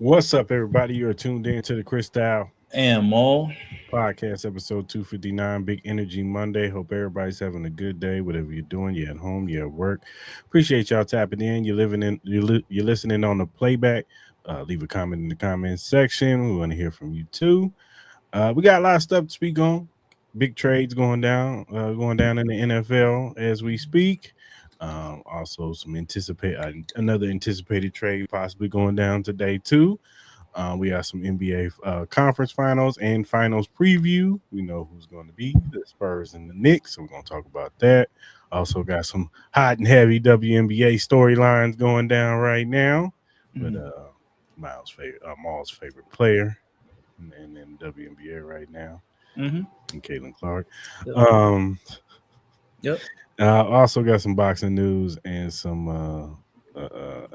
What's up, everybody? You're tuned in to the Freestyle And Mo. podcast, episode 259, Big Energy Monday. Hope everybody's having a good day, whatever you're doing. You're at home, you're at work. Appreciate y'all tapping in. You're living in, you're listening on the playback. Leave a comment in the comments section. We want to hear from you too. We got a lot of stuff to speak on. Big trades going down in the NFL as we speak. Also, some another anticipated trade possibly going down today too. We have some NBA conference finals and finals preview. We know who's going to be the Spurs and the Knicks, so we're going to talk about that. Also got some hot and heavy WNBA storylines going down right now. But Mhm. Maul's favorite player in WNBA right now, Mhm. and Caitlin Clark. Yep. Um, Yep. also got some boxing news and some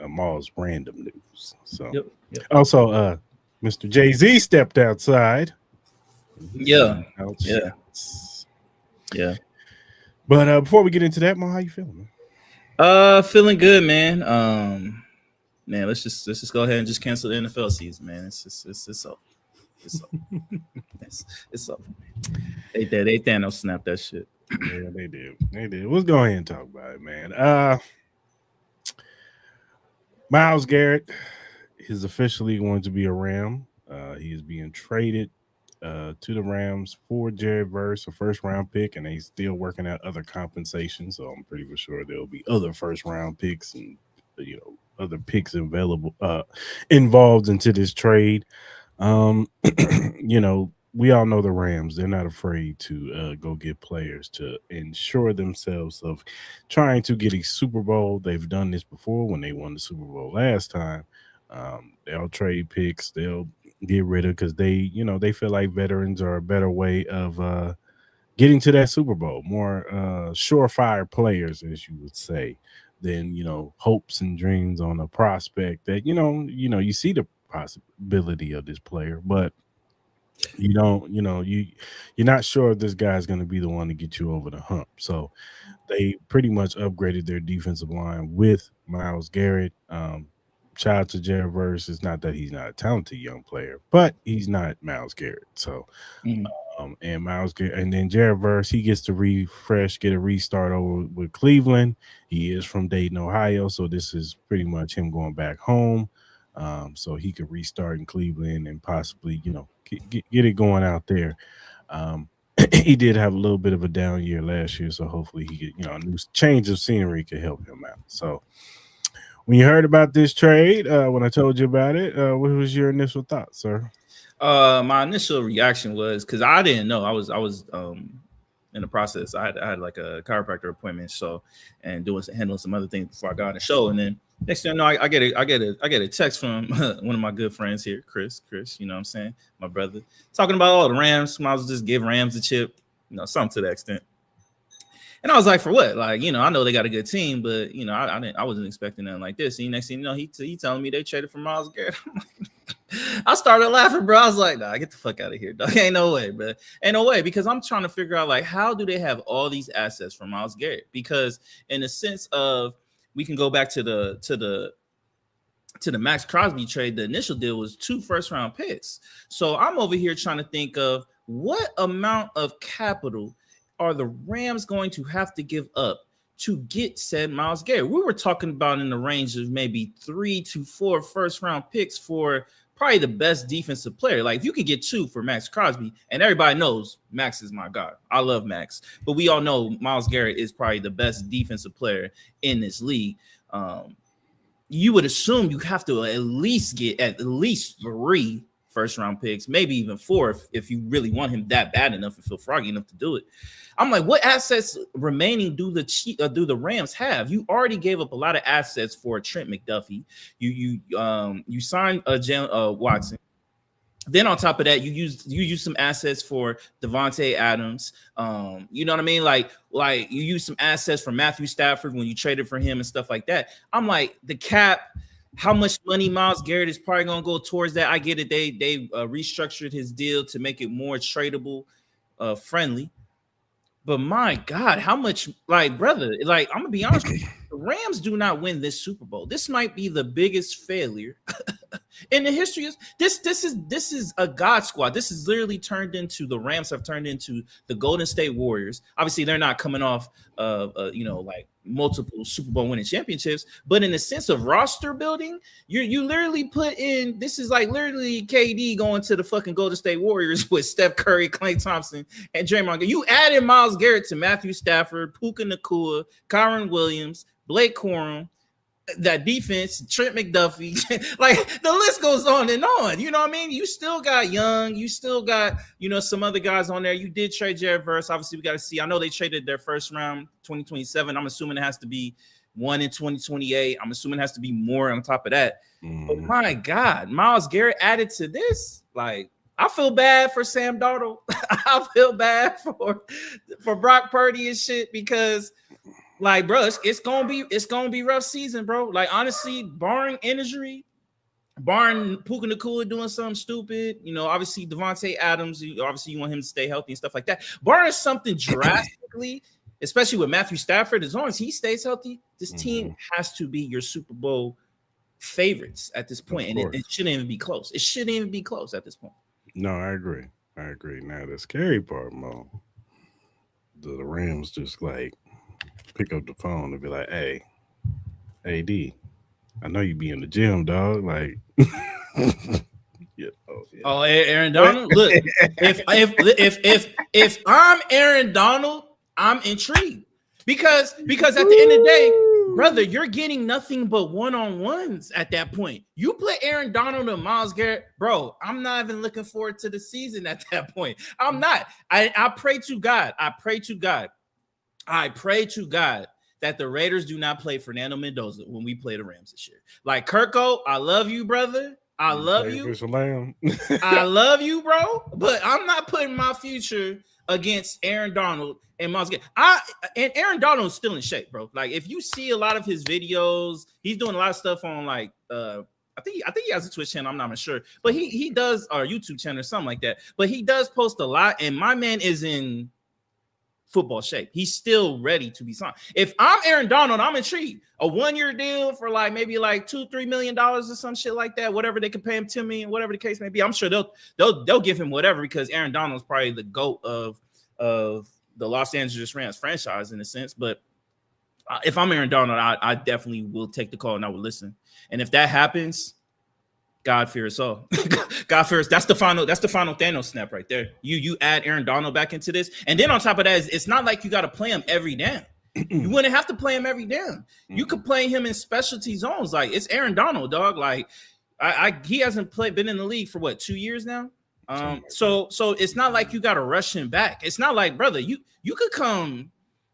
Maul's random news. So Yep. Yep. also, Mr. Jay Z stepped outside. He's Yeah. giving out Yeah. shots. Yeah. But before we get into that, Mo, how you feeling, man? Feeling good, man. Man, let's just go ahead and just cancel the NFL season, man. It's up. It's up. it's up. They Thanos snapped that shit. Yeah, they did. They did. Let's go ahead and talk about it, man. Miles Garrett is officially going to be a Ram. He is being traded to the Rams for Jared Verse, a first round pick, and they still working out other compensation. So I'm pretty sure there'll be other first round picks and other picks available involved into this trade. Um, we all know the Rams. They're not afraid to go get players to ensure themselves of trying to get a Super Bowl. They've done this before when they won the Super Bowl last time. They'll trade picks. They'll get rid of because they feel like veterans are a better way of getting to that Super Bowl. More surefire players, as you would say, than hopes and dreams on a prospect that you see the possibility of this player, but you don't you're not sure if this guy's going to be the one to get you over the hump. So they pretty much upgraded their defensive line with Miles Garrett. Shout out to Jared Verse. It's not that he's not a talented young player, but he's not Miles Garrett. So Mhm. and Miles Garrett, and then Jared Verse, he gets to refresh, get a restart over with Cleveland. He is from Dayton, Ohio, so this is pretty much him going back home. So he could restart in Cleveland and possibly, get it going out there. Um, he did have a little bit of a down year last year, so hopefully he could, a new change of scenery could help him out. So when you heard about this trade, when I told you about it, what was your initial thoughts, sir? My initial reaction was because I didn't know. I was in the process. I had like a chiropractor appointment, so and handling some other things before I got on the show, and then next thing I know, I get a text from one of my good friends here, Chris. You know what I'm saying, my brother, talking about all the Rams. Might as well just give Rams a chip, something to that extent. And I was like, for what? Like, I know they got a good team, but I wasn't expecting nothing like this. And next thing you know, he telling me they traded for Miles Garrett. I'm like, I started laughing, bro. I was like, nah, get the fuck out of here, dog. Ain't no way, bro. Ain't no way, because I'm trying to figure out like how do they have all these assets from Miles Garrett? Because in the sense of we can go back to the Max Crosby trade, the initial deal was 2 first round picks. So I'm over here trying to think of what amount of capital are the Rams going to have to give up to get said Miles Garrett? We were talking about in the range of maybe 3 to 4 first round picks for probably the best defensive player. Like if you could get 2 for Max Crosby, and everybody knows Max is my god. I love Max, but we all know Miles Garrett is probably the best defensive player in this league. You would assume you have to at least get at least 3 first round picks, maybe even 4 if you really want him that bad enough and feel froggy enough to do it. I'm like, what assets remaining do the Rams have? You already gave up a lot of assets for Trent McDuffie. You signed Watson. Then on top of that, you use some assets for Devontae Adams. You know what I mean? Like you use some assets for Matthew Stafford when you traded for him and stuff like that. I'm like, the cap, how much money Miles Garrett is probably gonna go towards that. I get it. They restructured his deal to make it more tradable friendly. But my God, how much, like, brother, like, I'm gonna be honest with you. the Rams do not win this Super Bowl, this might be the biggest failure in the history. This is a God squad. This is literally turned into, the Rams have turned into the Golden State Warriors. Obviously, they're not coming off like multiple Super Bowl winning championships, but in the sense of roster building, you literally put in, this is like literally KD going to the fucking Golden State Warriors with Steph Curry, Klay Thompson, and Draymond. You added Myles Garrett to Matthew Stafford, Puka Nacua, Kyron Williams, Blake Corum, that defense, Trent McDuffie, like the list goes on and on. You know what I mean? You still got Young, you still got, some other guys on there. You did trade Jared Verse. Obviously, we got to see. I know they traded their first round 2027. I'm assuming it has to be one in 2028. I'm assuming it has to be more on top of that. But my God, Myles Garrett added to this. Like, I feel bad for Sam Darnold. I feel bad for Brock Purdy and shit, because like, bro, it's gonna be rough season, bro. Like, honestly, barring injury, barring Puka Nacua doing something stupid, obviously Devontae Adams, obviously you want him to stay healthy and stuff like that. Barring something drastically, especially with Matthew Stafford, as long as he stays healthy, this team has to be your Super Bowl favorites at this point, and it shouldn't even be close. It shouldn't even be close at this point. No, I agree. Now the scary part, Mo, the Rams just like pick up the phone and be like, "Hey, AD, I know you be in the gym, dog." Like, yeah. Oh, Aaron Donald. Look, if I'm Aaron Donald, I'm intrigued because at the end of the day, brother, you're getting nothing but one-on-ones at that point. You put Aaron Donald and Myles Garrett, bro, I'm not even looking forward to the season at that point. I'm not. I pray to God. I pray to God that the Raiders do not play Fernando Mendoza when we play the Rams this year. Like, Kirko, I love you, brother. I love you. I love you, bro. But I'm not putting my future against Aaron Donald and Myles Garrett. And Aaron Donald is still in shape, bro. Like, if you see a lot of his videos, he's doing a lot of stuff on like I think he has a Twitch channel. I'm not even sure, but he does, or a YouTube channel or something like that. But he does post a lot, and my man is in football shape. He's still ready to be signed. If I'm Aaron Donald, I'm intrigued. A 1-year deal for like maybe like $2-3 million or some shit like that. Whatever they could pay him, $10 million, whatever the case may be. I'm sure they'll give him whatever, because Aaron Donald's probably the GOAT of the Los Angeles Rams franchise in a sense. But if I'm Aaron Donald, I definitely will take the call and I will listen. And if that happens, God fear us all. God fear us. That's the final Thanos snap right there. You add Aaron Donald back into this, and then on top of that, it's not like you got to play him every down. You wouldn't have to play him every down. You could play him in specialty zones. Like, it's Aaron Donald, dog. Like, he hasn't been in the league for what, 2 years now. So it's not like you got to rush him back. It's not like, brother, you could come.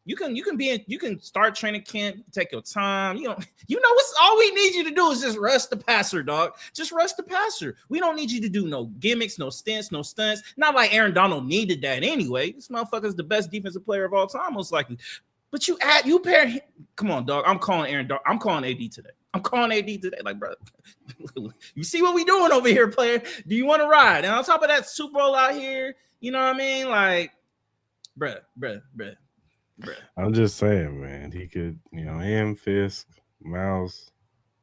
You can start training camp, take your time. What's all we need you to do is just rush the passer, dog. Just rush the passer. We don't need you to do no gimmicks, no stunts. Not like Aaron Donald needed that anyway. This motherfucker's the best defensive player of all time, most likely. But you pair him. Come on, dog. I'm calling AD today. Like, bro, you see what we doing over here, player? Do you want to ride? And on top of that, Super Bowl out here, you know what I mean? Like, bruh. I'm just saying, man. He could, him, Fisk, Mouse.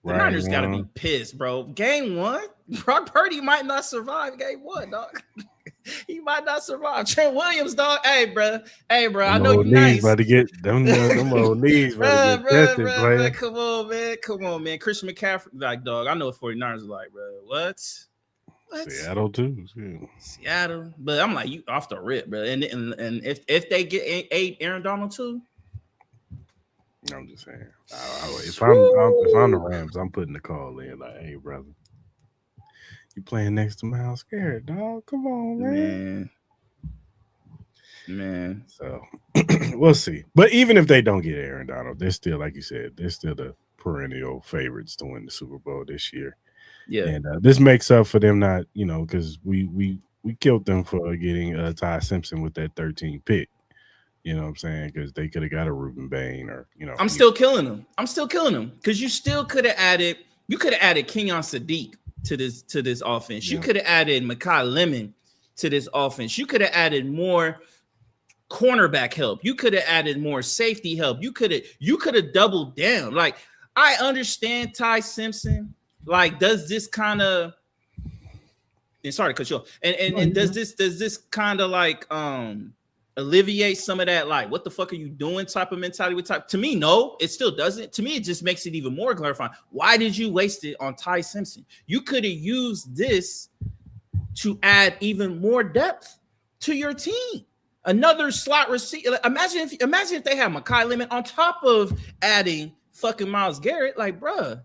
The Niners got to be pissed, bro. Game 1, Brock Purdy might not survive game 1, dog. He might not survive. Trent Williams, dog. Hey, bro. I know you nice. About to get them old knees, bro. Come on, man. Christian McCaffrey, like, dog. I know what 49ers are like, bro. What? Seattle too. Seattle, but I'm like, you off the rip, bro. And if they get 8 Aaron Donald too, I'm just saying. If I'm the Rams, I'm putting the call in. Like, hey, brother, you playing next to Myles Garrett, dog? Come on, man. So we'll see. But even if they don't get Aaron Donald, they're still, like you said, they're still the perennial favorites to win the Super Bowl this year. Yeah, and this makes up for them not, because we killed them for getting Ty Simpson with that 13th pick. You know what I'm saying? Because they could have got a Reuben Bain or I'm still killing them because you still could have added. You could have added Kenyon Sadiq to this offense. You could have added Mekhi Lemon to this offense. You could have added more cornerback help. You could have added more safety help. You could have doubled down. Like, I understand Ty Simpson. Like, does this kind of, and sorry to cut you off. And does this kind of like alleviate some of that, like, what the fuck are you doing type of mentality with type? To me, no, it still doesn't. To me, it just makes it even more clarifying. Why did you waste it on Ty Simpson? You could have used this to add even more depth to your team. Another slot receiver. Imagine if they had Mekhi Lemon on top of adding fucking Myles Garrett. Like, bruh,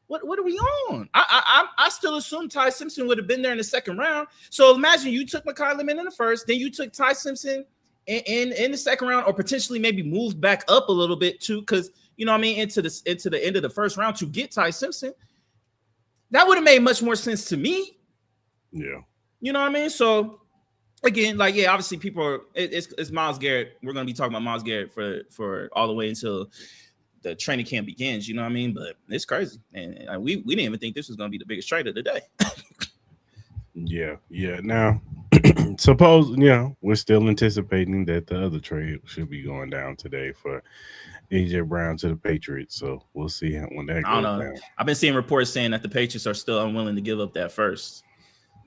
what are we on? I still assume Ty Simpson would have been there in the second round. So imagine you took Mekhi Lemon in the first, then you took Ty Simpson in the second round, or potentially maybe moved back up a little bit too, because you know what I mean, into the end of the first round to get Ty Simpson. That would have made much more sense to me. Yeah. You know what I mean? So again, like, yeah, obviously people are it's Myles Garrett. We're gonna be talking about Myles Garrett for all the way until the training camp begins, you know what I mean? But it's crazy. And we didn't even think this was gonna be the biggest trade of the day. Yeah. Now, suppose, we're still anticipating that the other trade should be going down today for AJ Brown to the Patriots. So we'll see when that goes down. I've been seeing reports saying that the Patriots are still unwilling to give up that first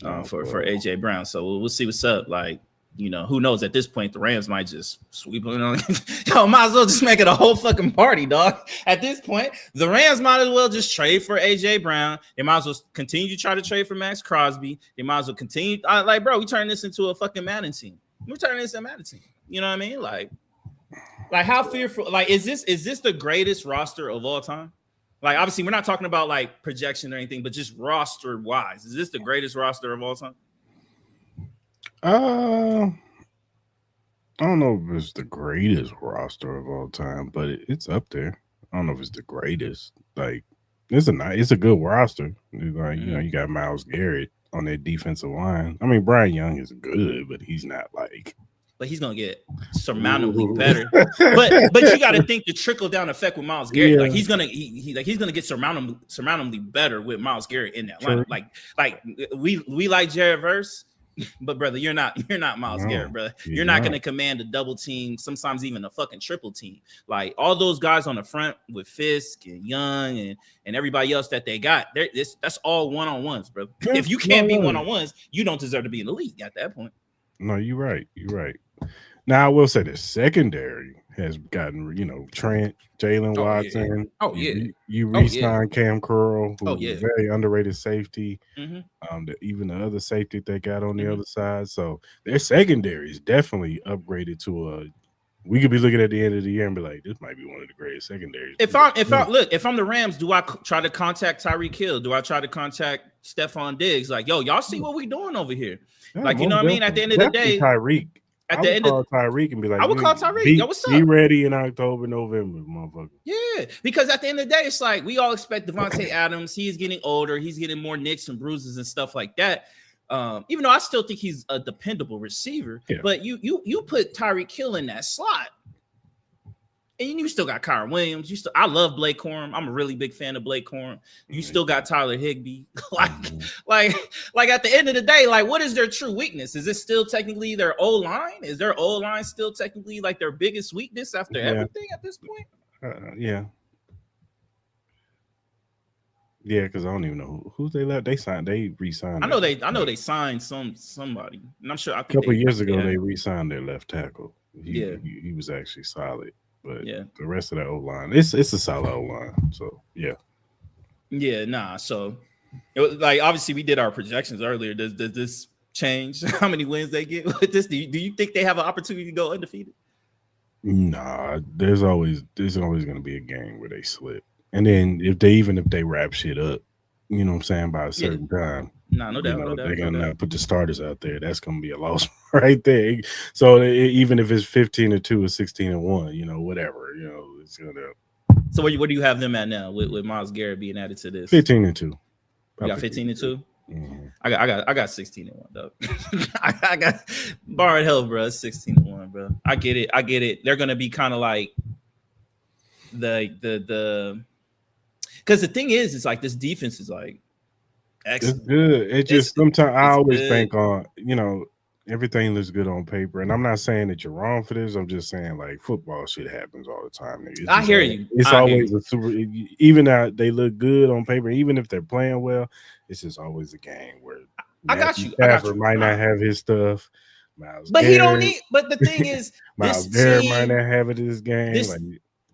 for AJ Brown. So we'll see what's up. Like, who knows? At this point, the Rams might just sweep it on. Yo, might as well just make it a whole fucking party, dog. At this point, the Rams might as well just trade for AJ Brown. They might as well continue to try to trade for Max Crosby. They might as well continue. Like, bro, we turn this into a fucking Madden team. We're turning this into a Madden team. You know what I mean? Like how fearful? Like, is this the greatest roster of all time? Like, obviously, we're not talking about like projection or anything, but just roster wise, is this the greatest roster of all time? I don't know if it's the greatest roster of all time, but it's up there. I don't know if it's the greatest. Like, it's a good roster. It's like, you got Myles Garrett on that defensive line. I mean, Brian Young is good, but he's not like. But he's gonna get surmountably better. But you got to think the trickle down effect with Myles Garrett. Yeah. Like, he's gonna get surmountably better with Myles Garrett in that lineup. Like we like Jared Verse. But brother, you're not Myles Garrett, brother. You're not going to command a double team, sometimes even a fucking triple team. Like, all those guys on the front with Fisk and Young and everybody else that they got, that's all one-on-ones, bro. Yeah, if you can't be one-on-ones, you don't deserve to be in the league at that point. No, you're right. Now, I will say the secondary has gotten, Trent, Jalen Watson. Oh, yeah. You re-signed Cam Curl, who was a very underrated safety. Mm-hmm. Even the other safety they got on the other side. So their secondary is definitely upgraded to we could be looking at the end of the year and be like, this might be one of the greatest secondaries. If I'm the Rams, do I try to contact Tyreek Hill? Do I try to contact Stephon Diggs? Like, yo, y'all see what we doing over here? Yeah, like, you know what I mean? At the end of the day, Tyreek. At the end of Tyreek and be like, I would call Tyreek. Yo, what's up? Be ready in October, November, motherfucker. Yeah, because at the end of the day, it's like we all expect Devontae Adams. He's getting older. He's getting more nicks and bruises and stuff like that. Even though I still think he's a dependable receiver, but you put Tyreek Hill in that slot, and you still got Kyron Williams. I love Blake Corum. I'm a really big fan of Blake Corum. You still got Tyler Higbee. like at the end of the day, like, what is their true weakness? Is it still technically their O-line? Is their O-line still technically like their biggest weakness after everything at this point? Yeah, because I don't even know who they left. They re-signed. I know they signed somebody, and I'm sure a couple years ago they re-signed their left tackle. He was actually solid. But the rest of that O-line, it's a solid O-line. So So it was like, obviously we did our projections earlier. Does this change how many wins they get with this? Do you think they have an opportunity to go undefeated? Nah, there's always going to be a game where they slip, and then if they wrap shit up, you know what I'm saying, by a certain time. No doubt. They're gonna put the starters out there. That's gonna be a loss right there. So even if it's 15-2 or 16-1, whatever, it's gonna. So where do you have them at now with Myles Garrett being added to this? 15-2. You got 15-2. Mm-hmm. I got 16-1 though. I got barring hell, bro. 16-1, bro. I get it. They're gonna be kind of like the because the thing is like this defense is like excellent. It's good. It's just sometimes I always think on, everything looks good on paper, and I'm not saying that you're wrong for this. I'm just saying like football shit happens all the time. Nigga. I hear you. It's I hear always you. a super. Even out they look good on paper, even if they're playing well, it's just always a game where I got Matthew you. I got Stafford you. might not Nah. have his stuff. Miles But he don't Garrett, need. But the thing is, Miles this Garrett might team, not have it this game. this Like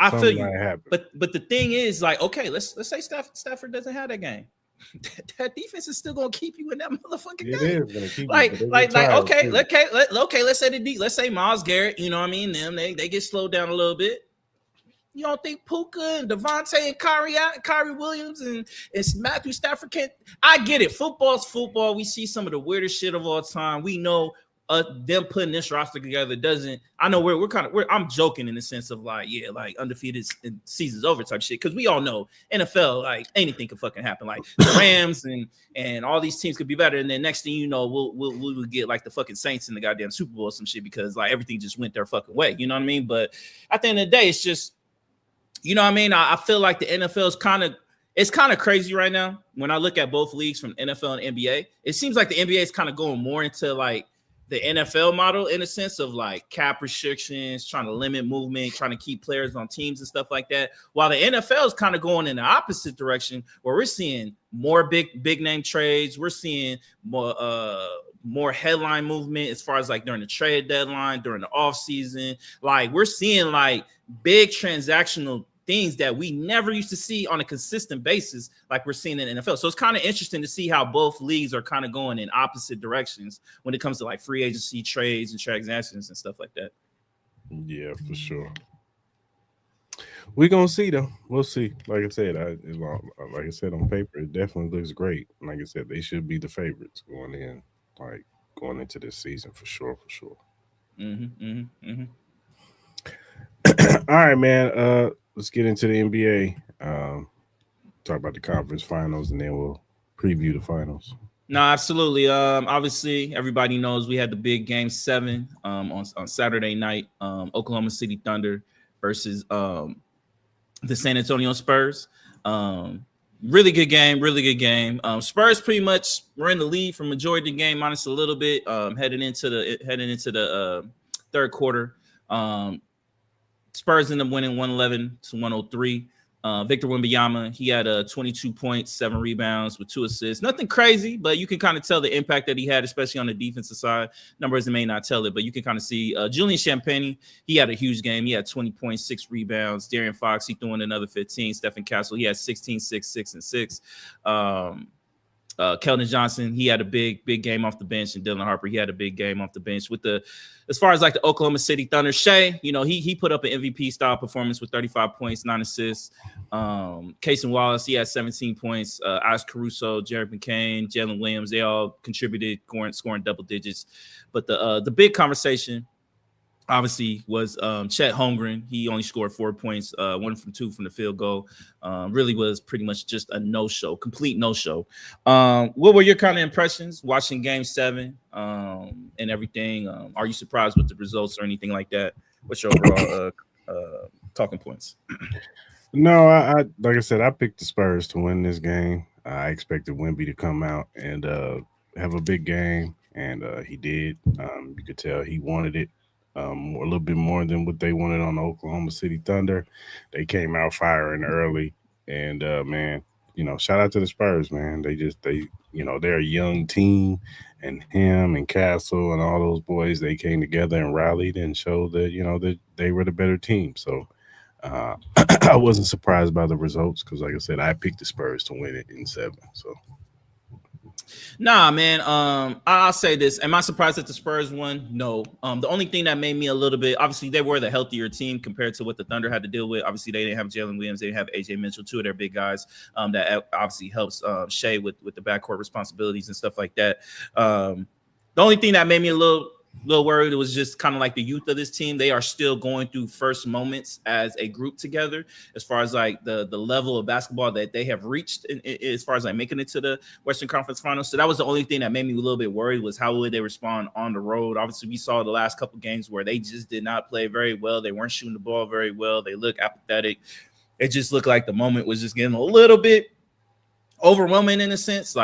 I feel something you. might happen. But the thing is, like, okay, let's say Stafford doesn't have that game. That defense is still gonna keep you in that motherfucking It game. is gonna keep you, but they get Like, tired okay, too. okay, let's say Miles Garrett, you know what I mean? Them they get slowed down a little bit. You don't think Puka and Devontae and Kyrie Williams and Matthew Stafford can't? I get it. Football's football. We see some of the weirdest shit of all time. We know them putting this roster together doesn't. I know I'm joking in the sense of like, yeah, like undefeated and season's over type shit. Because we all know NFL, like anything could fucking happen. Like the Rams and all these teams could be better. And then next thing you know, we'll get like the fucking Saints in the goddamn Super Bowl or some shit because like everything just went their fucking way. You know what I mean? But at the end of the day, it's just, you know what I mean? I feel like the NFL is kind of crazy right now. When I look at both leagues from NFL and NBA, it seems like the NBA is kind of going more into like the NFL model in a sense of like cap restrictions, trying to limit movement, trying to keep players on teams and stuff like that. While the NFL is kind of going in the opposite direction, where we're seeing more big name trades, we're seeing more headline movement as far as like during the trade deadline, during the off season. Like we're seeing like big transactional things that we never used to see on a consistent basis, like we're seeing in the NFL. So it's kind of interesting to see how both leagues are kind of going in opposite directions when it comes to like free agency trades and transactions and stuff like that. Yeah, for sure. We're gonna see though. We'll see. Like I said, like I said on paper, it definitely looks great. Like I said, they should be the favorites going in, like going into this season for sure, for sure. Mm-hmm, mm-hmm, mm-hmm. All right, man. Let's get into the NBA. Talk about the conference finals, and then we'll preview the finals. No, absolutely. Obviously, everybody knows we had the big game 7 on Saturday night. Oklahoma City Thunder versus the San Antonio Spurs. Really good game, really good game. Spurs pretty much were in the lead for majority of the game, minus a little bit. Heading into the third quarter, Spurs ended up winning 111-103. Victor Wembanyama, he had 22 points, 7 rebounds with 2 assists. Nothing crazy, but you can kind of tell the impact that he had, especially on the defensive side. Numbers may not tell it, but you can kind of see Julian Champagnie, he had a huge game. He had 20 points, 6 rebounds. De'Aaron Fox, he threw in another 15. Stephen Castle, he had 16, 6, 6, and 6. Keldon Johnson, he had a big game off the bench, and Dylan Harper, he had a big game off the bench. As far as like the Oklahoma City Thunder, Shea, you know, he put up an MVP style performance with 35 points, 9 assists. Cason Wallace, he had 17 points. Alex Caruso, Jared McCain, Jalen Williams, they all contributed, scoring double digits. But the big conversation, obviously, was Chet Holmgren. He only scored 4 points, 1 from 2 from the field goal. Really was pretty much just a no-show, complete no-show. What were your kind of impressions watching Game 7 and everything? Are you surprised with the results or anything like that? What's your overall talking points? No, I like I said, I picked the Spurs to win this game. I expected Wemby to come out and have a big game, and he did. You could tell he wanted it a little bit more than what they wanted on the Oklahoma City Thunder. They came out firing early, and man, you know, shout out to the Spurs, man. They're a young team, and him and Castle and all those boys, they came together and rallied and showed that that they were the better team. So uh, I wasn't surprised by the results because, like I said, I picked the Spurs to win it in 7. So Nah, man. I'll say this. Am I surprised that the Spurs won? No. The only thing that made me a little bit, obviously, they were the healthier team compared to what the Thunder had to deal with. Obviously, they didn't have Jalen Williams. They didn't have AJ Mitchell, 2 of their big guys. That obviously helps Shea with the backcourt responsibilities and stuff like that. The only thing that made me a little worried, it was just kind of like the youth of this team. They are still going through first moments as a group together, as far as like the level of basketball that they have reached as far as like making it to the Western Conference Finals. So that was the only thing that made me a little bit worried, was how would they respond on the road. Obviously, we saw the last couple games where they just did not play very well. They weren't shooting the ball very well. They look apathetic. It just looked like the moment was just getting a little bit overwhelming in a sense.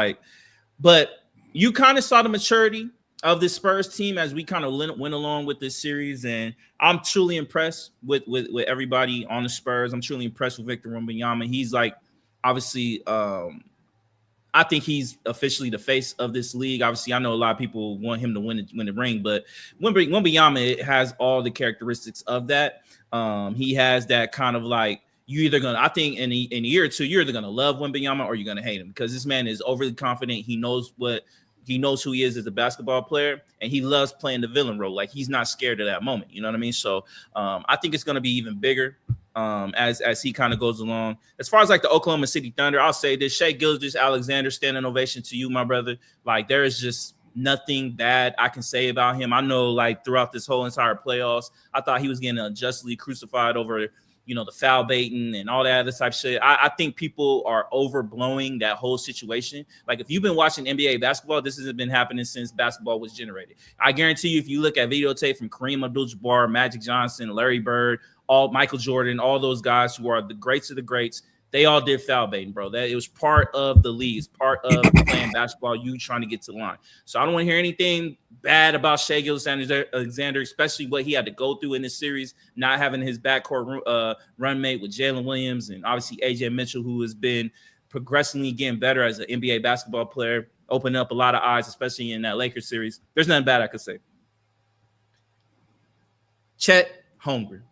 But you kind of saw the maturity of the Spurs team as we kind of went along with this series, and I'm truly impressed with everybody on the Spurs. I'm truly impressed with Victor Wembanyama. He's like, obviously, I think he's officially the face of this league. Obviously, I know a lot of people want him to win the ring, but Wembanyama has all the characteristics of that. He has that kind of like, you either gonna, I think in a year or two, you're either gonna love Wembanyama or you're gonna hate him, because this man is overly confident. He knows who he is as a basketball player, and he loves playing the villain role. Like, he's not scared of that moment. You know what I mean? So I think it's gonna be even bigger as he kind of goes along. As far as like the Oklahoma City Thunder, I'll say this: Shai Gilgeous-Alexander, standing ovation to you, my brother. Like, there is just nothing bad I can say about him. I know, like, throughout this whole entire playoffs, I thought he was getting unjustly crucified over, you know, the foul baiting and all that other type of shit. I think people are overblowing that whole situation. Like, if you've been watching NBA basketball, this has been happening since basketball was generated. I guarantee you, if you look at videotape from Kareem Abdul-Jabbar, Magic Johnson, Larry Bird, all Michael Jordan, all those guys who are the greats of the greats, they all did foul baiting, bro. That it was part of the league, it's part of playing basketball, you trying to get to the line. So I don't want to hear anything bad about Shai Gilgeous-Alexander, especially what he had to go through in this series, not having his backcourt run mate with Jalen Williams and obviously AJ Mitchell, who has been progressively getting better as an NBA basketball player, opening up a lot of eyes, especially in that Lakers series. There's nothing bad I could say. Chet Holmgren.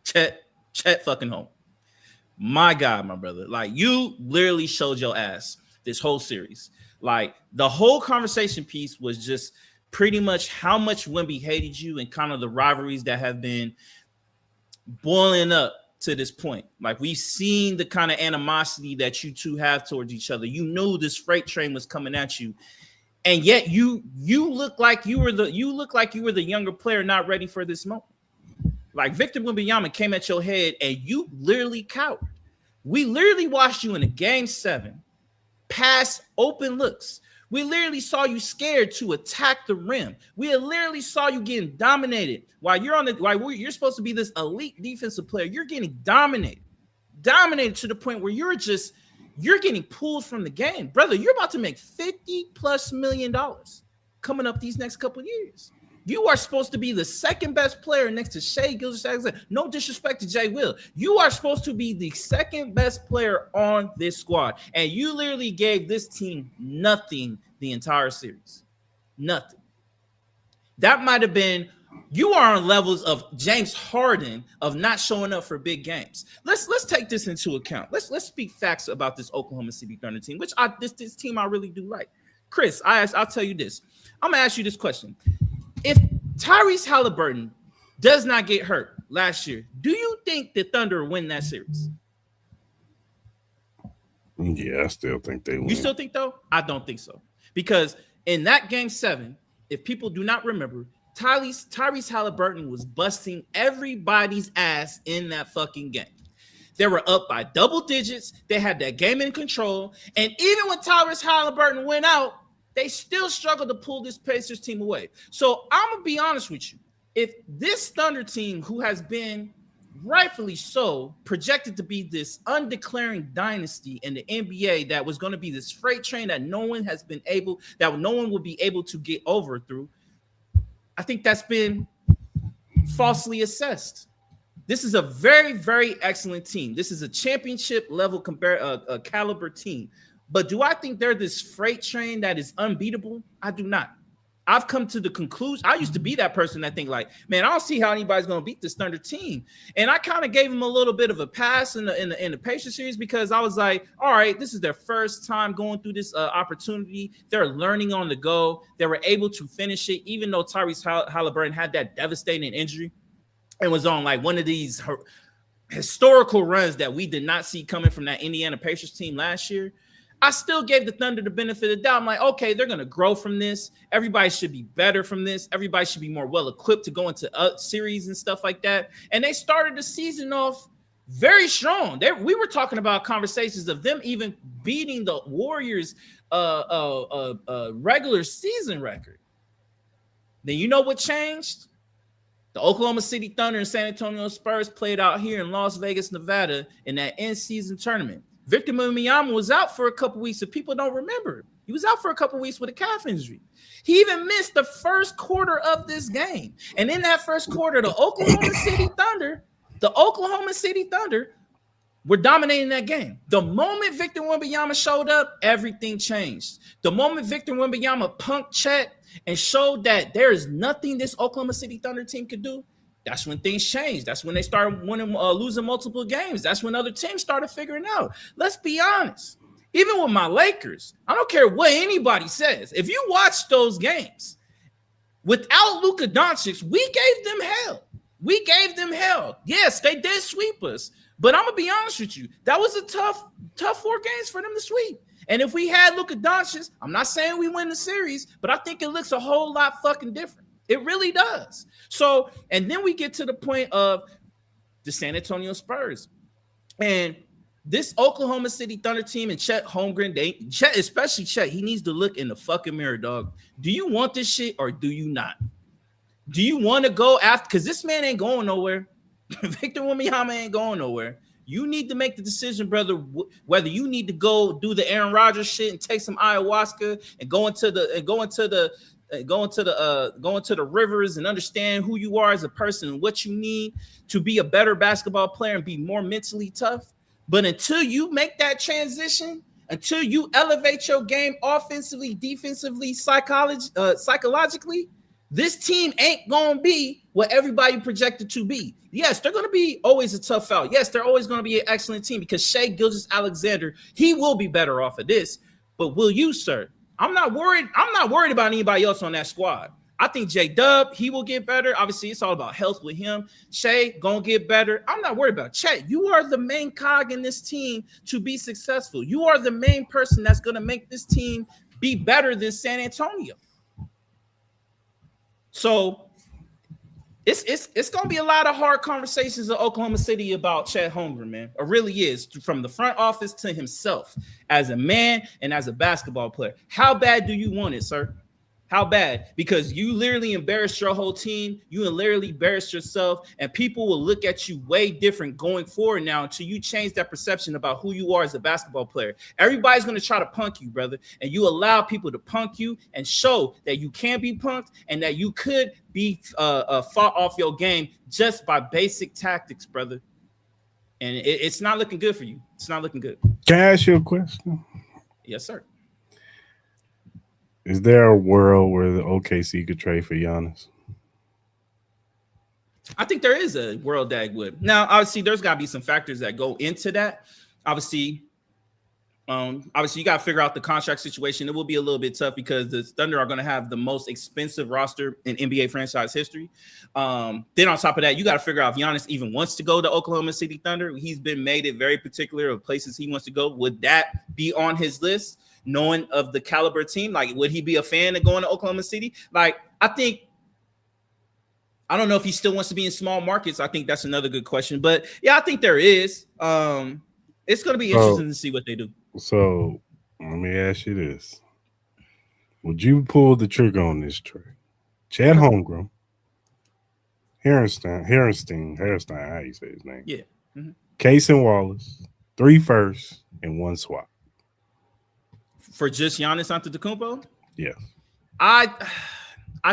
Chet fucking home. My God, my brother. Like, you literally showed your ass this whole series. Like, the whole conversation piece was just pretty much how much Wemby hated you and kind of the rivalries that have been boiling up to this point. Like, we've seen the kind of animosity that you two have towards each other. You knew this freight train was coming at you, and yet you look like you were the younger player not ready for this moment. Like, Victor Wembanyama came at your head and you literally cowered. We literally watched you in a game 7 pass open looks. We literally saw you scared to attack the rim. We literally saw you getting dominated while you're supposed to be this elite defensive player. You're getting dominated to the point where you're getting pulled from the game. Brother, you're about to make $50+ million coming up these next couple of years. You are supposed to be the second best player next to Shai Gilgeous-Alexander. No disrespect to Jay Will. You are supposed to be the second best player on this squad. And you literally gave this team nothing the entire series. Nothing. That might have been, you are on levels of James Harden of not showing up for big games. Let's take this into account. Let's speak facts about this Oklahoma City Thunder team, which this team I really do like. Chris, I'll tell you this. I'm going to ask you this question. If Tyrese Halliburton does not get hurt last year, do you think the Thunder win that series? Yeah, I still think they win. You still think, though? I don't think so. Because in that game 7, if people do not remember, Tyrese Halliburton was busting everybody's ass in that fucking game. They were up by double digits. They had that game in control. And even when Tyrese Halliburton went out, they still struggled to pull this Pacers team away. So I'm going to be honest with you. If this Thunder team, who has been rightfully so projected to be this undeclaring dynasty in the NBA that was going to be this freight train that no one will be able to get over through, I think that's been falsely assessed. This is a very, very excellent team. This is a championship level caliber team. But do I think they're this freight train that is unbeatable? I do not. I've come to the conclusion. I used to be that person that think like, man, I don't see how anybody's going to beat this Thunder team. And I kind of gave them a little bit of a pass in the Pacers series because I was like, all right, this is their first time going through this opportunity. They're learning on the go. They were able to finish it, even though Tyrese Halliburton had that devastating injury and was on like one of these historical runs that we did not see coming from that Indiana Pacers team last year. I still gave the Thunder the benefit of the doubt. I'm like, okay, they're going to grow from this. Everybody should be better from this. Everybody should be more well-equipped to go into series and stuff like that. And they started the season off very strong. We were talking about conversations of them even beating the Warriors' regular season record. Then you know what changed? The Oklahoma City Thunder and San Antonio Spurs played out here in Las Vegas, Nevada in that in-season tournament. Victor Wembanyama was out for a couple weeks, so people don't remember. He was out for a couple weeks with a calf injury. He even missed the first quarter of this game. And in that first quarter, the Oklahoma City Thunder were dominating that game. The moment Victor Wembanyama showed up, everything changed. The moment Victor Wembanyama punked Chet and showed that there is nothing this Oklahoma City Thunder team could do, that's when things changed. That's when they started losing multiple games. That's when other teams started figuring out. Let's be honest. Even with my Lakers, I don't care what anybody says. If you watch those games, without Luka Doncic, we gave them hell. Yes, they did sweep us. But I'm going to be honest with you. That was a tough 4 games for them to sweep. And if we had Luka Doncic, I'm not saying we win the series, but I think it looks a whole lot fucking different. It really does. So, and then we get to the point of the San Antonio Spurs. And this Oklahoma City Thunder team and Chet Holmgren, especially Chet, he needs to look in the fucking mirror, dog. Do you want this shit or do you not? Do you want to go after? Because this man ain't going nowhere. Victor Wembanyama ain't going nowhere. You need to make the decision, brother, whether you need to go do the Aaron Rodgers shit and take some ayahuasca and go into the rivers and understand who you are as a person and what you need to be a better basketball player and be more mentally tough. But until you make that transition, until you elevate your game offensively, defensively, psychologically, this team ain't going to be what everybody projected to be. Yes, they're going to be always a tough out. Yes, they're always going to be an excellent team because Shai Gilgeous-Alexander, he will be better off of this. But will you, sir? I'm not worried. I'm not worried about anybody else on that squad. I think J-Dub, he will get better. Obviously, it's all about health with him. Shai going to get better. I'm not worried about Chet. You are the main cog in this team to be successful. You are the main person that's going to make this team be better than San Antonio. So it's going to be a lot of hard conversations in Oklahoma City about Chet Holmgren, man. It really is, from the front office to himself as a man and as a basketball player. How bad do you want it, sir? How bad? Because you literally embarrassed your whole team. You literally embarrassed yourself, and people will look at you way different going forward now until you change that perception about who you are as a basketball player. Everybody's going to try to punk you, brother, and you allow people to punk you and show that you can be punked and that you could be fought off your game just by basic tactics, brother. And it's not looking good for you. It's not looking good. Can I ask you a question? Yes, sir. Is there a world where the OKC could trade for Giannis? I think there is a world that would. Now, obviously, there's got to be some factors that go into that. Obviously, you got to figure out the contract situation. It will be a little bit tough because the Thunder are going to have the most expensive roster in NBA franchise history. Then on top of that, you got to figure out if Giannis even wants to go to Oklahoma City Thunder. He's been made it very particular of places he wants to go. Would that be on his list? Knowing of the caliber team, like, would he be a fan of going to Oklahoma City? Like, I don't know if he still wants to be in small markets. I think that's another good question. But yeah, I think there is. It's going to be interesting to see what they do. So let me ask you this: would you pull the trigger on this trade? Chet Holmgren, Harrison, how you say his name? Yeah. Mm-hmm. Case and Wallace, 3 firsts and 1 swap. For just Giannis Antetokounmpo? Yes. I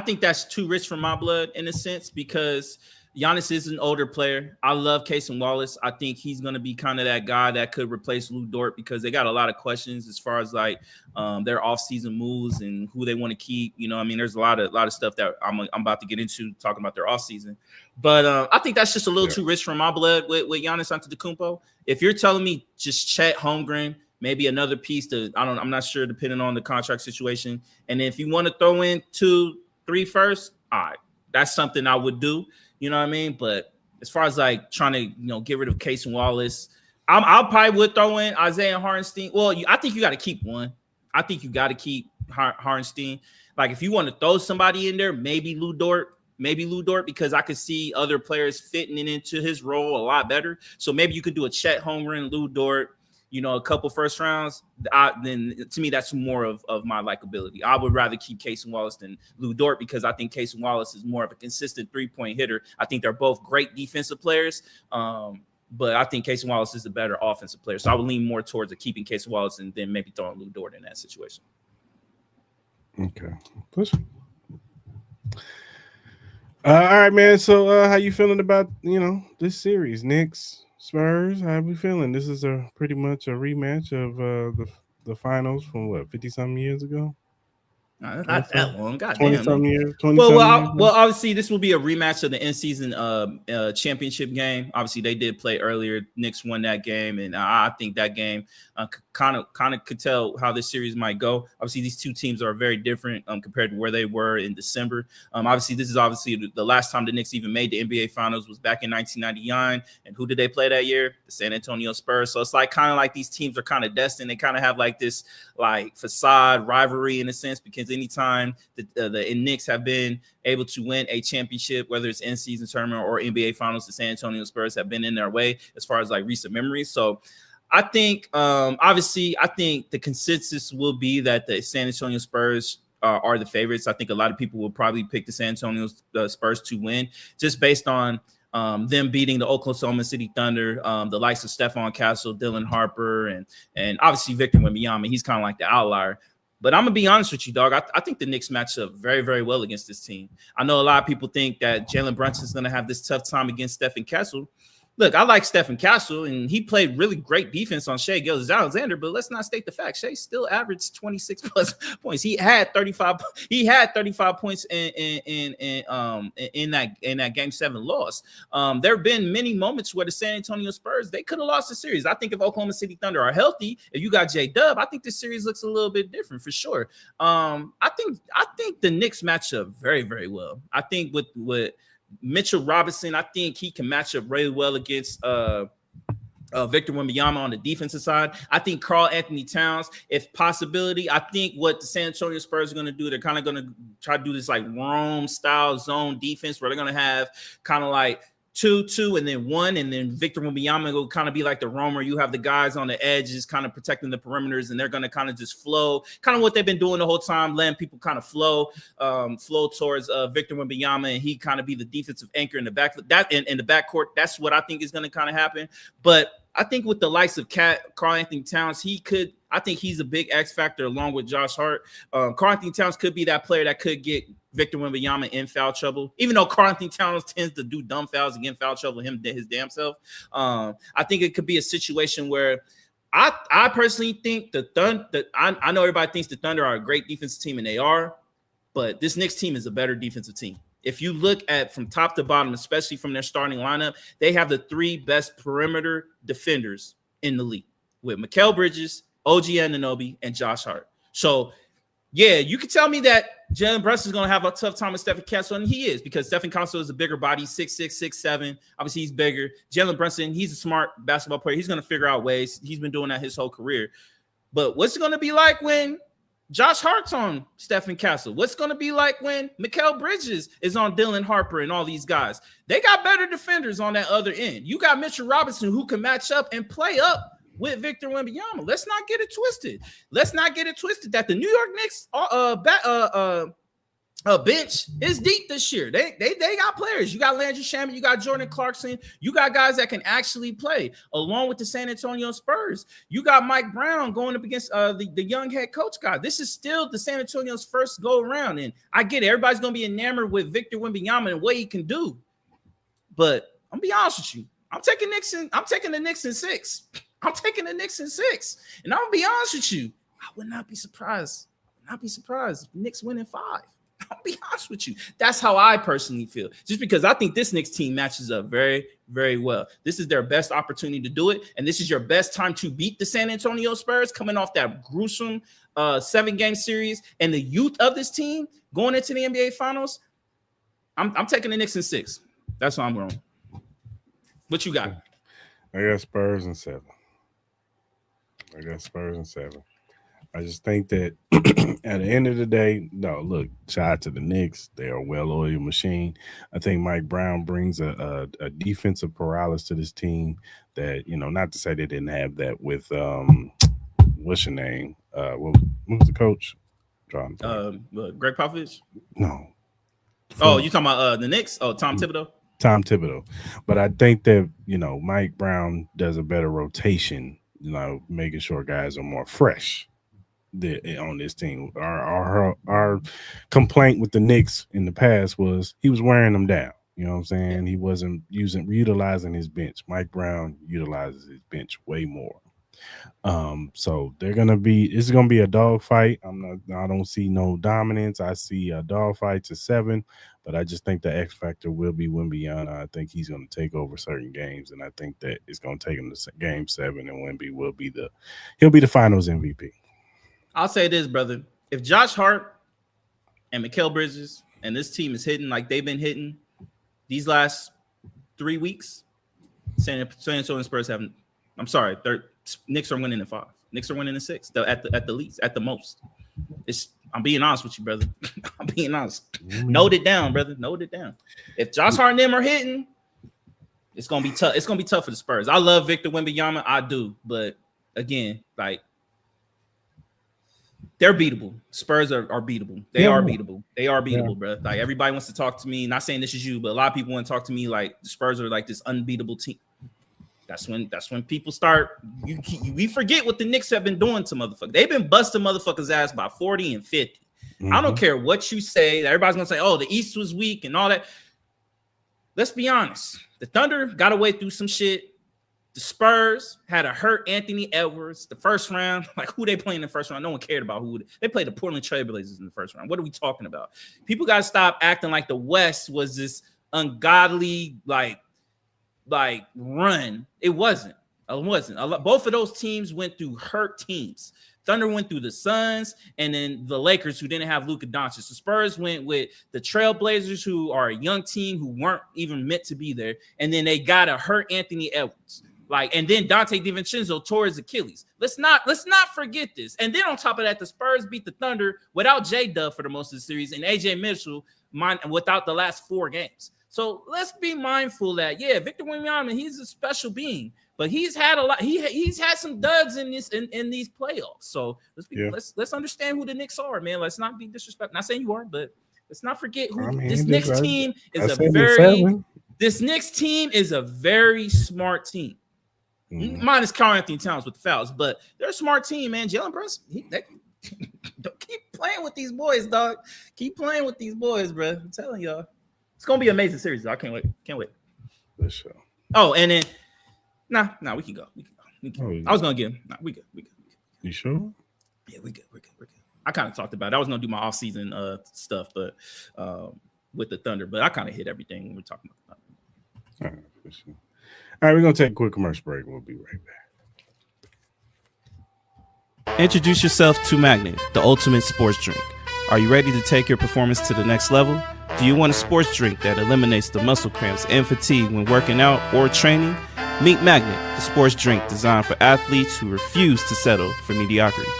think that's too rich for my blood in a sense because Giannis is an older player. I love Case Wallace. I think he's going to be kind of that guy that could replace Lou Dort because they got a lot of questions as far as like their offseason moves and who they want to keep. You know, I mean, there's a lot of stuff that I'm about to get into talking about their offseason. But I think that's just a little too rich for my blood with Giannis Antetokounmpo. If you're telling me just Chet Holmgren, maybe another piece I'm not sure, depending on the contract situation. And if you want to throw in 2-3 first, all right, that's something I would do. You know what I mean? But as far as like trying to, get rid of Case and Wallace, I'll probably would throw in Isaiah Hartenstein. Well, I think you got to keep one. I think you got to keep Hartenstein. Like if you want to throw somebody in there, maybe Lou Dort, because I could see other players fitting into his role a lot better. So maybe you could do a Chet Holmgren, Lou Dort, a couple first rounds, then to me, that's more of my likability. I would rather keep Case and Wallace than Lou Dort because I think Case and Wallace is more of a consistent 3-point hitter. I think they're both great defensive players, but I think Case and Wallace is the better offensive player. So I would lean more towards keeping Case and Wallace and then maybe throwing Lou Dort in that situation. Okay. Push. All right, man. So, how you feeling about this series, Knicks Spurs? How we feeling? This is a pretty much a rematch of the finals from what 50 something years ago, or Not so. that long. God 20 damn. something years. 20 Well, something years. well, obviously, this will be a rematch of the in season championship game. Obviously, they did play earlier. Knicks won that game, and I think that game kind of could tell how this series might go. Obviously, these two teams are very different compared to where they were in December. Obviously, this is obviously the last time the Knicks even made the NBA Finals was back in 1999. And who did they play that year? The San Antonio Spurs. So it's like kind of like these teams are kind of destined. They kind of have like this like facade rivalry in a sense, because anytime the Knicks have been able to win a championship, whether it's in season tournament or NBA Finals, the San Antonio Spurs have been in their way as far as like recent memories. So I think, obviously, I think the consensus will be that the San Antonio Spurs are the favorites. I think a lot of people will probably pick the San Antonio Spurs to win just based on them beating the Oklahoma City Thunder, the likes of Stephon Castle, Dylan Harper, and obviously Victor Wembanyama. He's kind of like the outlier. But I'm going to be honest with you, dog. I think the Knicks match up very, very well against this team. I know a lot of people think that Jalen Brunson's going to have this tough time against Stephen Castle. Look, I like Stephen Castle, and he played really great defense on Shai Gilgeous-Alexander, but let's not state the fact. Shai still averaged 26 plus points. He had 35 points in that game 7 loss. There have been many moments where the San Antonio Spurs, they could have lost the series. I think if Oklahoma City Thunder are healthy, if you got J-Dub, I think this series looks a little bit different for sure. I think the Knicks match up very, very well. I think with Mitchell Robinson, I think he can match up really well against Victor Wembanyama on the defensive side. I think Karl Anthony Towns, if possibility, I think what the San Antonio Spurs are going to do, they're kind of going to try to do this like Rome style zone defense where they're going to have kind of like 2-2 and then 1, and then Victor Wembanyama will kind of be like the roamer. You have the guys on the edges kind of protecting the perimeters, and they're going to kind of just flow, kind of what they've been doing the whole time, letting people kind of flow towards Victor Wembanyama, and he kind of be the defensive anchor in the back. That in the backcourt, that's what I think is going to kind of happen. But I think with the likes of Karl Anthony Towns, I think he's a big X factor along with Josh Hart. Karl Anthony Towns could be that player that could get Victor Wembanyama in foul trouble, even though Karl Anthony Towns tends to do dumb fouls and get foul trouble his damn self. I think it could be a situation where I personally think the Thunder. I know everybody thinks the Thunder are a great defensive team, and they are, but this Knicks team is a better defensive team. If you look at from top to bottom, especially from their starting lineup, they have the 3 best perimeter defenders in the league with Mikal Bridges, OG Anunoby, and Josh Hart. So, yeah, you can tell me that Jalen Brunson is going to have a tough time with Stephen Castle, and he is, because Stephen Castle is a bigger body, 6'6", 6'7". Obviously, he's bigger. Jalen Brunson, he's a smart basketball player. He's going to figure out ways. He's been doing that his whole career. But what's it going to be like when Josh Hart's on Stephen Castle? What's going to be like when Mikal Bridges is on Dylan Harper and all these guys? They got better defenders on that other end. You got Mitchell Robinson who can match up and play up with Victor Wembanyama. Let's not get it twisted. That the New York Knicks bench is deep this year. They got players. You got Landry Shamet, you got Jordan Clarkson, you got guys that can actually play, along with the San Antonio Spurs. You got Mike Brown going up against the young head coach guy. This is still the San Antonio's first go around, and I get it. Everybody's gonna be enamored with Victor Wembanyama and what he can do. But I'm gonna be honest with you. I'm taking the Knicks in 6. And I'm gonna be honest with you. I would not be surprised. If the Knicks win in 5. I'll be honest with you. That's how I personally feel. Just because I think this Knicks team matches up very, very well. This is their best opportunity to do it. And this is your best time to beat the San Antonio Spurs coming off that gruesome 7-game series. And the youth of this team going into the NBA Finals, I'm taking the Knicks in 6. That's what I'm going. What you got? I got Spurs in 7. I just think that at the end of the day, no, look, shout out to the Knicks. They are a well-oiled machine. I think Mike Brown brings a defensive paralysis to this team that, not to say they didn't have that with, what's your name? What was the coach? Greg Popovich? No. Oh, you talking about the Knicks? Oh, Tom Thibodeau? Tom Thibodeau. But I think that, Mike Brown does a better rotation, making sure guys are more fresh. on this team. Our complaint with the Knicks in the past was he was wearing them down. You know what I'm Yeah. saying? He wasn't utilizing his bench. Mike Brown utilizes his bench way more. So it's gonna be a dog fight. I don't see no dominance. I see a dog fight to 7, but I just think the X factor will be Wimbyana. I think he's gonna take over certain games, and I think that it's gonna take him to game 7, and Wimby he'll be the Finals MVP. I'll say this, brother. If Josh Hart and Mikal Bridges and this team is hitting like they've been hitting these last 3 weeks, San Antonio Spurs haven't. I'm sorry, Knicks are winning in 5. Knicks are winning in 6. At the least, at the most. I'm being honest with you, brother. I'm being honest. Note it down, brother. Note it down. If Josh Hart and them are hitting, it's gonna be tough. It's gonna be tough for the Spurs. I love Victor Wembanyama, I do, but again, like they're beatable. Spurs are beatable. They are beatable. They are beatable, bro. Like everybody wants to talk to me. Not saying this is you, but a lot of people want to talk to me like the Spurs are like this unbeatable team. That's when people start. We forget what the Knicks have been doing to motherfuckers. They've been busting motherfuckers' ass by 40 and 50. I don't care what you say. Everybody's gonna say, "Oh, the East was weak" and all that. Let's be honest. The Thunder got away through some shit. The Spurs had a hurt Anthony Edwards the first round. Like who they playing in the first round? No one cared about who they played. The Portland Trailblazers in the first round. What are we talking about? People got to stop acting like the West was this ungodly like run. It wasn't. Both of those teams went through hurt teams. Thunder went through the Suns and then the Lakers, who didn't have Luka Doncic. The Spurs went with the Trailblazers, who are a young team who weren't even meant to be there. And then they got a hurt Anthony Edwards. And then Dante DiVincenzo tore his Achilles. Let's not forget this. And then on top of that, the Spurs beat the Thunder without J-Dub for the most of the series and AJ Mitchell without the last 4 games. So let's be mindful that Victor Wembanyama, he's a special being, but he's had a lot. He's had some duds in these playoffs. So let's understand who the Knicks are, man. Let's not be disrespectful. Not saying you are, but let's not forget who this Knicks team is. This Knicks team is a very smart team. Minus Karl Anthony Towns with the fouls, but they're a smart team, man. Jalen Brunson, don't keep playing with these boys, dog. Keep playing with these boys, bro. I'm telling y'all. It's gonna be an amazing series, though. I can't wait. For sure. Oh, and then we can go. I was gonna get him. We good. You sure? Yeah, we good. I kind of talked about it. I was gonna do my off-season stuff, but with the Thunder, but I kind of hit everything when we're talking about the Thunder. All right, for sure. All right, we're gonna take a quick commercial break. We'll be right back. Introduce yourself to Magnet, the ultimate sports drink. Are you ready to take your performance to the next level? Do you want a sports drink that eliminates the muscle cramps and fatigue when working out or training? Meet Magnet, the sports drink designed for athletes who refuse to settle for mediocrity.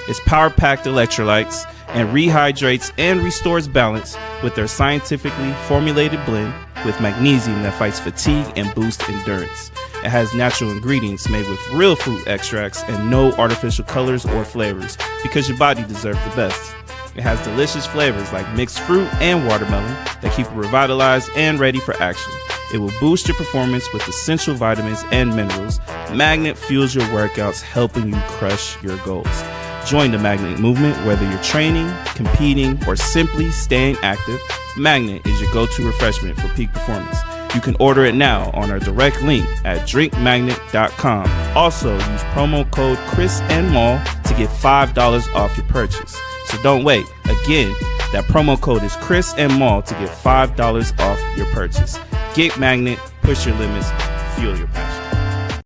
It's power-packed electrolytes and rehydrates and restores balance with their scientifically formulated blend with magnesium that fights fatigue and boosts endurance. It has natural ingredients made with real fruit extracts and no artificial colors or flavors because your body deserves the best. It has delicious flavors like mixed fruit and watermelon that keep you revitalized and ready for action. It will boost your performance with essential vitamins and minerals. Magnet fuels your workouts, helping you crush your goals. Join the Magnet movement whether you're training, competing, or simply staying active. Magnet is your go-to refreshment for peak performance. You can order it now on our direct link at drinkmagnet.com. Also, use promo code Cris and Mall to get $5 off your purchase. So don't wait. Again, that promo code is Cris and Mall to get $5 off your purchase. Get Magnet, push your limits, fuel your passion.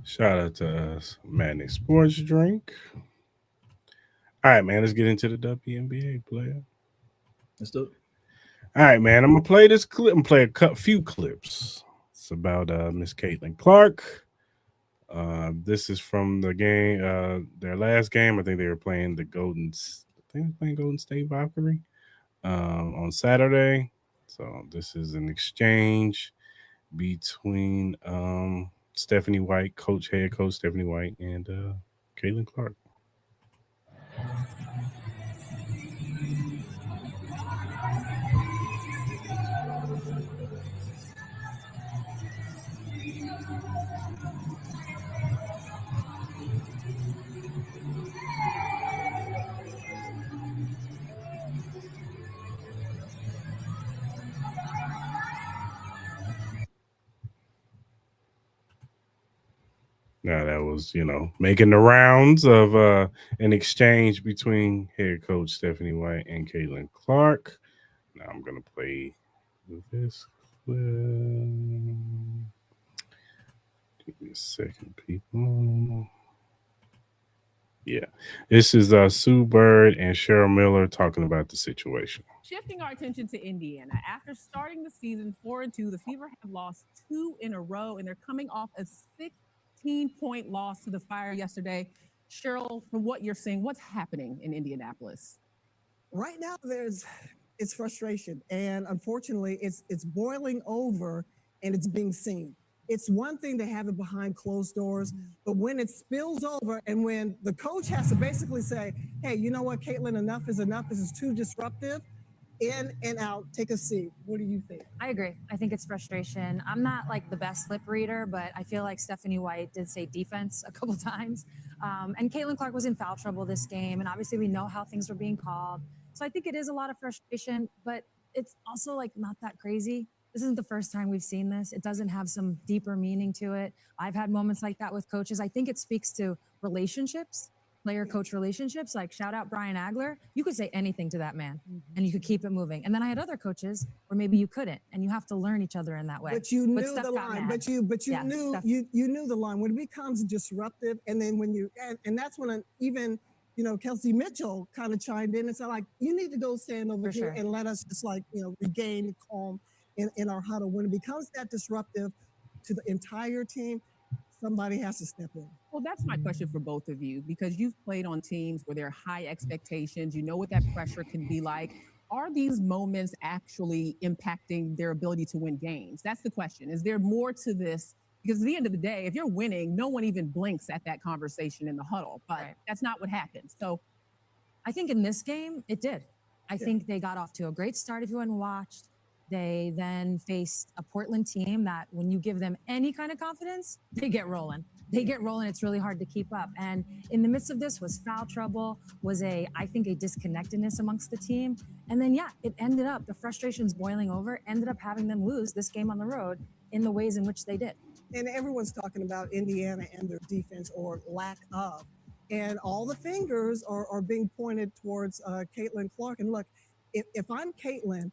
Shout out to us, Magnet Sports Drink. All right, man, let's get into the WNBA player. Let's do it. All right, man, I'm going to play this clip and play a few clips. It's about Miss Caitlin Clark. This is from the game, their last game. I think they were playing Golden State Valkyrie on Saturday. So this is an exchange between Stephanie White, head coach Stephanie White, and Caitlin Clark. Now that was, making the rounds of an exchange between head coach Stephanie White and Caitlin Clark. Now I'm gonna play this clip. Give me a second, people. Yeah, this is Sue Bird and Cheryl Miller talking about the situation. Shifting our attention to Indiana. After starting the season 4-2, the Fever have lost 2 in a row, and they're coming off a 16-point loss to the Fire yesterday. Cheryl, from what you're seeing, what's happening in Indianapolis? Right now, it's frustration, and unfortunately, it's boiling over, and it's being seen. It's one thing to have it behind closed doors, but when it spills over and when the coach has to basically say, hey, you know what, Caitlin, enough is enough. This is too disruptive. In and out, take a seat. What do you think? I agree. I think it's frustration. I'm not like the best lip reader, but I feel like Stephanie White did say defense a couple times. And Caitlin Clark was in foul trouble this game. And obviously we know how things were being called. So I think it is a lot of frustration, but it's also like not that crazy. This isn't the first time we've seen this. It doesn't have some deeper meaning to it. I've had moments like that with coaches. I think it speaks to relationships, player-coach relationships. Like shout out Brian Agler. You could say anything to that man, and you could keep it moving. And then I had other coaches where maybe you couldn't, and you have to learn each other in that way. But you knew the line. But you knew the line when it becomes disruptive, and then when and that's when even Kelsey Mitchell kind of chimed in and said like, you need to go stand over here and let us just regain calm in our huddle. When it becomes that disruptive to the entire team, somebody has to step in. Well, that's my question for both of you, because you've played on teams where there are high expectations. You know what that pressure can be like. Are these moments actually impacting their ability to win games? That's the question. Is there more to this? Because at the end of the day, if you're winning, no one even blinks at that conversation in the huddle. But that's not what happens. So I think in this game, it did. I think they got off to a great start if you hadn't watched. They then faced a Portland team that when you give them any kind of confidence, they get rolling. It's really hard to keep up. And in the midst of this was foul trouble, I think a disconnectedness amongst the team. And then, it ended up, the frustrations boiling over, ended up having them lose this game on the road in the ways in which they did. And everyone's talking about Indiana and their defense or lack of. And all the fingers are being pointed towards Caitlin Clark. And look, if I'm Caitlin,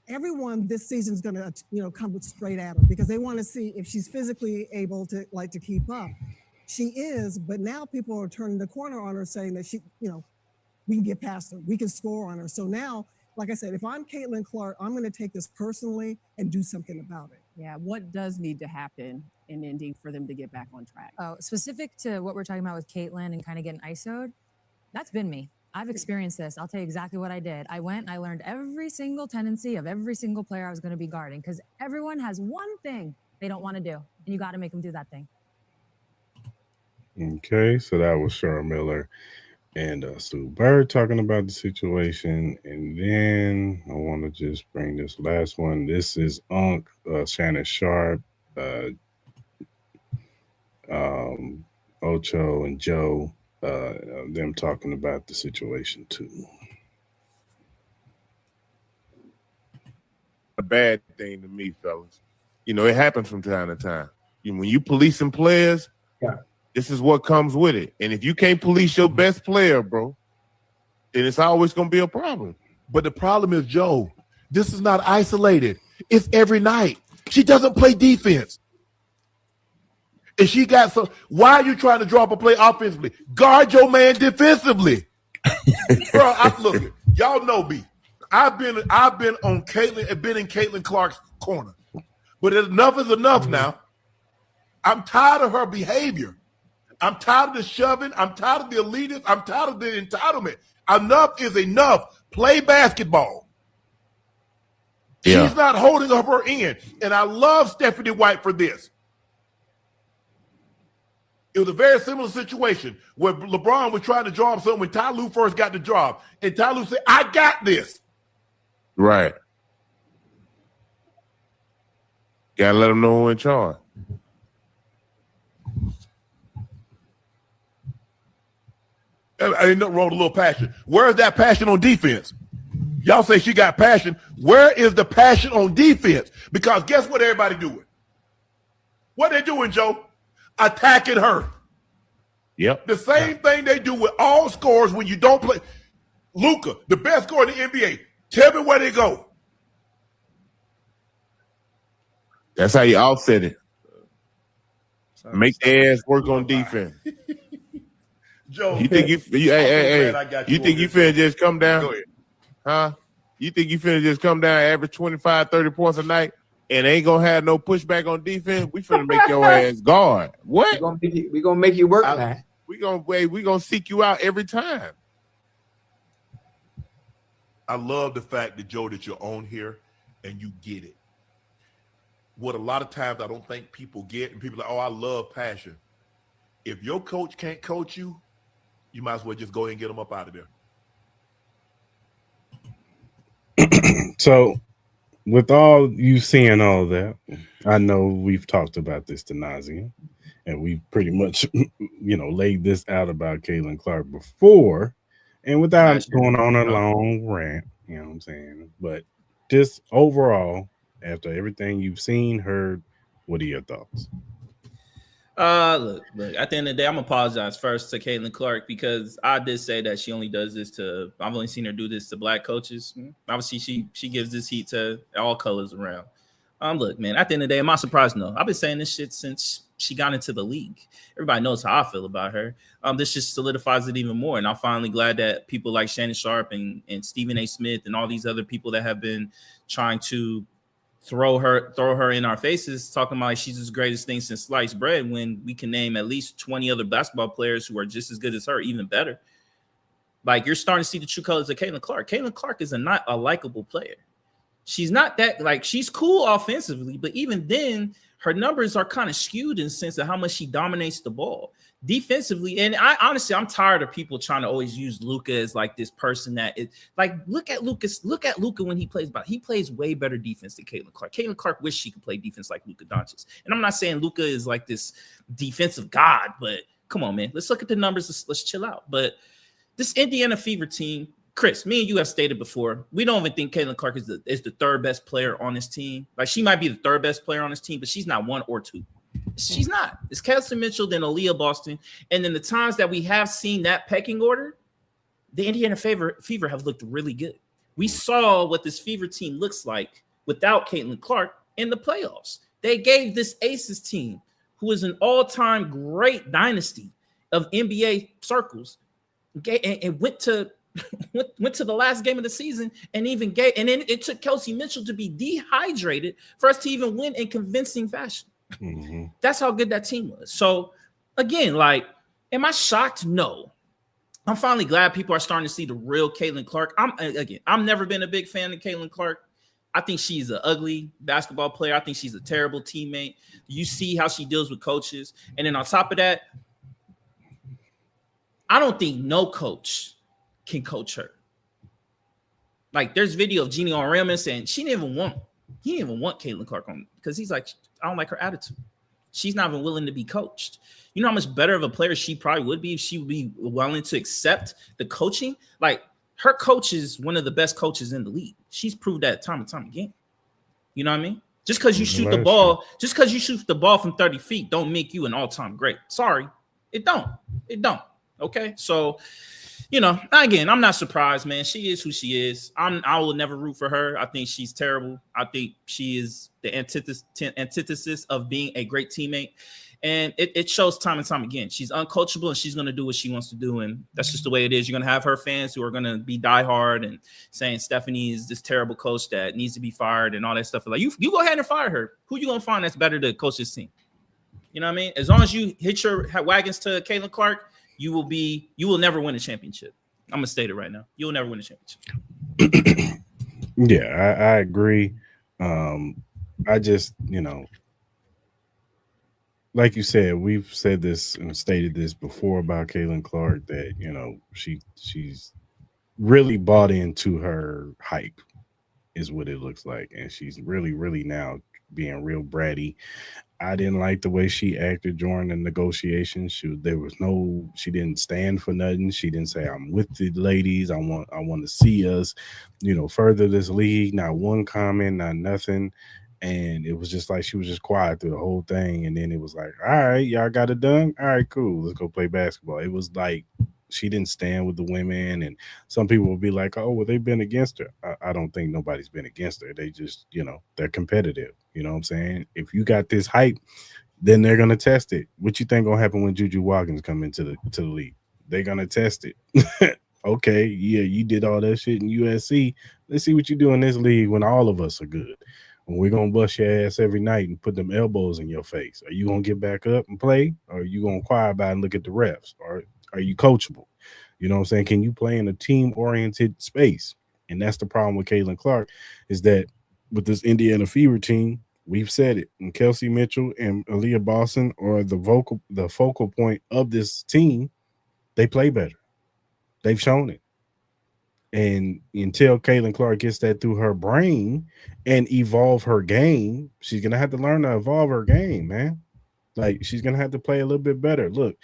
everyone this season is going to, come straight at her because they want to see if she's physically able to keep up. She is, but now people are turning the corner on her, saying that she, we can get past her, we can score on her. So now, like I said, if I'm Caitlin Clark, I'm going to take this personally and do something about it. Yeah, what does need to happen in Indy for them to get back on track? Oh, specific to what we're talking about with Caitlin and kind of getting ISO'd, that's been me. I've experienced this. I'll tell you exactly what I did. I went and I learned every single tendency of every single player I was going to be guarding because everyone has one thing they don't want to do, and you got to make them do that thing. Okay, so that was Cheryl Miller and Sue Bird talking about the situation. And then I want to just bring this last one. This is Shannon Sharp, Ocho, and Joe. Them talking about the situation too. A bad thing to me, fellas. It happens from time to time. When you policing players, this is what comes with it. And if you can't police your best player, bro, then it's always going to be a problem. But the problem is, Joe, this is not isolated. It's every night. She doesn't play defense. And she got some. Why are you trying to drop a play offensively? Guard your man defensively. Bro, look, y'all know me. I've been on Caitlin and been in Caitlin Clark's corner. But enough is enough now. I'm tired of her behavior. I'm tired of the shoving. I'm tired of the elitist. I'm tired of the entitlement. Enough is enough. Play basketball. Yeah. She's not holding up her end. And I love Stephanie White for this. It was a very similar situation where LeBron was trying to draw up something when Ty Lue first got the job. And Ty Lue said, I got this. Right. Gotta let them know who's in charge. Ain't nothing wrong with a little passion. Where is that passion on defense? Y'all say she got passion. Where is the passion on defense? Because guess what everybody doing? What they doing, Joe? attacking her. Yep. The same thing they do with all scores when you don't play. Luka, the best scorer in the NBA. Tell me where they go. That's how you offset it. Make their ass work on defense. Joe, You think you think you finna just come down? Go ahead. Huh? You think you finna just come down, average 25, 30 points a night, and ain't gonna have no pushback on defense? We finna make your ass guard. What? We gonna make you work, man. We gonna seek you out every time. I love the fact that, Joe, that you're on here and you get it. What a lot of times I don't think people get, and people are like, oh, I love passion. If your coach can't coach you, you might as well just go ahead and get them up out of there. So, with all you seeing all that, I know we've talked about this to nauseam, and we pretty much, laid this out about Caitlin Clark before, and without going on a long rant, you know what I'm saying? But just overall, after everything you've seen, heard, what are your thoughts? Look, at the end of the day, I'm gonna apologize first to Caitlin Clark because I did say that she only does this to, I've only seen her do this to black coaches. Obviously, she gives this heat to all colors around. Look, man, at the end of the day, am I surprised? No. I've been saying this shit since she got into the league. Everybody knows how I feel about her. This just solidifies it even more. And I'm finally glad that people like Shannon Sharp and Stephen A. Smith and all these other people that have been trying to throw her in our faces, talking about like she's the greatest thing since sliced bread, when we can name at least 20 other basketball players who are just as good as her, even better. Like, you're starting to see the true colors of Caitlin Clark. Caitlin Clark is not a likable player. She's not that, like, she's cool offensively, but even then, her numbers are kind of skewed in the sense of how much she dominates the ball defensively. And I'm tired of people trying to always use Luka as like this person that is like, look at Luka when he plays, but he plays way better defense than Caitlin Clark. Caitlin Clark wishes she could play defense like Luka Doncic. And I'm not saying Luka is like this defensive god, but come on, man, let's look at the numbers. Let's chill out. But this Indiana Fever team, Chris, me and you have stated before, we don't even think Caitlin Clark is the third best player on this team. Like, she might be the third best player on this team, but she's not one or two. She's not. It's Kelsey Mitchell, then Aaliyah Boston. And then the times that we have seen that pecking order, the Indiana Fever have looked really good. We saw what this Fever team looks like without Caitlin Clark in the playoffs. They gave this Aces team, who is an all-time great dynasty of NBA circles, and went to the last game of the season and then it took Kelsey Mitchell to be dehydrated for us to even win in convincing fashion. Mm-hmm. That's how good that team was. So again, like, am I shocked? No. I'm finally glad people are starting to see the real Caitlin Clark. I've never been a big fan of Caitlin Clark. I think she's an ugly basketball player. I think she's a terrible teammate. You see how she deals with coaches. And then on top of that, I don't think no coach can coach her. Like, there's video of Genie on Raymond saying he didn't even want Caitlin Clark on, because he's like, I don't like her attitude. She's not even willing to be coached. You know how much better of a player she probably would be if she would be willing to accept the coaching. Like, her coach is one of the best coaches in the league. She's proved that time and time again. You know what I mean? Just because you shoot the ball from 30 feet don't make you an all-time great. Sorry, it don't. Okay, so, again, I'm not surprised, man. She is who she is. I will never root for her. I think she's terrible. I think she is the antithesis of being a great teammate. And it shows time and time again. She's uncoachable, and she's going to do what she wants to do. And that's just the way it is. You're going to have her fans who are going to be diehard and saying Stephanie is this terrible coach that needs to be fired and all that stuff. Like, you go ahead and fire her. Who you going to find that's better to coach this team? You know what I mean? As long as you hit your wagons to Caitlin Clark, you will never win a championship. I'm gonna state it right now. You'll never win a championship. Yeah, I agree. I just, like you said, we've said this and stated this before about Caitlin Clark, that she's really bought into her hype, is what it looks like, and she's really, really now being real bratty. I didn't like the way she acted during the negotiations. She didn't stand for nothing. She didn't say, I'm with the ladies. I want to see us, further this league. Not one comment, not nothing. And it was just like she was just quiet through the whole thing. And then it was like, all right, y'all got it done. All right, cool. Let's go play basketball. It was like she didn't stand with the women. And some people will be like, oh, well, they've been against her. I don't think nobody's been against her. They just, they're competitive. You know what I'm saying? If you got this hype, then they're gonna test it. What you think gonna happen when Juju Watkins come into the league? They're gonna test it. Okay, yeah, you did all that shit in USC. Let's see what you do in this league when all of us are good. When we're gonna bust your ass every night and put them elbows in your face. Are you gonna get back up and play? Or are you gonna quiet about and look at the refs? Or are you coachable? You know what I'm saying? Can you play in a team-oriented space? And that's the problem with Caitlin Clark, is that with this Indiana Fever team, we've said it. And Kelsey Mitchell and Aaliyah Boston are the focal point of this team. They play better. They've shown it. And until Caitlin Clark gets that through her brain and evolve her game, she's going to have to learn to evolve her game, man. Like, she's going to have to play a little bit better. Look,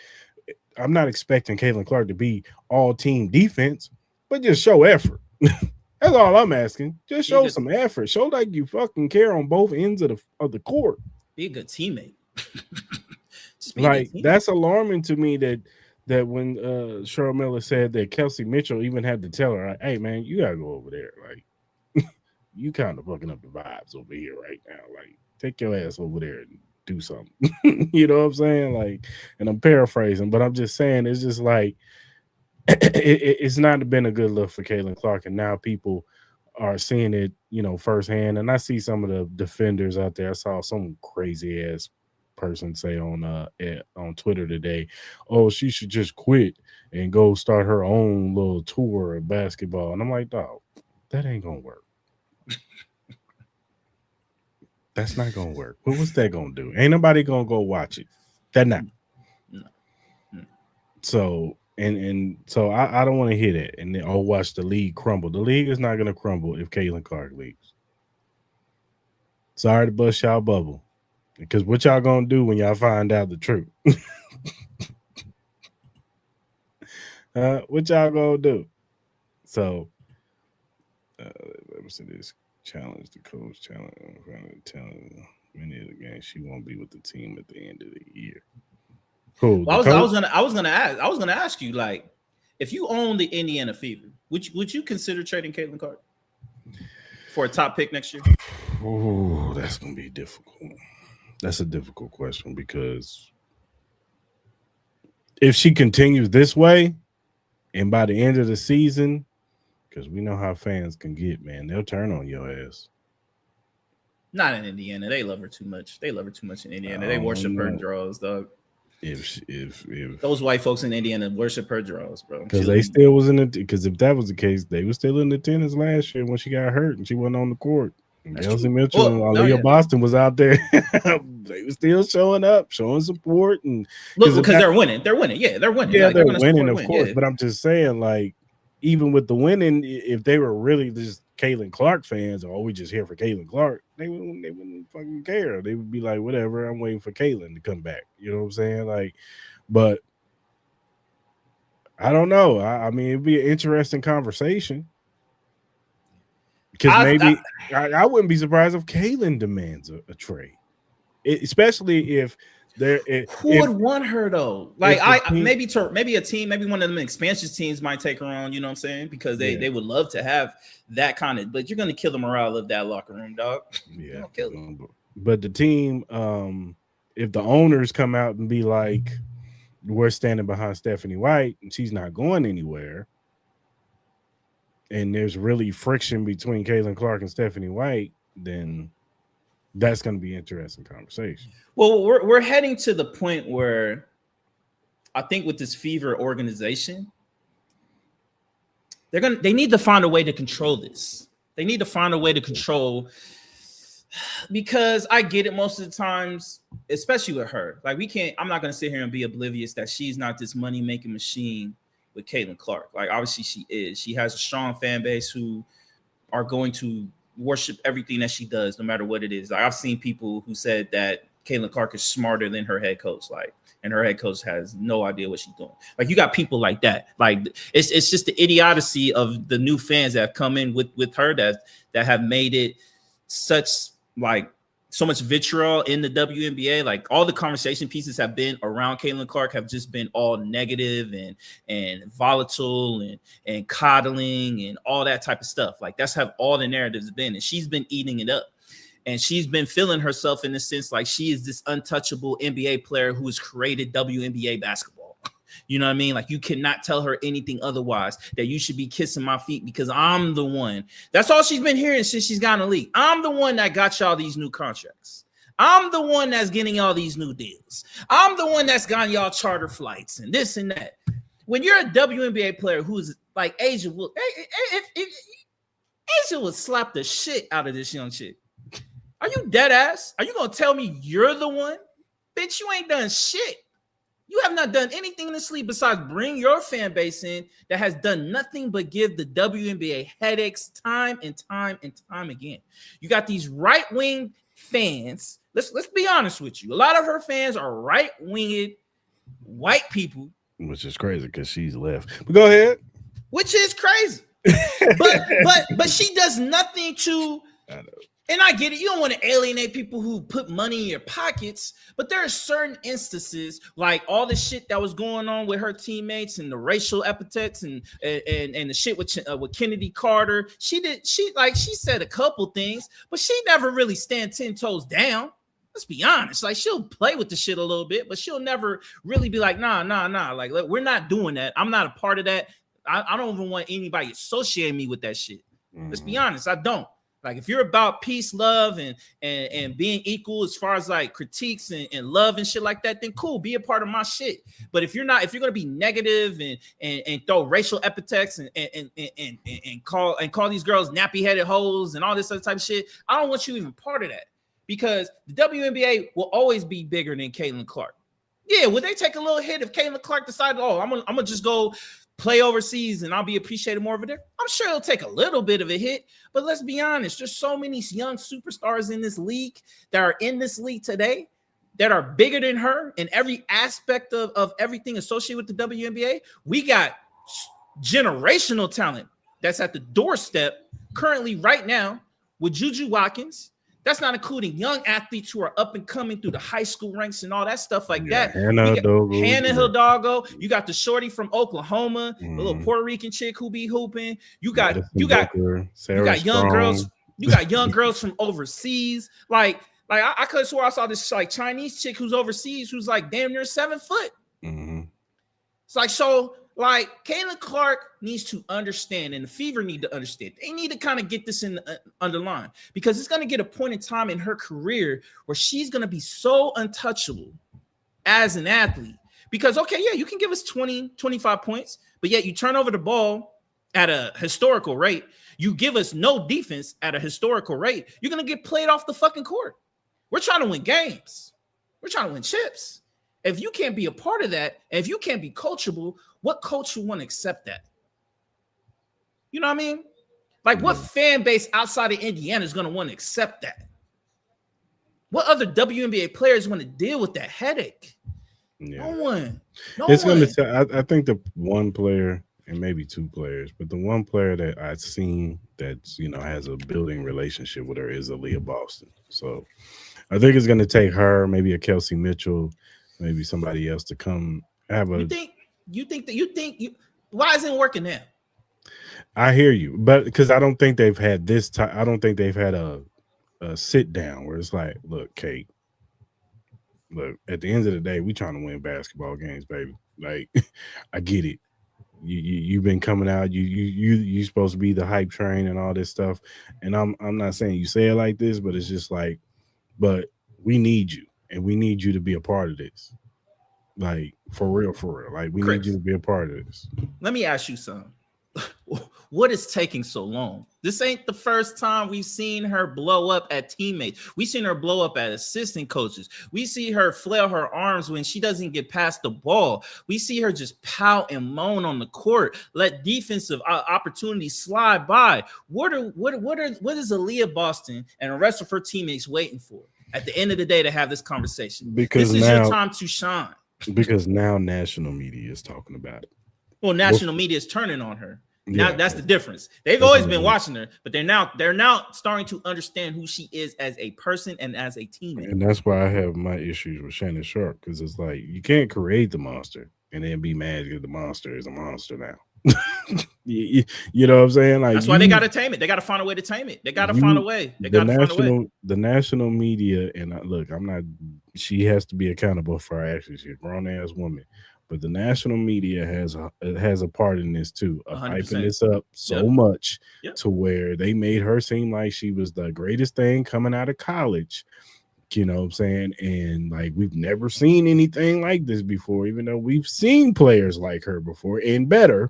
I'm not expecting Caitlin Clark to be all team defense, but just show effort. That's all I'm asking. Just show some effort. Show like you fucking care on both ends of the court. Be a good teammate. That's alarming to me that when Cheryl Miller said that Kelsey Mitchell even had to tell her, hey, man, you got to go over there. Like, you kind of fucking up the vibes over here right now. Like, take your ass over there and do something. You know what I'm saying? Like, and I'm paraphrasing, but I'm just saying it's just like, it's not been a good look for Caitlin Clark, and now people are seeing it, firsthand. And I see some of the defenders out there. I saw some crazy ass person say on Twitter today, oh, she should just quit and go start her own little tour of basketball. And I'm like, dog, that ain't gonna work. That's not gonna work. But what's that gonna do? Ain't nobody gonna go watch it. That not. No. So so I don't want to hear that. And then watch the league crumble. The league is not gonna crumble if Caitlin Clark leaves. Sorry to bust y'all bubble. Because what y'all gonna do when y'all find out the truth? What y'all gonna do? So let me see this. Challenge the coach. Challenge many of the games she won't be with the team at the end of the year. Cool. Well, I was gonna ask you, like, if you own the Indiana Fever, would you consider trading Caitlin Clark for a top pick next year? Oh, that's gonna be difficult. That's a difficult question, because if she continues this way and by the end of the season, because we know how fans can get, man, they'll turn on your ass. Not in Indiana. They love her too much. They love her too much in Indiana. They worship her draws, dog. If those white folks in Indiana worship her draws, bro. Because they still was in the, because if that was the case, they were still in attendance last year when she got hurt and she wasn't on the court. Kelsey Mitchell and Aaliyah Boston was out there. They were still showing up, showing support, and because they're winning. They're winning. Yeah, they're winning. Yeah, like, they're winning, of course. Yeah. But I'm just saying, like, even with the winning, if they were really just Caitlin Clark fans, or we just here for Caitlin Clark, they wouldn't fucking care. They would be like, whatever, I'm waiting for Caitlin to come back. You know what I'm saying? Like, but I don't know. I mean, it'd be an interesting conversation. Because maybe I wouldn't be surprised if Caitlin demands a trade, especially if who would want her though? Like maybe a team, maybe one of them expansion teams might take her on. You know what I'm saying? Because they would love to have that kind of. But you're gonna kill the morale of that locker room, dog. Yeah, kill them. But the team, if the owners come out and be like, "We're standing behind Stephanie White, and she's not going anywhere," and there's really friction between Caitlin Clark and Stephanie White, then that's going to be an interesting conversation. Well, we're heading to the point where I think with this Fever organization, they need to find a way to control this. They need to find a way to control, because I get it most of the times, especially with her. Like, I'm not going to sit here and be oblivious that she's not this money-making machine with Caitlin Clark. Like, obviously she is. She has a strong fan base who are going to worship everything that she does, no matter what it is. Like, I've seen people who said that Caitlin Clark is smarter than her head coach, like, and her head coach has no idea what she's doing. Like, you got people like that. Like, it's just the idiocy of the new fans that have come in with her that have made it such, like, so much vitriol in the WNBA. Like all the conversation pieces have been around Caitlin Clark have just been all negative and volatile and coddling and all that type of stuff. Like that's how all the narratives have been, and she's been eating it up. And she's been feeling herself in the sense like she is this untouchable NBA player who has created WNBA basketball. You know what I mean? Like you cannot tell her anything otherwise, that you should be kissing my feet because I'm the one. That's all she's been hearing since she's gotten in the league. I'm the one that got y'all these new contracts. I'm the one that's getting y'all these new deals. I'm the one that's gotten y'all charter flights and this and that. When you're a WNBA player who's like Asia will slap the shit out of this young chick. Are you dead ass? Are you gonna tell me you're the one? Bitch, you ain't done shit. You have not done anything in this league besides bring your fan base in that has done nothing but give the WNBA headaches time and time and time again. You got these right-wing fans. Let's be honest with you. A lot of her fans are right-winged white people. Which is crazy because she's left. But go ahead. Which is crazy. but she does nothing to. I know. And I get it. You don't want to alienate people who put money in your pockets, but there are certain instances, like all the shit that was going on with her teammates and the racial epithets and the shit with Kennedy Carter. She said a couple things, but she never really stand 10 toes down. Let's be honest. Like she'll play with the shit a little bit, but she'll never really be like, nah. Like we're not doing that. I'm not a part of that. I don't even want anybody associating me with that shit. Let's be honest. I don't. Like if you're about peace, love, and being equal as far as like critiques and love and shit like that, then cool, be a part of my shit. But if you're gonna be negative and throw racial epithets and call these girls nappy headed hoes and all this other type of shit, I don't want you even part of that, because the WNBA will always be bigger than Caitlin Clark. Yeah, would they take a little hit if Caitlin Clark decided, I'm gonna just go play overseas and I'll be appreciated more over there? I'm sure it'll take a little bit of a hit, but let's be honest, there's so many young superstars in this league that are in this league today that are bigger than her in every aspect of everything associated with the WNBA. We got generational talent that's at the doorstep currently right now with Juju Watkins. That's not including young athletes who are up and coming through the high school ranks and all that stuff like that. Hannah Hidalgo. You got the shorty from Oklahoma, the little Puerto Rican chick who be hooping. You got young girls. You got young girls from overseas. Like I could have swore I saw this like Chinese chick who's overseas who's like damn near 7 foot. Mm-hmm. It's like so. Like Caitlin Clark needs to understand, and the Fever need to understand. They need to kind of get this in the underline, because it's going to get a point in time in her career where she's going to be so untouchable as an athlete. Because, okay, yeah, you can give us 20, 25 points, but yet you turn over the ball at a historical rate. You give us no defense at a historical rate. You're going to get played off the fucking court. We're trying to win games. We're trying to win chips. If you can't be a part of that, and if you can't be coachable, what coach would want to accept that? You know what I mean? Like, what fan base outside of Indiana is going to want to accept that? What other WNBA players want to deal with that headache? Yeah. No one. I think the one player, and maybe two players, but the one player that I've seen that's, has a building relationship with her is Aaliyah Boston. So I think it's going to take her, maybe a Kelsey Mitchell, maybe somebody else to come have a. You think why isn't it working now? I hear you, but because I don't think they've had this time. I don't think they've had a sit down where it's like, look, Kate, look, at the end of the day, we trying to win basketball games, baby. Like, I get it. You've been coming out. You supposed to be the hype train and all this stuff. And I'm not saying you say it like this, but it's just like, but we need you, and we need you to be a part of this. Like, for real. Like, we need you to be a part of this. Let me ask you something. What is taking so long? This ain't the first time we've seen her blow up at teammates. We've seen her blow up at assistant coaches. We see her flail her arms when she doesn't get past the ball. We see her just pout and moan on the court, let defensive opportunities slide by. What is Aaliyah Boston and the rest of her teammates waiting for at the end of the day to have this conversation? Because this is your time to shine. Because now national media is talking about it. Well, national media is turning on her. Now that's the difference. They've always been watching her, but they're now starting to understand who she is as a person and as a teammate. And that's why I have my issues with Shannon Sharp, because it's like you can't create the monster and then be mad because the monster is a monster now. you know what I'm saying? Like that's why they got to tame it. They got to find a way to tame it. They got to find a way. They got to find a way. The national media, and look, I'm not. She has to be accountable for her actions. She's a grown ass woman. But the national media has a part in this too, of hyping this up so much to where they made her seem like she was the greatest thing coming out of college. You know what I'm saying? And like we've never seen anything like this before, even though we've seen players like her before and better.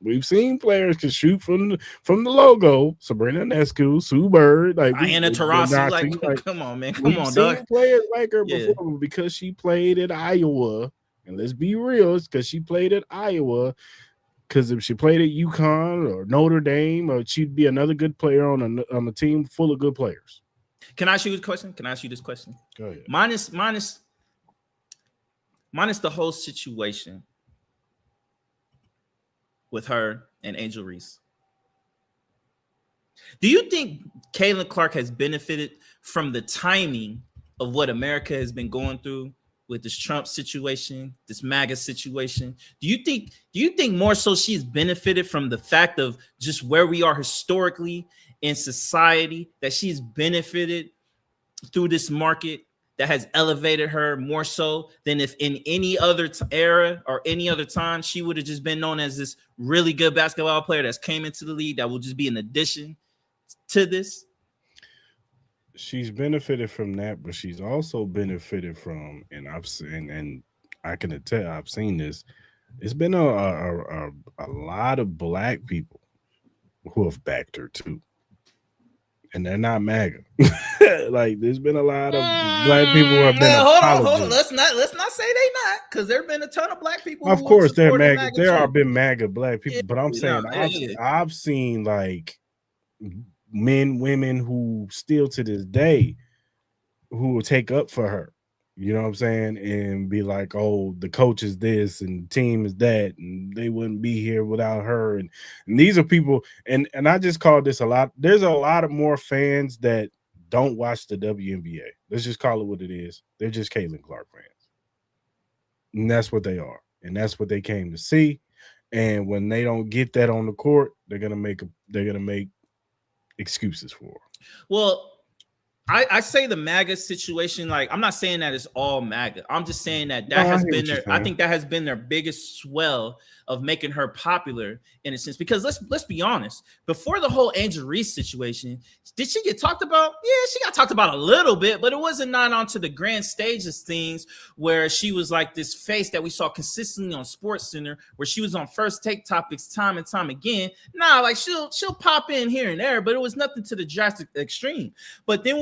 We've seen players can shoot from the logo. Sabrina Nescu, Sue Bird, like Diana Taurasi, like come on, man, come on, dog. Players like her before because she played at Iowa. And let's be real, it's because she played at Iowa. Because if she played at UConn or Notre Dame, or she'd be another good player on a team full of good players. Can I ask you this question? Go ahead. Minus the whole situation with her and Angel Reese. Do you think Caitlin Clark has benefited from the timing of what America has been going through with this Trump situation, this MAGA situation? Do you think more so she's benefited from the fact of just where we are historically in society, that she's benefited through this market that has elevated her more so than if in any other era or any other time she would have just been known as this really good basketball player that's came into the league that will just be an addition to this? She's benefited from that, but she's also benefited from, and I've seen, and I can tell I've seen this. It's been a lot of black people who have backed her too, and they're not MAGA. Like there's been a lot of black people who have been. Hold on. Let's not say they not, because there've been a ton of black people. Of course, they're MAGA. There have been MAGA black people, but I'm saying I've seen like men, women who still to this day who will take up for her, you know what I'm saying, and be like, oh, the coach is this and the team is that, and they wouldn't be here without her. And these are people, and I just call this a lot. There's a lot of more fans that don't watch the WNBA. Let's just call it what it is. They're just Caitlin Clark fans. And that's what they are. And that's what they came to see. And when they don't get that on the court, they're gonna make excuses for her. Well, I say the MAGA situation, like I'm not saying that it's all MAGA. I'm just saying that has been their, I think that has been their biggest swell of making her popular in a sense. Because let's be honest, before the whole Angel Reese situation, did she get talked about? Yeah, she got talked about a little bit, but it wasn't not onto the grand stages things where she was like this face that we saw consistently on Sports Center, where she was on First Take Topics time and time again. Nah, like she'll pop in here and there, but it was nothing to the drastic extreme. But then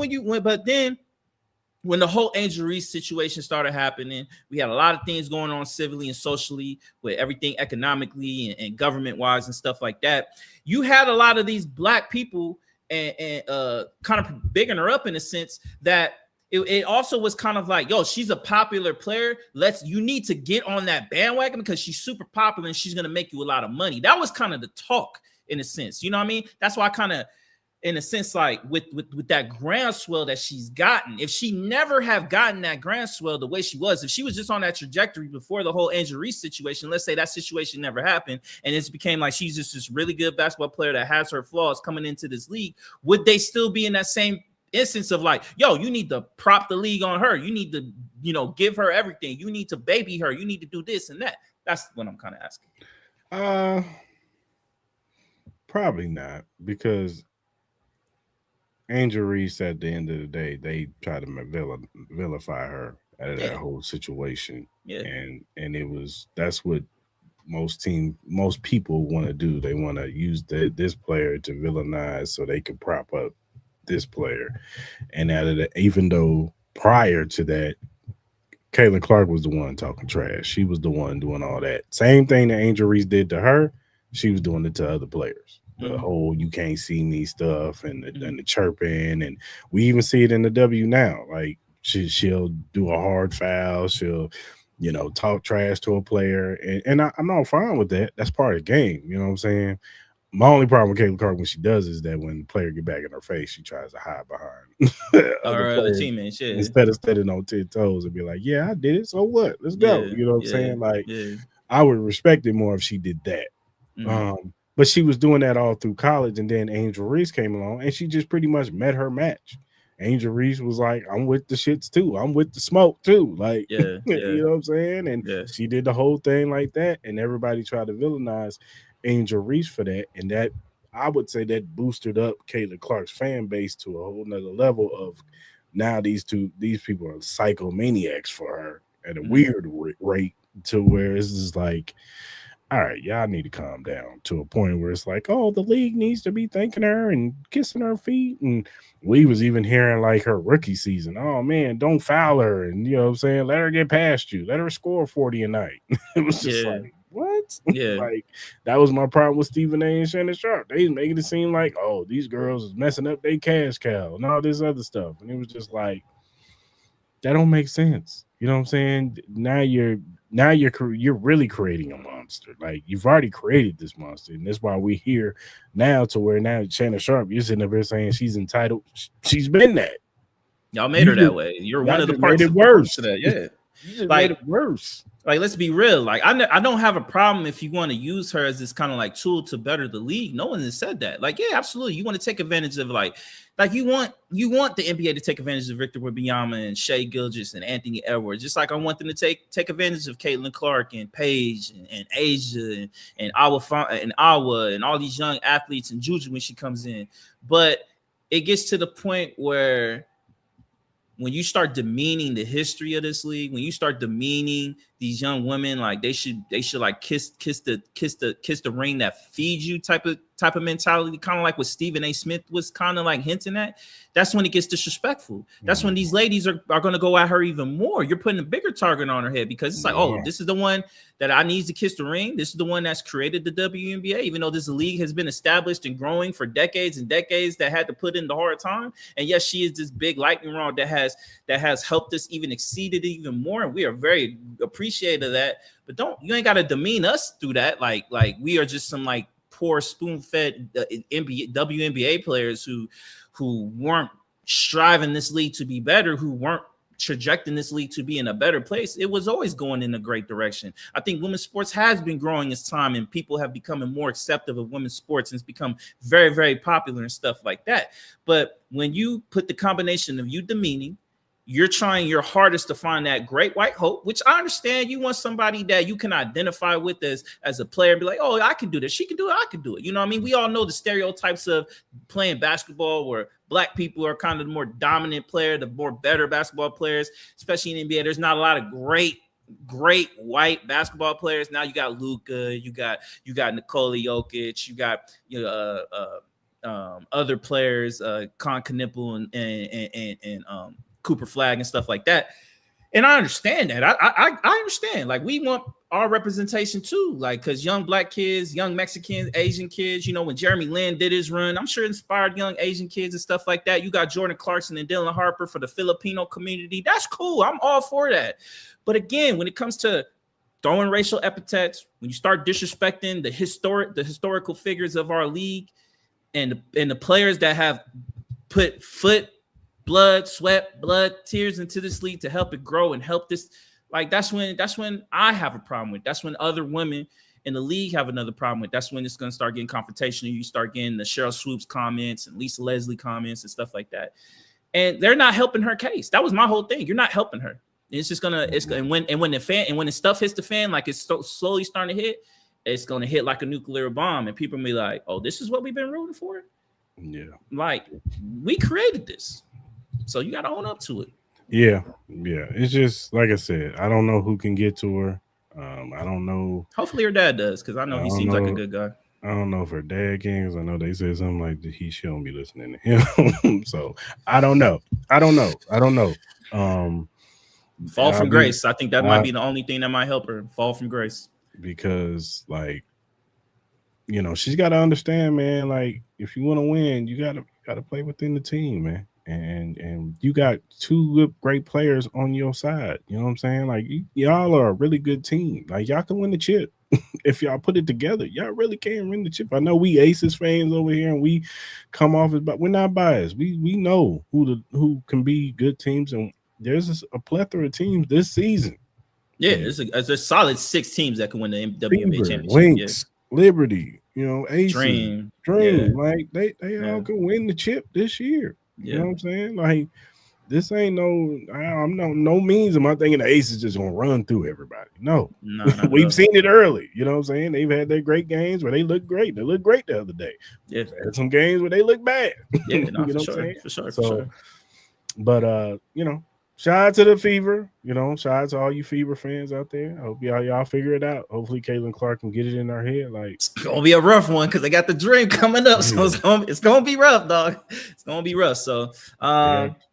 when the whole Angel Reese situation started happening, we had a lot of things going on civilly and socially with everything economically and government-wise and stuff like that. You had a lot of these black people and kind of bigging her up in a sense that it also was kind of like, yo, she's a popular player. You need to get on that bandwagon because she's super popular and she's going to make you a lot of money. That was kind of the talk in a sense. You know what I mean? That's why I kind of, in a sense, like with that groundswell that she's gotten, if she never have gotten that groundswell the way she was, if she was just on that trajectory before the whole Angel Reese situation, let's say that situation never happened and it became like she's just this really good basketball player that has her flaws coming into this league, would they still be in that same instance of like, yo, you need to prop the league on her, you need to, give her everything, you need to baby her, you need to do this and that? That's what I'm kind of asking. Probably not, because Angel Reese, at the end of the day, they try to vilify her out of that whole situation. Yeah. And that's what most people want to do. They want to use this player to villainize so they can prop up this player. And even though prior to that, Caitlin Clark was the one talking trash. She was the one doing all that. Same thing that Angel Reese did to her, she was doing it to other players. The whole "you can't see me" stuff and the chirping, and we even see it in the W now. Like she'll do a hard foul, she'll talk trash to a player, and I'm not fine with that. That's part of the game. You know what I'm saying? My only problem with Caitlin Clark when she does is that when the player get back in her face, she tries to hide behind other Or the players teammates, yeah. instead of standing on 10 toes and be like, "Yeah, I did it. So what? Let's go." Yeah, You know what I'm yeah, saying? Like, yeah. I would respect it more if she did that. But she was doing that all through college, and then Angel Reese came along, and she just pretty much met her match. Angel Reese was like, "I'm with the shits too. I'm with the smoke too." Like, Yeah, you know what I'm saying? And yeah. she did the whole thing like that, and everybody tried to villainize Angel Reese for that, and that I would say that boosted up Caitlin Clark's fan base to a whole nother level of now these people are psychomaniacs for her at a weird rate to where it's just like, all right, y'all need to calm down to a point where it's like, oh, the league needs to be thanking her and kissing her feet. And we was even hearing like her rookie season, oh man, don't foul her. And you know what I'm saying? Let her get past you. Let her score 40 a night. It was just like, what? Yeah. Like, that was my problem with Stephen A and Shannon Sharp. They making it seem like, oh, these girls is messing up their cash cow and all this other stuff. And it was just like, that don't make sense. You know what I'm saying? Now you're really creating a monster. Like, you've already created this monster, and that's why we're here now to where now Shannon Sharp, you're sitting up here saying she's entitled. She's been that. Y'all made her that way. You're one of the parts made it worse. to that. Yeah. You just Like, made it worse. Like, let's be real. Like, I don't have a problem if you want to use her as this kind of like tool to better the league. No one has said that. Like, yeah, absolutely. You want to take advantage of like you want the NBA to take advantage of Victor Wembanyama and Shai Gilgeous and Anthony Edwards. Just like I want them to take advantage of Caitlin Clark and Paige and Asia and Awa and all these young athletes and Juju when she comes in. But it gets to the point where when you start demeaning the history of this league, when you start demeaning these young women, like they should like kiss the ring that feeds you type of mentality, kind of like what Stephen A. Smith was kind of like hinting at. That's when it gets disrespectful. That's when these ladies are going to go at her even more. You're putting a bigger target on her head because it's like, oh, this is the one that I need to kiss the ring. This is the one that's created the WNBA, even though this league has been established and growing for decades and decades that had to put in the hard time. And yes, she is this big lightning rod that has helped us even exceed it even more. And we are very appreciative of that. But you ain't got to demean us through that. Like we are just some like poor spoon-fed WNBA players who weren't striving this league to be better, who weren't trajecting this league to be in a better place. It was always going in a great direction. I think women's sports has been growing as time, and people have become more accepting of women's sports, and it's become very, very popular and stuff like that. But when you put the combination of you demeaning, you're trying your hardest to find that great white hope, which I understand. You want somebody that you can identify with as a player and be like, oh, I can do this. She can do it. I can do it. You know what I mean? We all know the stereotypes of playing basketball where Black people are kind of the more dominant player, the more better basketball players, especially in NBA. There's not a lot of great white basketball players. Now you got Luka, you got Nikola Jokic, you got other players, Con Knipple and Cooper Flag and stuff like that. And I understand that. I understand. Like, we want our representation too. Like, because young Black kids, young Mexicans, Asian kids, when Jeremy Lin did his run, I'm sure inspired young Asian kids and stuff like that. You got Jordan Clarkson and Dylan Harper for the Filipino community. That's cool. I'm all for that. But again, when it comes to throwing racial epithets, when you start disrespecting the historical figures of our league and the players that have put blood, sweat, tears into this league to help it grow and help this, like, that's when I have a problem with. That's when other women in the league have another problem with. That's when it's going to start getting confrontational. You start getting the Cheryl Swoops comments and Lisa Leslie comments and stuff like that. And they're not helping her case. That was my whole thing. You're not helping her. It's just gonna, when the stuff hits the fan, like it's slowly starting to hit, it's gonna hit like a nuclear bomb, and people will be like, oh, this is what we've been rooting for. Yeah, like, we created this. So you got to own up to it. Yeah. It's just like I said. I don't know who can get to her. I don't know. Hopefully her dad does, because I know he seems like a good guy. I don't know if her dad can, because I know they said something like that she don't be listening to him. So I don't know. Fall from grace. I think that might be the only thing that might help her. Fall from grace. Because, like, she's got to understand, man. Like, if you want to win, you got to play within the team, man. And you got two good, great players on your side. You know what I'm saying? Like y'all are a really good team. Like y'all can win the chip if y'all put it together. Y'all really can win the chip. I know we Aces fans over here, and we come off as, but we're not biased. We know who can be good teams, and there's a plethora of teams this season. Yeah, there's a solid 6 teams that can win the WNBA Fever, championship. Lynx, Liberty, you know, Aces, Dream. like they all can win the chip this year. You know what I'm saying? Like this ain't no means am I thinking the Aces just gonna run through everybody. No, we've seen it early. You know what I'm saying? They've had their great games where they look great. They look great the other day. Yeah, had some games where they look bad. Yeah, no, you know for sure, for sure, for sure. But you know, shout out to the Fever. You know, shout out to all you Fever fans out there. I hope y'all figure it out. Hopefully, Caitlin Clark can get it in her head. Like it's gonna be a rough one because they got the Dream coming up, so it's gonna be rough, dog. It's gonna be rough. So,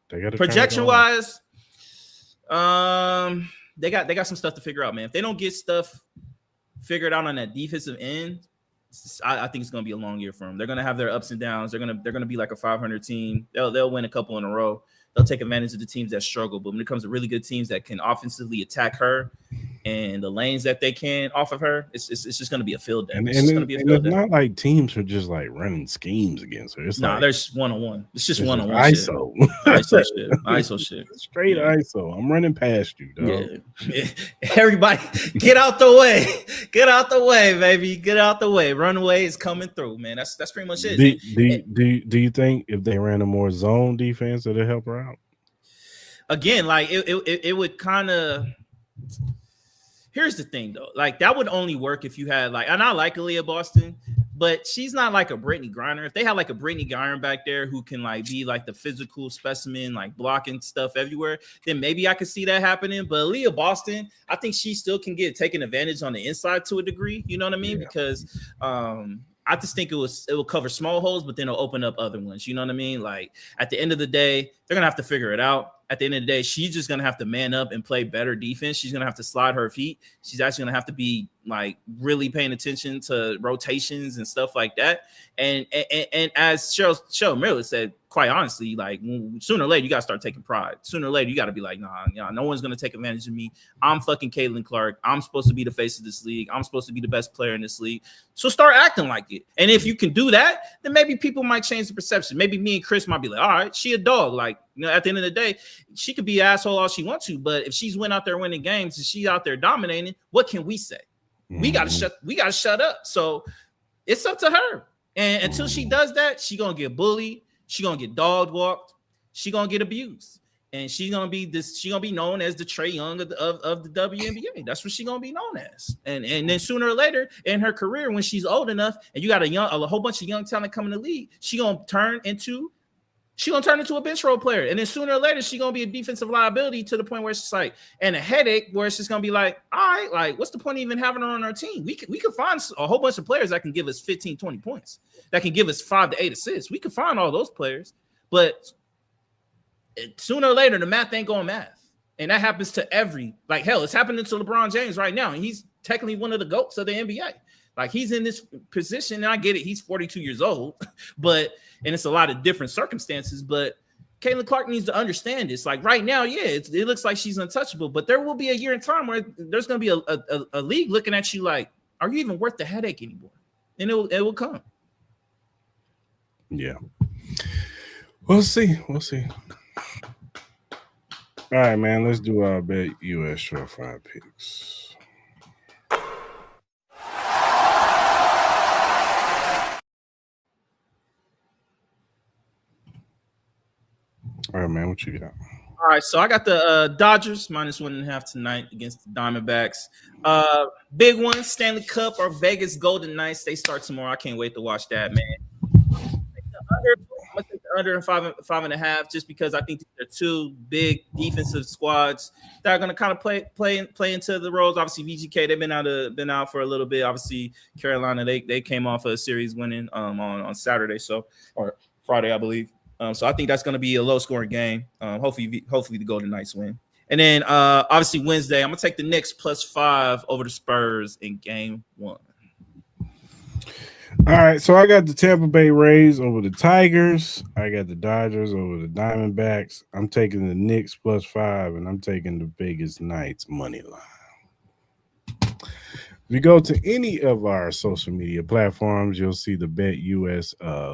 projection wise, they got some stuff to figure out, man. If they don't get stuff figured out on that defensive end, I think it's gonna be a long year for them. They're gonna have their ups and downs. They're gonna be like a 500 team. They'll win a couple in a row. They'll take advantage of the teams that struggle. But when it comes to really good teams that can offensively attack her and the lanes that they can off of her, it's just going to be a field day. It's not like teams are just like running schemes against her. It's there's one-on-one. It's just one-on-one. ISO. ISO shit. ISO shit. Straight ISO. I'm running past you, dog. Yeah. Everybody, get out the way. Get out the way, baby. Get out the way. Runaway is coming through, man. That's pretty much it. Do you think if they ran a more zone defense, it'll help her out? Again, like it would kind of. Here's the thing, though. Like, that would only work if you had, like, and I like Aaliyah Boston, but she's not like a Brittany Griner. If they had, like, a Brittany Griner back there who can, like, be, like, the physical specimen, like, blocking stuff everywhere, then maybe I could see that happening. But Aaliyah Boston, I think she still can get taken advantage on the inside to a degree. You know what I mean? Yeah. Because I just think it will cover small holes, but then it'll open up other ones. You know what I mean? Like, at the end of the day, they're going to have to figure it out. At the end of the day, she's just going to have to man up and play better defense. She's going to have to slide her feet. She's actually going to have to be like really paying attention to rotations and stuff like that. And as Cheryl Miller said, quite honestly, like sooner or later, you got to start taking pride. Sooner or later, you got to be like, nah, no one's going to take advantage of me. I'm fucking Caitlin Clark. I'm supposed to be the face of this league. I'm supposed to be the best player in this league. So start acting like it. And if you can do that, then maybe people might change the perception. Maybe me and Cris might be like, all right, she a dog. Like, you know, at the end of the day, she could be an asshole all she wants to, but if she's went out there winning games and she's out there dominating, what can we say? We gotta shut up. So it's up to her. And until she does that, she gonna get bullied, she gonna get dog walked, she gonna get abused, and she's gonna be known as the Trae Young of the WNBA. That's what she's gonna be known as. And then sooner or later in her career, when she's old enough and you got a whole bunch of young talent coming to the league, she's gonna turn into a bench role player. And then sooner or later, she's going to be a defensive liability to the point where it's just like, and a headache where it's just going to be like, all right, like, what's the point of even having her on our team? We can find a whole bunch of players that can give us 15, 20 points, that can give us 5 to 8 assists. We can find all those players, but sooner or later, the math ain't going math. And that happens to hell, it's happening to LeBron James right now. And he's technically one of the GOATs of the NBA. Like, he's in this position, and I get it. He's 42 years old, and it's a lot of different circumstances, but Caitlin Clark needs to understand this. Like, right now, yeah, it looks like she's untouchable, but there will be a year in time where there's going to be a league looking at you like, are you even worth the headache anymore? And it will come. Yeah. We'll see. All right, man, let's do our bet US short 5 picks. All right, man, what you got? All right, so I got the Dodgers -1.5 tonight against the Diamondbacks. Big one, Stanley Cup or Vegas Golden Knights. They start tomorrow. I can't wait to watch that, man. I'm gonna take the under 5.5, just because I think they're two big defensive squads that are gonna kind of play into the roles. Obviously, VGK, they've been out for a little bit. Obviously, Carolina, they came off a series winning on Saturday, or Friday, I believe. So I think that's going to be a low-scoring game. Hopefully the Golden Knights win. And then obviously Wednesday, I'm going to take the Knicks +5 over the Spurs in Game 1. All right, so I got the Tampa Bay Rays over the Tigers. I got the Dodgers over the Diamondbacks. I'm taking the Knicks +5, and I'm taking the Vegas Knights money line. If you go to any of our social media platforms, you'll see the BetUS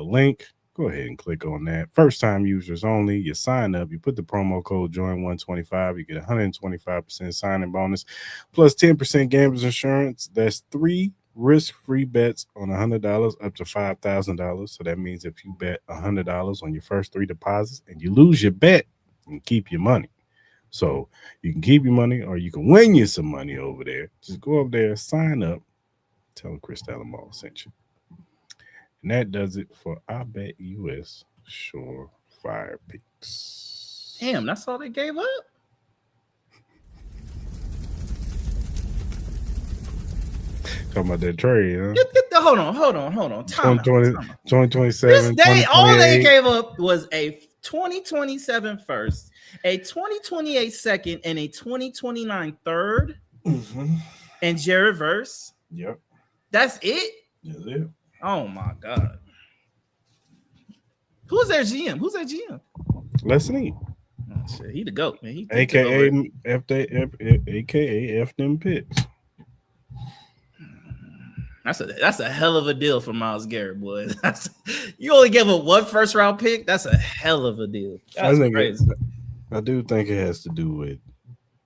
link. Go ahead and click on that. First-time users only. You sign up. You put the promo code JOIN125. You get 125% sign-in bonus plus 10% gambler's insurance. That's 3 risk-free bets on $100 up to $5,000. So that means if you bet $100 on your first 3 deposits and you lose your bet, you can keep your money. So you can keep your money or you can win you some money over there. Just go up there, sign up, tell them Cris Mall sent you. And that does it for I Bet US Surefire Picks. Damn, that's all they gave up? Talking about that trade, huh? Hold on. Time out. 2027. All they gave up was a 2027 first, a 2028 second, and a 2029 third. Mm-hmm. And Jared Verse. Yep. That's it? That's it. Oh my God. Who's their GM? Let's eat. Oh, shit. He the GOAT, man. AKA F them picks. That's a hell of a deal for Myles Garrett, boy. You only gave up 1 first round pick. That's a hell of a deal. That's crazy. I do think it has to do with.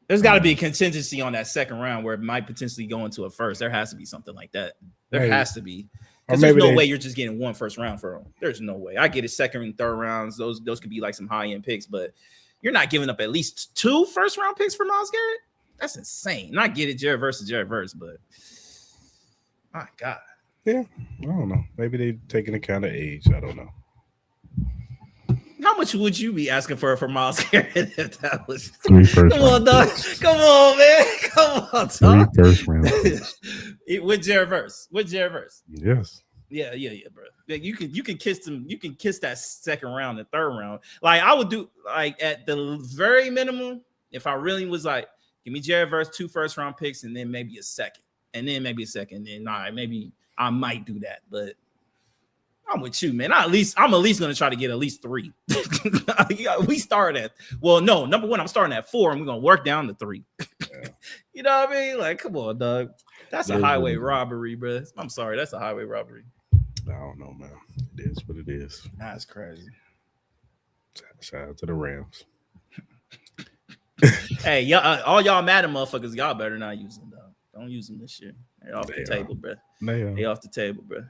There's got to be a contingency on that second round where it might potentially go into a first. There has to be something like that. There has to be. Because there's no way you're just getting 1 first round for them. There's no way. I get it, second and third rounds. Those could be like some high end picks, but you're not giving up at least 2 first round picks for Myles Garrett. That's insane. Not get it, Jared Verse, but my God. Yeah, I don't know. Maybe they taking account of age. I don't know. How much would you be asking for Myles Garrett if that was 3 first Come on, dog. Come on, man. Come on, dog. 3 first round picks. With Jared Verse. Yes. Yeah, bro. You can kiss them. You can kiss that second round and third round. Like I would do, like at the very minimum, if I really was like, give me Jared Verse 2 first round picks and then maybe a second, and then maybe a second, and then maybe I might do that. But I'm with you, man. I'm at least gonna try to get at least 3. We start at number 1, I'm starting at 4, and we're gonna work down to 3. Yeah. You know what I mean? Like, come on, dog. That's a highway robbery, bro. I'm sorry, that's a highway robbery. I don't know, man. It is what it is. That's crazy. Shout out to the Rams. Hey, y'all, all y'all mad at motherfuckers, y'all better not use them, dog. Don't use them this year. They're off the table, bro. They off the table, bro.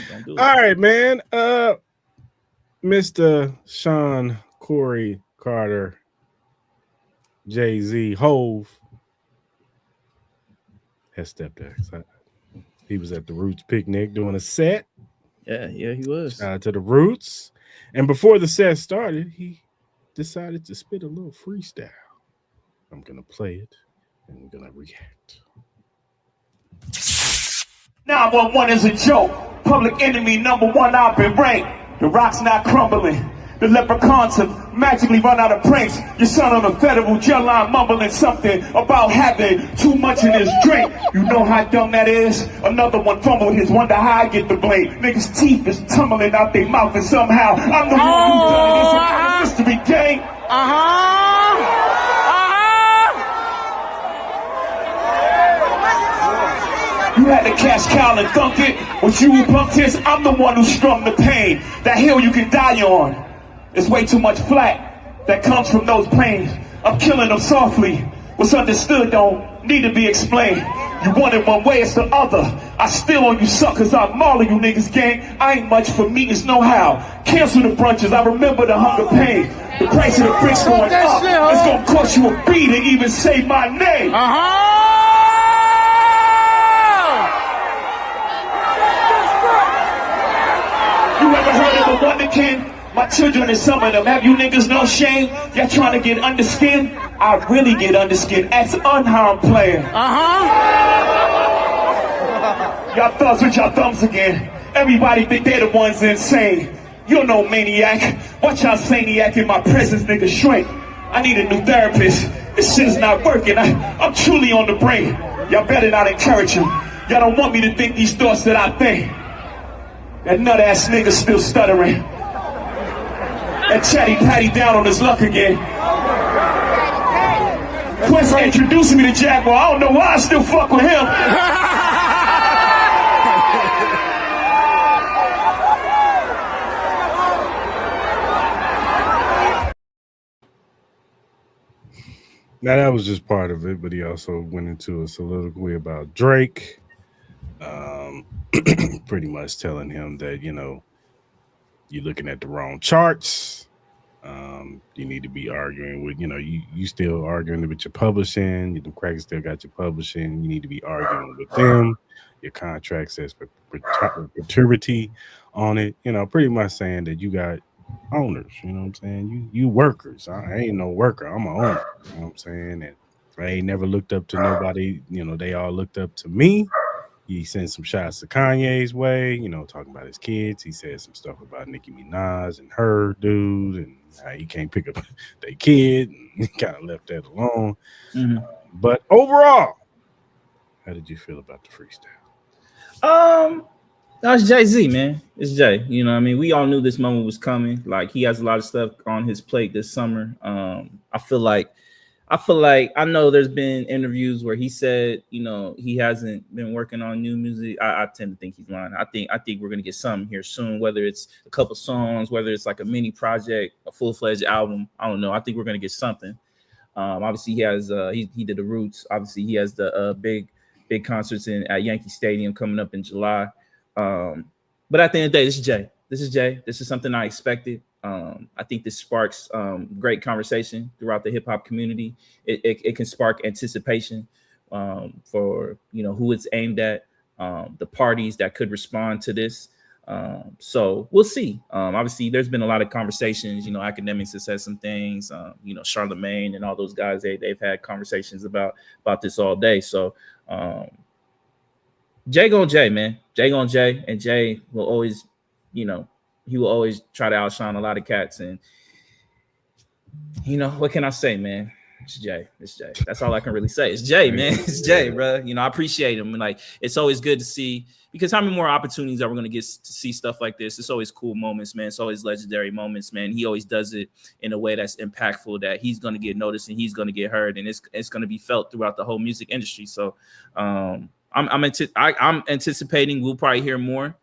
Don't do it. All right, man. Mr. Sean, Corey, Carter, Jay-Z, Hove has stepped outside. He was at the Roots picnic doing a set. Yeah, he was. Shout out to the Roots. And before the set started, he decided to spit a little freestyle. I'm going to play it, and we're going to react. 911 is a joke. Public enemy #1, I've been ranked. The rock's not crumbling. The leprechauns have magically run out of pranks. Your son on a federal jail line mumbling something about having too much in his drink. You know how dumb that is? Another one fumbled his, wonder how I get the blame. Niggas' teeth is tumbling out their mouth and somehow I'm the one who done it. It's a mystery gang. You had to cash cow and thunk it. What you punked his, I'm the one who strung the pain. That hill you can die on. It's way too much flack that comes from those planes. I'm killing them softly. What's understood don't need to be explained. You want it one way, it's the other. I still on you suckers, I'm mauling you niggas, gang. I ain't much for me, it's no how. Cancel the brunches, I remember the hunger pain. The price of the bricks going up. It's gonna cost you a beat to even say my name. You ever heard of the Wonderkin? My children and some of them, have you niggas no shame? Y'all trying to get underskin? I really get underskin. Ask unharmed player. Y'all thugs with y'all thumbs again. Everybody think they're the ones insane. You're no maniac. Watch y'all saniac in my presence, nigga shrink. I need a new therapist. This shit is not working. I'm truly on the brain. Y'all better not encourage him. Y'all don't want me to think these thoughts that I think. That nut ass nigga still stuttering. And Chatty Patty down on his luck again. Quest introducing me to Jaguar. I don't know why I still fuck with him. Now that was just part of it, but he also went into a soliloquy about Drake, pretty much telling him that you're looking at the wrong charts. You need to be arguing with you still arguing with your publishing. The crackers still got your publishing. You need to be arguing with them. Your contract says perpetuity on it. Pretty much saying that you got owners, you know what I'm saying? You workers. I ain't no worker. I'm an owner. You know what I'm saying? And I ain't never looked up to nobody. They all looked up to me. He sent some shots to Kanye's way, talking about his kids. He said some stuff about Nicki Minaj and her dude and how he can't pick up their kid. And he kind of left that alone. Mm-hmm. But overall, how did you feel about the freestyle? That's Jay-Z, man. It's Jay. We all knew this moment was coming. Like, he has a lot of stuff on his plate this summer. I feel like I know there's been interviews where he said, he hasn't been working on new music. I tend to think he's lying. I think we're gonna get something here soon, whether it's a couple songs, whether it's like a mini project, a full-fledged album. I don't know. I think we're gonna get something. Obviously he has he did the Roots. Obviously he has the big concerts at Yankee Stadium coming up in July. But at the end of the day, this is Jay. This is something I expected. I think this sparks great conversation throughout the hip hop community. It can spark anticipation for who it's aimed at, the parties that could respond to this. So we'll see. Obviously, there's been a lot of conversations. Academics have said some things. Charlemagne and all those guys they've had conversations about this all day. So. Jay gon' Jay, man. Jay gon' Jay, and Jay will always, he will always try to outshine a lot of cats. And what can I say, man? It's Jay. That's all I can really say. It's Jay, man. It's Jay, bro. I appreciate him. And like, it's always good to see, because how many more opportunities are we gonna get to see stuff like this? It's always cool moments, man. It's always legendary moments, man. He always does it in a way that's impactful, that he's gonna get noticed and he's gonna get heard, and it's gonna be felt throughout the whole music industry. So I'm anticipating we'll probably hear more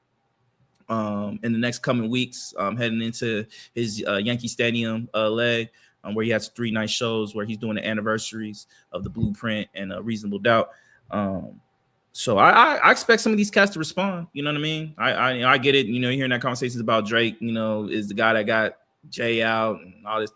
in the next coming weeks, heading into his Yankee Stadium leg, where he has 3 nice shows where he's doing the anniversaries of The Blueprint and Reasonable Doubt. So I expect some of these cats to respond. You know what I mean? I get it. Hearing that conversations about Drake, is the guy that got Jay out and all this.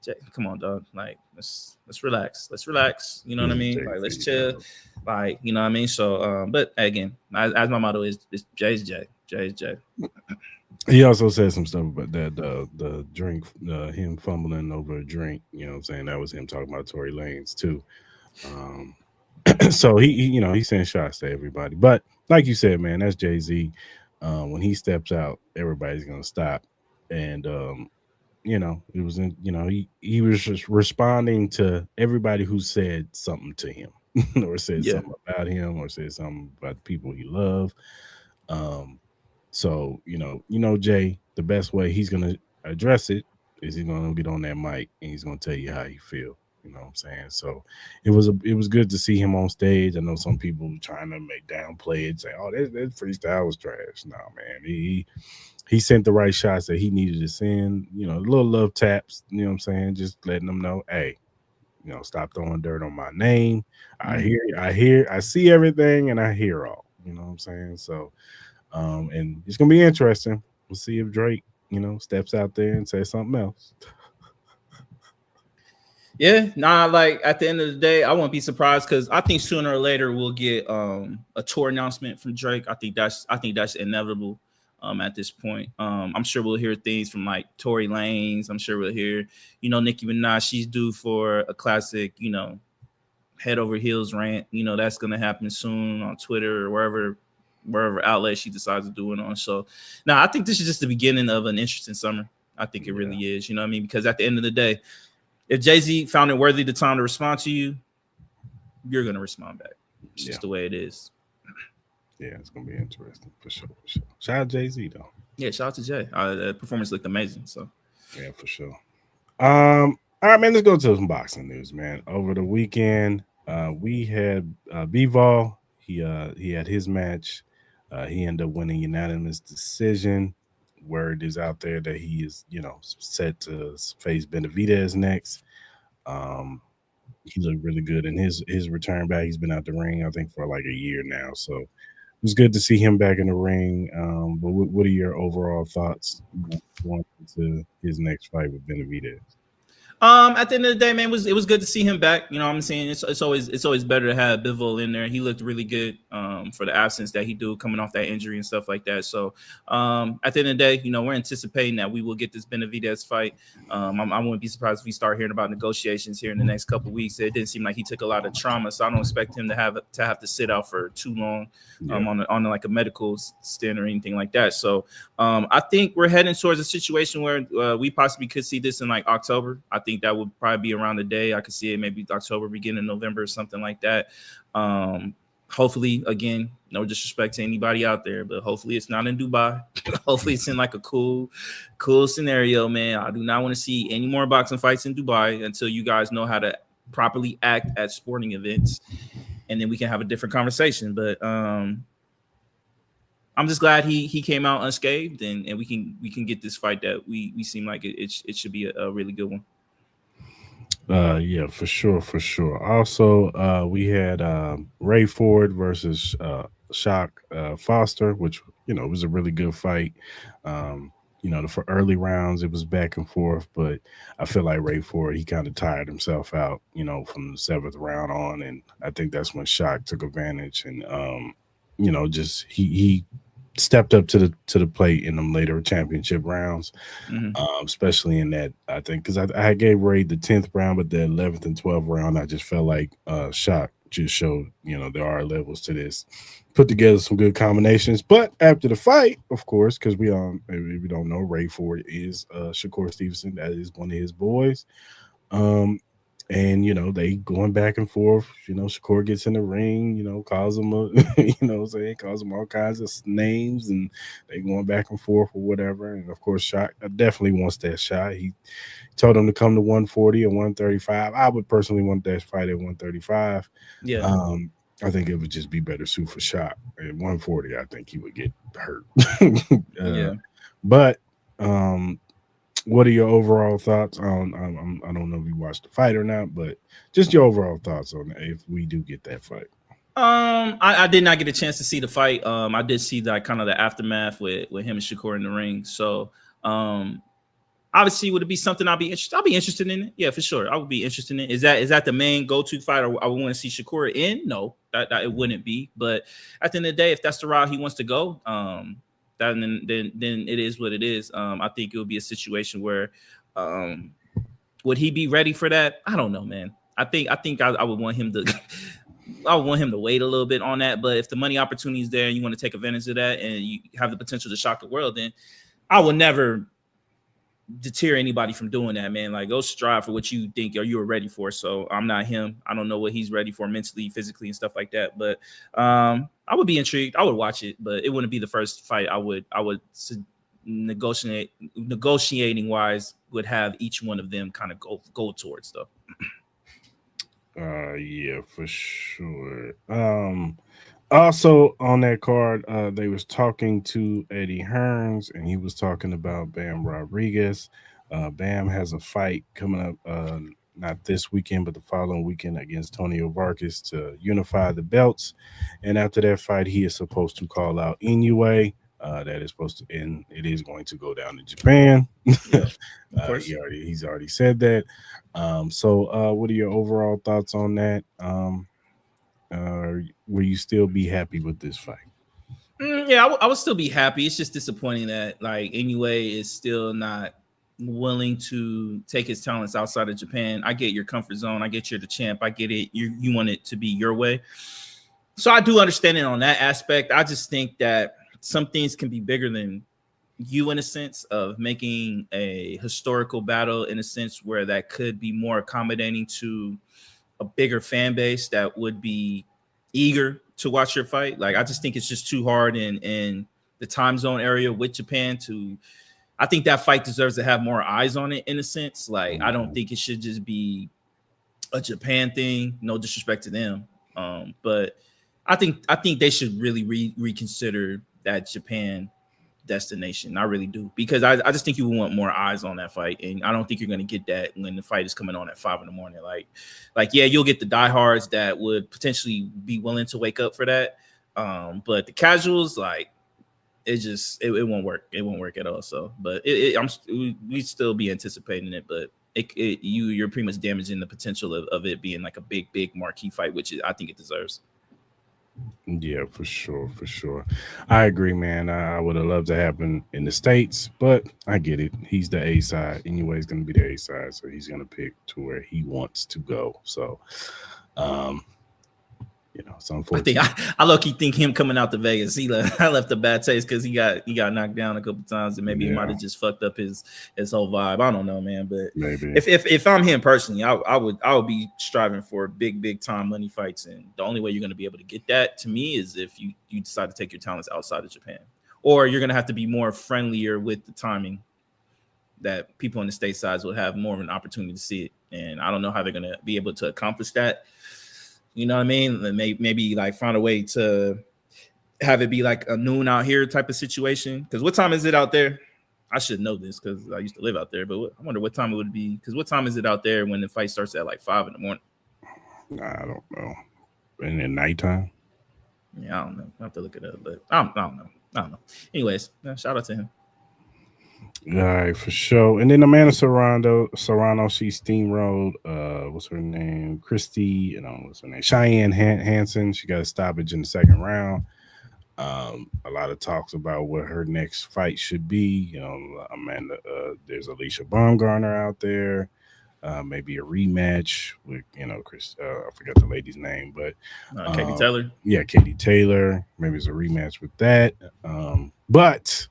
Jay, come on, dog. Like, let's relax. Let's relax. You know what I mean? Like, let's chill. Like, you know what I mean? So, but again, as my motto is Jay's Jay. Jay's Jay. He also said some stuff about that the drink, him fumbling over a drink. You know what I'm saying? That was him talking about Tory Lanez too. So he sent shots to everybody. But like you said, man, that's Jay-Z. When he steps out, everybody's gonna stop. And it was he was just responding to everybody who said something to him or said something about him or said something about the people he loved. So Jay, the best way he's gonna address it is he's gonna get on that mic and he's gonna tell you how he feel. You know what I'm saying? So it was good to see him on stage. I know some people were trying to downplay it, say, "Oh, that freestyle was trash." No, man, he sent the right shots that he needed to send. Little love taps. You know what I'm saying? Just letting them know, hey, stop throwing dirt on my name. I see everything, and I hear all. You know what I'm saying? So, and it's gonna be interesting. We'll see if Drake, steps out there and says something else. Yeah, like at the end of the day, I won't be surprised, because I think sooner or later we'll get a tour announcement from Drake. I think that's inevitable at this point. I'm sure we'll hear things from like Tory Lanez. I'm sure we'll hear, Nicki Minaj, she's due for a classic, head over heels rant. That's gonna happen soon on Twitter or wherever outlet she decides to do it on. So I think this is just the beginning of an interesting summer. I think it really is. You know what I mean? Because at the end of the day, if Jay-Z found it worthy the time to respond to you, you're going to respond back. It's just the way it is. Yeah, it's gonna be interesting for sure. For sure. Shout out Jay-Z though. Yeah, shout out to Jay. The performance looked amazing. So yeah, for sure. All right, man. Let's go to some boxing news, man. Over the weekend, we had Bivol. He had his match. He ended up winning unanimous decision. Word is out there that he is, set to face Benavidez next. Um, he looked really good in his return back. He's been out the ring, I think, for like a year now. So it was good to see him back in the ring. But what are your overall thoughts going into his next fight with Benavidez? At the end of the day, man, it was good to see him back. You know what I'm saying? It's always better to have Bivol in there. He looked really good for the absence that he do coming off that injury and stuff like that. So at the end of the day, we're anticipating that we will get this Benavidez fight. I wouldn't be surprised if we start hearing about negotiations here in the next couple of weeks. It didn't seem like he took a lot of trauma, so I don't expect him to have to sit out for too long on like a medical stint or anything like that. So I think we're heading towards a situation where we possibly could see this in like October. I think that would probably be around the day. I could see it maybe October, beginning of November or something like that. Hopefully, again, no disrespect to anybody out there, but hopefully it's not in Dubai. Hopefully it's in like a cool scenario, man. I do not want to see any more boxing fights in Dubai until you guys know how to properly act at sporting events, and then we can have a different conversation. But I'm just glad he came out unscathed, and we can get this fight that we seem like it should be a really good one. Yeah, for sure. Also, we had Ray Ford versus Shock Foster, which was a really good fight. For early rounds it was back and forth, but I feel like Ray Ford, he kind of tired himself out, from the 7th round on, and I think that's when Shock took advantage and just he stepped up to the plate in them later championship rounds, especially in that, I think, because I gave Ray the 10th round, but the 11th and 12th round, I just felt like Shock just showed, there are levels to this, put together some good combinations. But after the fight, of course, because we don't know, Ray Ford is Shakur Stevenson. That is one of his boys. And they going back and forth. Shakur gets in the ring, calls him calls him all kinds of names, and they going back and forth or whatever. And of course, Shock definitely wants that shot. He told him to come to 140 or 135. I would personally want that fight at 135. Yeah. I think it would just be better suit for Shock. At 140, I think he would get hurt. Yeah. But what are your overall thoughts on? I don't know if you watched the fight or not, but just your overall thoughts on if we do get that fight. I did not get a chance to see the fight. I did see that kind of the aftermath with him and Shakur in the ring. So, obviously, would it be something I'll be interested in it? Yeah, for sure. I would be interested in it. Is that the main go-to fight I would want to see Shakur in? No, that it wouldn't be. But at the end of the day, if that's the route he wants to go, then it is what it is. I think it would be a situation where, would he be ready for that? I don't know, man. I think I would want him to. I would want him to wait a little bit on that. But if the money opportunity is there and you want to take advantage of that and you have the potential to shock the world, then I would never deter anybody from doing that, man. Like, go strive for what you think or you're ready for. So I'm not him. I don't know what he's ready for mentally, physically, and stuff like that. But I would be intrigued. I would watch it, but it wouldn't be the first fight I would negotiating wise would have each one of them kind of go towards though. Yeah, for sure. Also on that card, they was talking to Eddie Hearns, and he was talking about Bam Rodriguez. Bam has a fight coming up, not this weekend, but the following weekend against Tonio Vargas to unify the belts. And after that fight, he is supposed to call out Inoue. That is supposed to end. It is going to go down to Japan. Yeah, of course. He's already said that. So what are your overall thoughts on that? Will you still be happy with this fight? Yeah, I would still be happy. It's just disappointing that like Inoue is still not willing to take his talents outside of Japan. I get your comfort zone. I get you're the champ. I get it. You want it to be your way. So I do understand it on that aspect. I just think that some things can be bigger than you in a sense of making a historical battle in a sense where that could be more accommodating to a bigger fan base that would be eager to watch your fight. Like, I just think it's just too hard in the time zone area with Japan to. I think that fight deserves to have more eyes on it in a sense. Like, I don't think it should just be a Japan thing. No disrespect to them, but I think they should really reconsider that Japan destination. I really do, because I just think you would want more eyes on that fight, and I don't think you're going to get that when the fight is coming on at 5 a.m. Like yeah, you'll get the diehards that would potentially be willing to wake up for that, but the casuals, like, it won't work. It won't work at all. So, but we still be anticipating it, but you're pretty much damaging the potential of it being like a big marquee fight, which I think it deserves. Yeah, for sure. I agree, man. I would have loved to happen in the States, but I get it. He's the A side. Anyway, he's going to be the A side, so he's going to pick to where he wants to go. So, it's unfortunate. I low-key think him coming out to Vegas, I left a bad taste because he got knocked down a couple times, and maybe he might have just fucked up his whole vibe. I don't know, man. But maybe if I'm him personally, I would be striving for big time money fights, and the only way you're going to be able to get that, to me, is if you decide to take your talents outside of Japan, or you're going to have to be more friendlier with the timing, that people in the stateside will have more of an opportunity to see it. And I don't know how they're going to be able to accomplish that. You know what I mean? Maybe like find a way to have it be like a noon out here type of situation. Because what time is it out there? I should know this because I used to live out there. But I wonder what time it would be. Because what time is it out there when the fight starts at like 5 a.m? I don't know. And at nighttime? Yeah, I don't know. I have to look it up. But I don't know. Anyways, shout out to him. All right, for sure. And then Amanda Serrano, she steamrolled. What's her name? Christy. What's her name? Cheyenne Hansen. She got a stoppage in the second round. A lot of talks about what her next fight should be. Amanda. There's Alicia Baumgartner out there. Maybe a rematch with Chris. I forgot the lady's name, but Katie Taylor. Yeah, Katie Taylor. Maybe it's a rematch with that. But.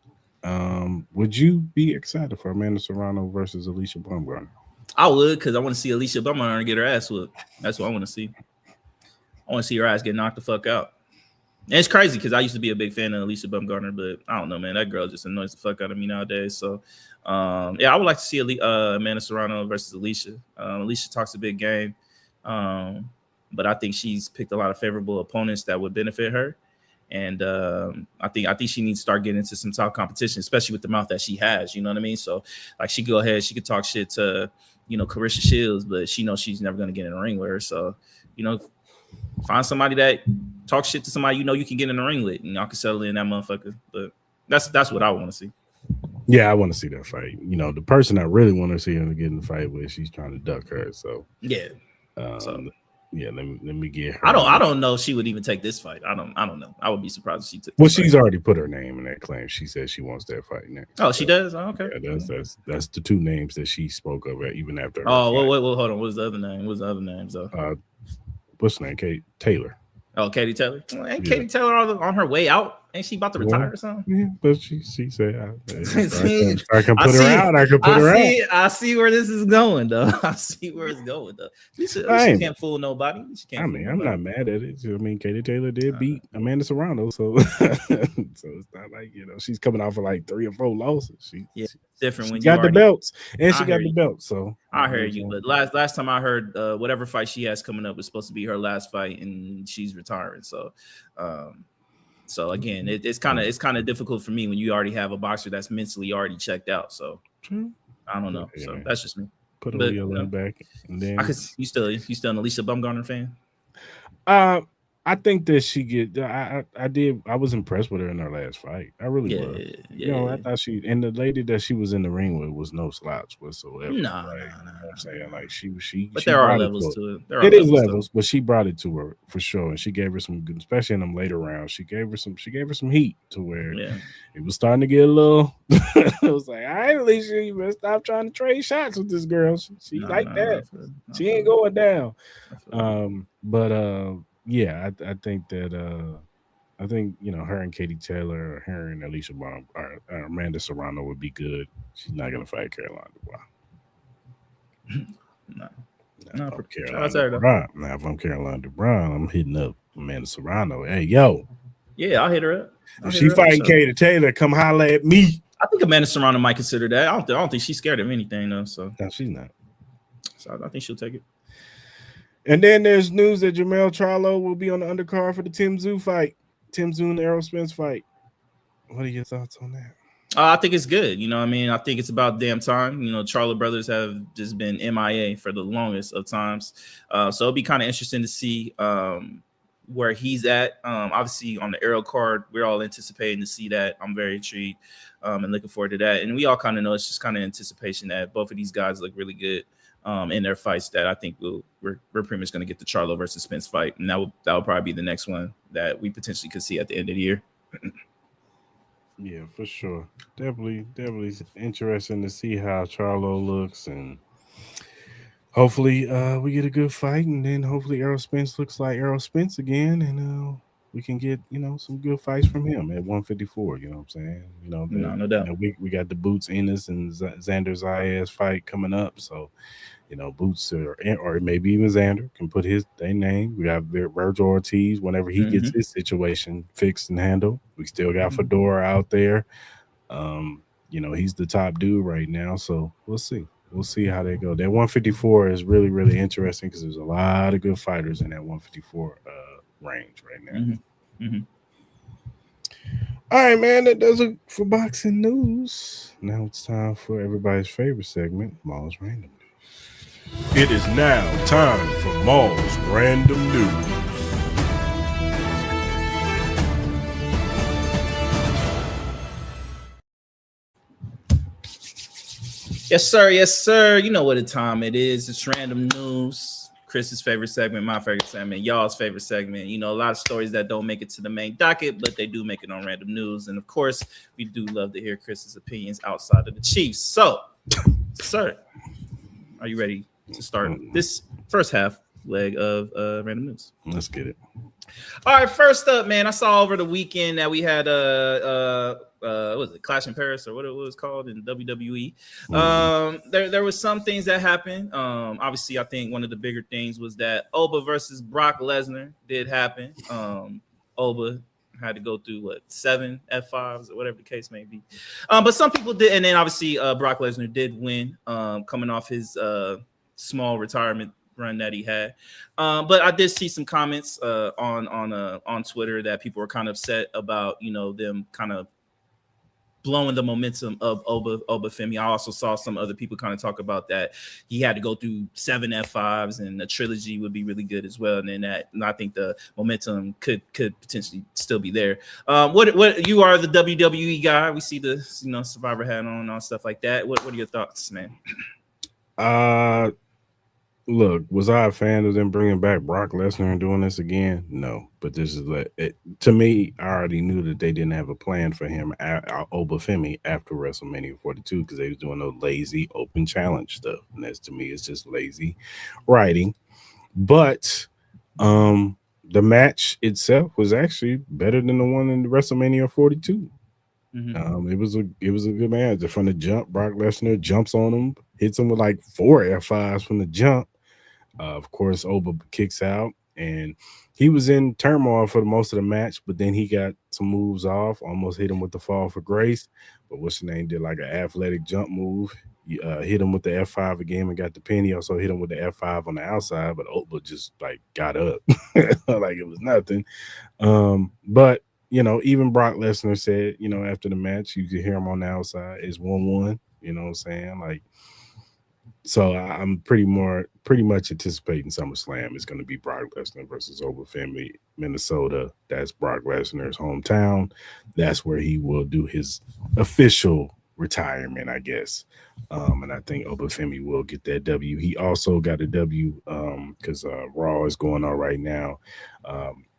Would you be excited for Amanda Serrano versus Alicia Baumgartner? I would, because I want to see Alicia Baumgartner get her ass whooped. That's what I want to see. I want to see her ass get knocked the fuck out. And it's crazy because I used to be a big fan of Alicia Baumgartner, but I don't know, man. That girl just annoys the fuck out of me nowadays. So, I would like to see Amanda Serrano versus Alicia. Alicia talks a big game, but I think she's picked a lot of favorable opponents that would benefit her. And I think she needs to start getting into some top competition, especially with the mouth that she has. You know what I mean? So, like, she go ahead, she could talk shit to, Carissa Shields, but she knows she's never going to get in a ring with her. So, find somebody that talks shit to somebody you can get in the ring with, and y'all can settle in that motherfucker. But that's what I want to see. Yeah, I want to see that fight. The person I really want to see her get in the fight with, she's trying to duck her. So yeah. Yeah, let me get her. I don't know if she would even take this fight. I don't know. I would be surprised if she took. Well, she's already put her name in that claim. She says she wants that fight next. Oh, she does? Oh, okay. Yeah, that's the two names that she spoke of even after. Oh, well, hold on. What's the other name? What's the other names though? What's the name? Kate Taylor. Oh, Katie Taylor. Ain't Katie Taylor on her way out? Ain't she about to retire or something? Yeah, but she said I can put her out. I can put her out. I see where this is going, though. I see where it's going, though. She can't fool nobody. I'm not mad at it. Katie Taylor did beat Amanda Serrano, so it's not like she's coming off of like 3 or 4 losses. It's different when she got the belts, and she got the belt. So I heard you, but last time I heard, whatever fight she has coming up is supposed to be her last fight, and she's retiring. So, so again, it's kind of difficult for me when you already have a boxer that's mentally already checked out. So I don't know. Yeah, so that's just me. Put Alicia back, and then you still an Alicia Baumgartner fan? I think that she get. I was impressed with her in her last fight. I really was. Yeah. I thought and the lady that she was in the ring with was no slouch whatsoever. No. I'm saying, like, she. But there are levels to it. It is levels, but she brought it to her for sure, and she gave her some good, especially in them later rounds. She gave her some heat to where it was starting to get a little. It was like, all right, Alicia, you better stop trying to trade shots with this girl. She like that. She ain't going down. Yeah, I think that her and Katie Taylor, or her and Alicia Baum, or Amanda Serrano would be good. She's not gonna fight Caroline Dubois. No, If I'm Caroline Dubois, I'm hitting up Amanda Serrano. Hey, yo. Yeah, I'll hit her up. If she fighting Katie Taylor, come holler at me. I think Amanda Serrano might consider that. I don't think she's scared of anything though. So no, she's not. So I think she'll take it. And then there's news that Jamel Charlo will be on the undercard for the Tim Tszyu fight. Tim Tszyu and Errol Spence fight. What are your thoughts on that? I think it's good. You know what I mean? I think it's about damn time. You know, Charlo brothers have just been MIA for the longest of times. So it'll be kind of interesting to see where he's at. Obviously, on the Errol card, we're all anticipating to see that. I'm very intrigued and looking forward to that. And we all kind of know it's just kind of anticipation that both of these guys look really good in their fights that I think we're pretty much going to get the Charlo versus Spence fight. And that will probably be the next one that we potentially could see at the end of the year. Yeah, for sure. Definitely interesting to see how Charlo looks, and hopefully we get a good fight, and then hopefully Errol Spence looks like Errol Spence again, and we can get some good fights from him at 154. You know what I'm saying? No doubt. We got the Boots Enos and Xander Zayas fight coming up, so Boots or maybe even Xander can put their name. We got Virgil Ortiz whenever he gets his situation fixed and handled. We still got Fedora out there. He's the top dude right now, so we'll see. We'll see how they go. That 154 is really, really interesting because there's a lot of good fighters in that 154 range right now. All right, man, that does it for boxing news. Now it's time for everybody's favorite segment, Maul's Random News. It is now time for Maul's Random News. Yes, sir. Yes, sir. You know what the time it is. It's Random News. Chris's favorite segment, my favorite segment, y'all's favorite segment. A lot of stories that don't make it to the main docket, but they do make it on Random News. And of course, we do love to hear Chris's opinions outside of the Chiefs. So, sir, are you ready to start this first half leg of Random News? Let's get it. All right, first up, man, I saw over the weekend that we had what was it, Clash in Paris or what it was called in WWE. There was some things that happened. Obviously, I think one of the bigger things was that Oba versus Brock Lesnar did happen. Oba had to go through 7 F5s or whatever the case may be. But some people did, and then obviously Brock Lesnar did win, coming off his small retirement run that he had. But I did see some comments on Twitter that people were kind of upset about, them kind of blowing the momentum of Obafemi. I also saw some other people kind of talk about that he had to go through 7 F5s and a trilogy would be really good as well. And then I think the momentum could potentially still be there. What you are the WWE guy. We see the Survivor hat on and all stuff like that. What are your thoughts, man? Look, was I a fan of them bringing back Brock Lesnar and doing this again? No, but this is to me. I already knew that they didn't have a plan for him, Obafemi, after WrestleMania 42 because they was doing those lazy open challenge stuff, and that's to me it's just lazy writing. But the match itself was actually better than the one in WrestleMania 42. It was a good match. From the jump, Brock Lesnar jumps on him, hits him with like 4 F5s from the jump. Of course, Oba kicks out, and he was in turmoil for most of the match, but then he got some moves off, almost hit him with the fall for grace. But what's the name? Did like an athletic jump move. Hit him with the F5 again and got the pin. He also hit him with the F5 on the outside, but Oba just got up like it was nothing. But even Brock Lesnar said, after the match, you could hear him on the outside. It's 1-1. You know what I'm saying? So I'm pretty much anticipating SummerSlam is going to be Brock Lesnar versus Obafemi, Minnesota. That's Brock Lesnar's hometown. That's where he will do his official retirement, I guess. And I think Obafemi will get that W. He also got a W because Raw is going on right now.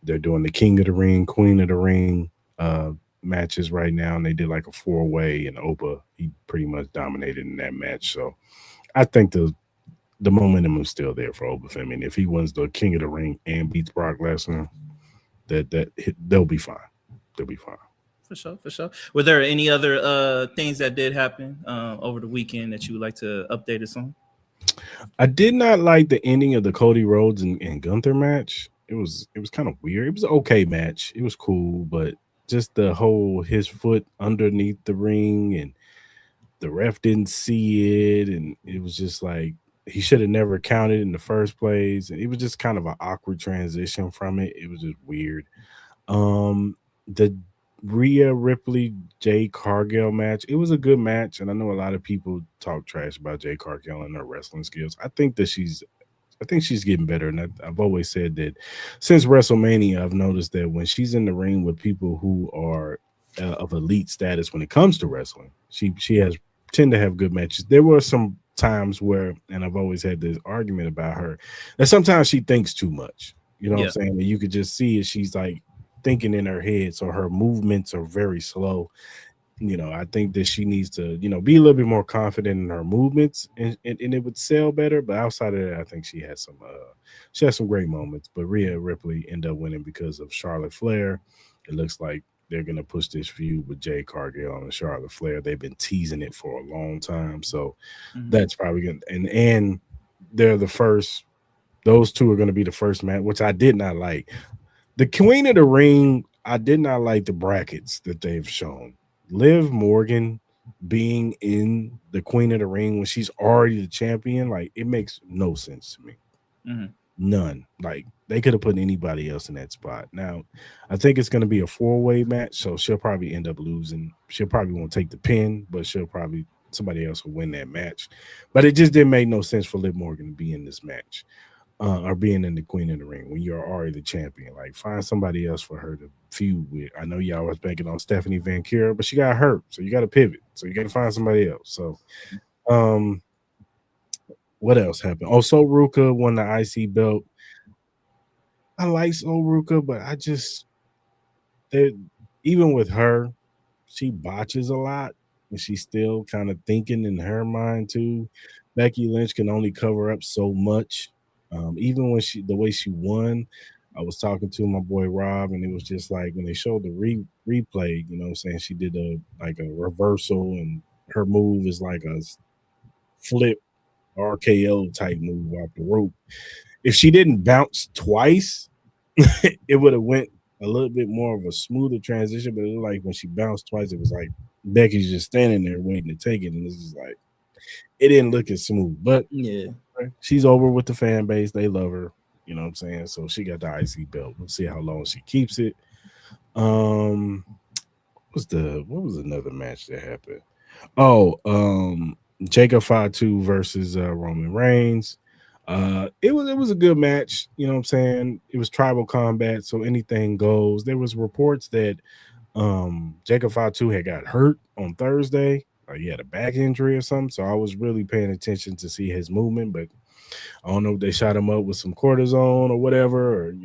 They're doing the King of the Ring, Queen of the Ring matches right now, and they did like a 4-way, and Oba, he pretty much dominated in that match. So I think the momentum is still there for Obafemi. And if he wins the King of the Ring and beats Brock Lesnar, they'll be fine. They'll be fine. For sure. Were there any other things that did happen over the weekend that you would like to update us on? I did not like the ending of the Cody Rhodes and Gunther match. it was kind of weird. It was an okay match. It was cool, but just the whole his foot underneath the ring and the ref didn't see it, and it was just like he should have never counted in the first place. And it was just kind of an awkward transition from it. It was just weird. The Rhea Ripley Jay Cargill match, it was a good match, and I know a lot of people talk trash about Jay Cargill and her wrestling skills. I think she's getting better, and I've always said that since WrestleMania, I've noticed that when she's in the ring with people who are of elite status when it comes to wrestling, she has tend to have good matches. There were some times where, and I've always had this argument about her, that sometimes she thinks too much. You know what I'm saying? And you could just see it. She's like thinking in her head, so her movements are very slow. I think that she needs to, be a little bit more confident in her movements, and it would sell better. But outside of that, I think she has some great moments. But Rhea Ripley ended up winning because of Charlotte Flair. It looks like they're gonna push this feud with Jay Cargill and Charlotte Flair. They've been teasing it for a long time, so that's probably gonna and they're the first. Those two are going to be the first match, which I did not like. The Queen of the Ring, I did not like the brackets that they've shown. Liv Morgan being in the Queen of the Ring when she's already the champion, like it makes no sense to me. None. Like they could have put anybody else in that spot. Now, I think it's going to be a 4-way match, so she'll probably end up losing. She'll probably won't take the pin, but somebody else will win that match. But it just didn't make no sense for Liv Morgan to be in this match. Or being in the Queen of the Ring when you're already the champion. Like, find somebody else for her to feud with. I know y'all was banking on Stephanie Van Kira, but she got hurt, so you got to pivot. So you got to find somebody else. So, what else happened? Oh, So Ruka won the IC belt. I like So Ruka, but even with her, she botches a lot, and she's still kind of thinking in her mind too. Becky Lynch can only cover up so much. Even when the way she won, I was talking to my boy Rob, and it was just like when they showed the replay, what I'm saying, she did a reversal, and her move is like a flip RKO type move off the rope. If she didn't bounce twice, it would have went a little bit more of a smoother transition. But it was like when she bounced twice, it was like Becky's just standing there waiting to take it, and this is like it didn't look as smooth. But she's over with the fan base. They love her. You know what I'm saying? So she got the IC belt. We'll see how long she keeps it. What was another match that happened? Jacob Fatu versus Roman Reigns. It was a good match. You know what I'm saying? It was tribal combat, so anything goes. There was reports that Jacob Fatu had got hurt on Thursday. He had a back injury or something. So I was really paying attention to see his movement, but I don't know if they shot him up with some cortisone or whatever, or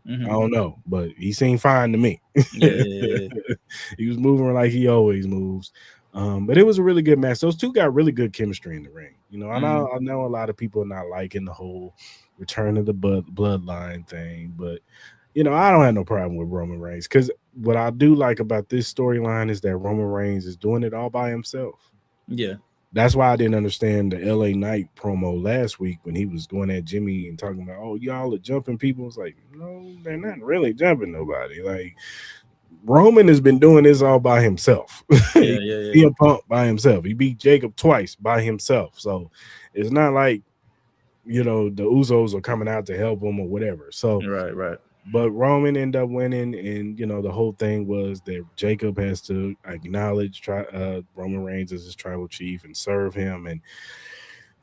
I don't know, but he seemed fine to me. He was moving like he always moves. But it was a really good match. Those two got really good chemistry in the ring. I know a lot of people are not liking the whole return of the bloodline thing, but I don't have no problem with Roman Reigns, because what I do like about this storyline is that Roman Reigns is doing it all by himself. Yeah. That's why I didn't understand the LA Knight promo last week when he was going at Jimmy and talking about, oh, y'all are jumping people. It's like, no, they're not really jumping nobody. Like, Roman has been doing this all by himself. He a punk by himself. He beat Jacob twice by himself. So it's not like, the Usos are coming out to help him or whatever. So right. But Roman ended up winning, and the whole thing was that Jacob has to acknowledge Roman Reigns as his tribal chief and serve him, and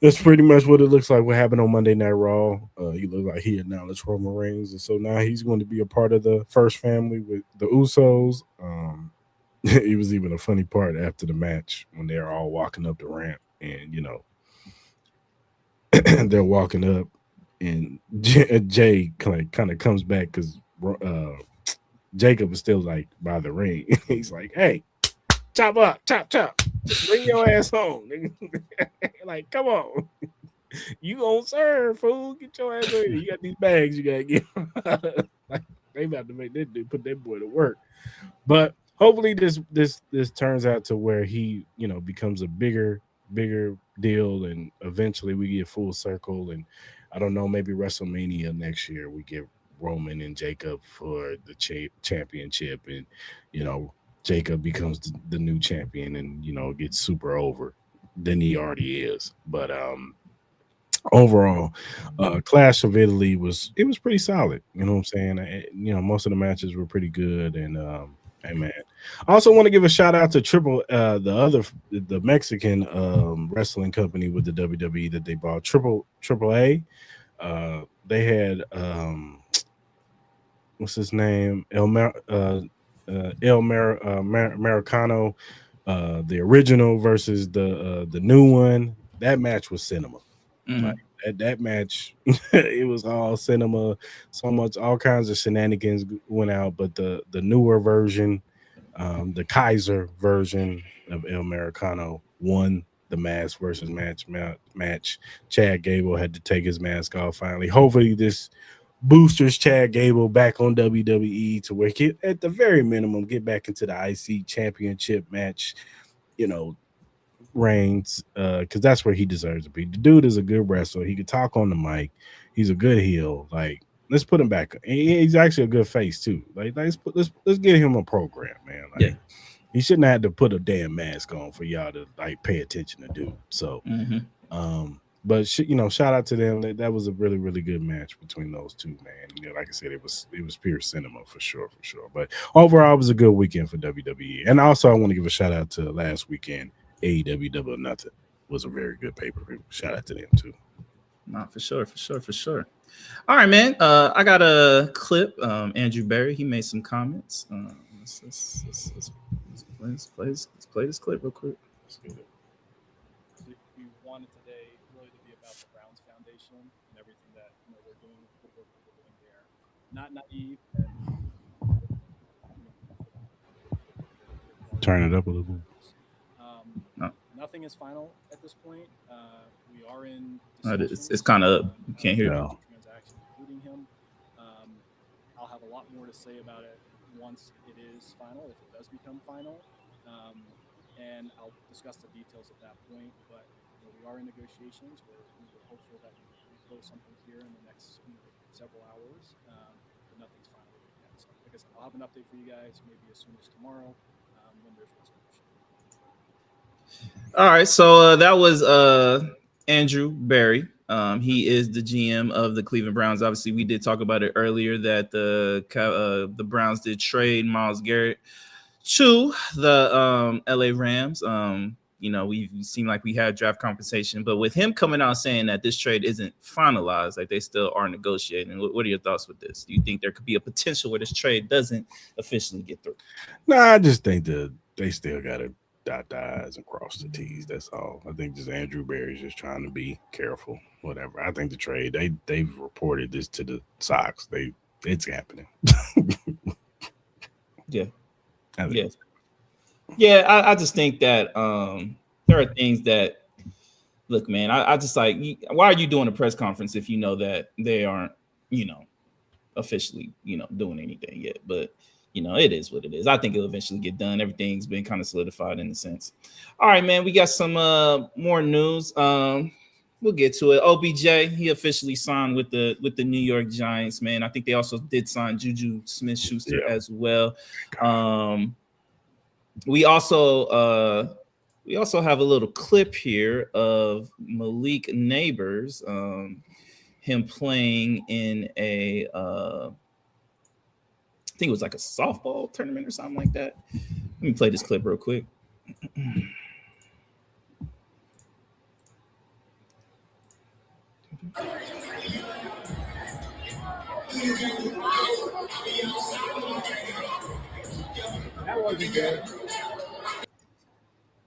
that's pretty much what it looks like. What happened on Monday Night Raw? He looked like he acknowledged Roman Reigns, and so now he's going to be a part of the first family with the Usos. It was even a funny part after the match when they're all walking up the ramp, and they're walking up. And Jay kind of comes back because Jacob is still like by the ring. He's like, "Hey, chop up, chop, bring your ass home." Like, come on, you gonna serve, fool? Get your ass over here. You got these bags you gotta get. Like, they about to make that dude put that boy to work. But hopefully, this turns out to where he becomes a bigger deal, and eventually we get full circle. And I don't know, maybe WrestleMania next year we get Roman and Jacob for the championship, and Jacob becomes the new champion, and gets super over than he already is. But overall, Clash of Italy was pretty solid. You know what I'm saying? Most of the matches were pretty good, and hey man, I also want to give a shout out to the Mexican wrestling company with the WWE that they bought, Triple A. They had what's his name, Americano, the original versus the new one. That match was cinema. Like that match, it was all cinema. So much, all kinds of shenanigans went out. But the newer version, the Kaiser version of El Americano, won the mask versus match. Chad Gable had to take his mask off finally. Hopefully, this boosters Chad Gable back on WWE to where he, at the very minimum, get back into the IC championship match. Reigns, because that's where he deserves to be. The dude is a good wrestler. He could talk on the mic. He's a good heel. Like, let's put him back. He's actually a good face too. Like, let's get him a program, man. Like, he shouldn't have to put a damn mask on for y'all to like pay attention to do. So, but shout out to them. That was a really, really good match between those two, man. Like I said, it was pure cinema for sure. But overall, it was a good weekend for WWE. And also, I want to give a shout out to last weekend. AEW Double or Nothing was a very good pay-per-view. Shout out to them too. Not for sure. All right, man. I got a clip. Andrew Berry, he made some comments. Let's play this clip real quick. We wanted today really to be about the Browns Foundation and everything that we're doing, the work that we're doing there. Not naive. Turn it up a little bit. Nothing is final at this point. We are in. It's kind of up. You can't hear it. Transaction, including him. I'll have a lot more to say about it once it is final, if it does become final, and I'll discuss the details at that point. But we are in negotiations. We're hopeful that we close something here in the next several hours. But nothing's final yet. So, like I said, I'll have an update for you guys maybe as soon as tomorrow when there's resolution. All right, so that was Andrew Berry. He is the GM of the Cleveland Browns. Obviously, we did talk about it earlier that the Browns did trade Myles Garrett to the LA Rams. We seem like we had draft compensation, but with him coming out saying that this trade isn't finalized, like they still are negotiating. What are your thoughts with this? Do you think there could be a potential where this trade doesn't officially get through? No, I just think that they still got to dot the I's and cross the T's. That's all. I think just Andrew Berry's just trying to be careful. Whatever. I think the trade, they've reported this to the Sox. It's happening. Yeah. I just think that there are things that look, man, I just like, why are you doing a press conference if you know that they aren't, officially, doing anything yet? But it is what it is. I think it'll eventually get done. Everything's been kind of solidified in a sense. All right, man. We got some more news. We'll get to it. OBJ, he officially signed with the New York Giants, man. I think they also did sign Juju Smith-Schuster as well. We also have a little clip here of Malik Neighbors, him playing in a I think it was like a softball tournament or something like that. Let me play this clip real quick.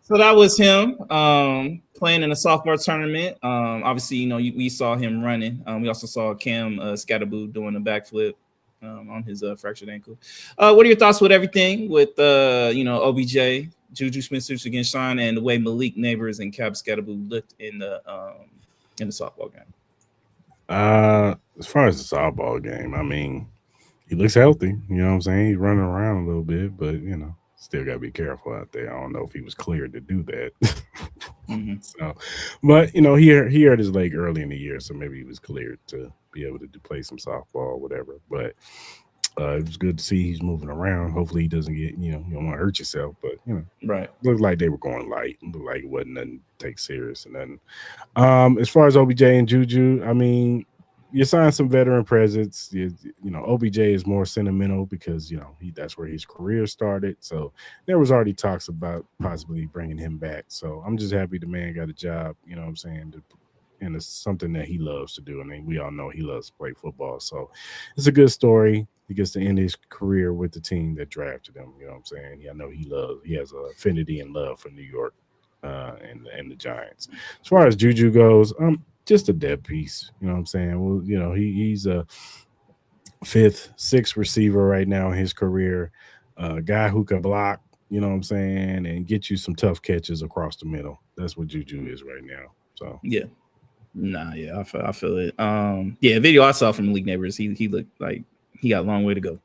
So that was him playing in a softball tournament. Obviously, we saw him running. We also saw Cam Scatterboo doing a backflip on his fractured ankle. What are your thoughts with everything with OBJ, Juju Smith-Schuster against Sean, and the way Malik Neighbors and Cam Scatterboo looked in the softball game? As far as the softball game, I mean, he looks healthy. You know what I'm saying? He's running around a little bit, but still got to be careful out there. I don't know if he was cleared to do that. So, but he hurt his leg early in the year, so maybe he was cleared to be able to play some softball or whatever. But it was good to see he's moving around. Hopefully, he doesn't get you don't want to hurt yourself, but Right. looked like they were going light. Looked like it wasn't nothing to take serious and nothing. As far as OBJ and Juju, I mean, you signed some veteran presence. OBJ is more sentimental because that's where his career started. So there was already talks about possibly bringing him back. So I'm just happy the man got a job. You know what I'm saying? And it's something that he loves to do. I mean, we all know he loves to play football. So it's a good story. He gets to end his career with the team that drafted him. You know what I'm saying? I know he has an affinity and love for New York and the Giants. As far as Juju goes, just a dead piece. You know what I'm saying? Well, he's a fifth, sixth receiver right now in his career. A guy who can block, you know what I'm saying, and get you some tough catches across the middle. That's what Juju is right now. So yeah. Nah, yeah, I feel it. Yeah, video I saw from League Neighbors, he looked like he got a long way to go.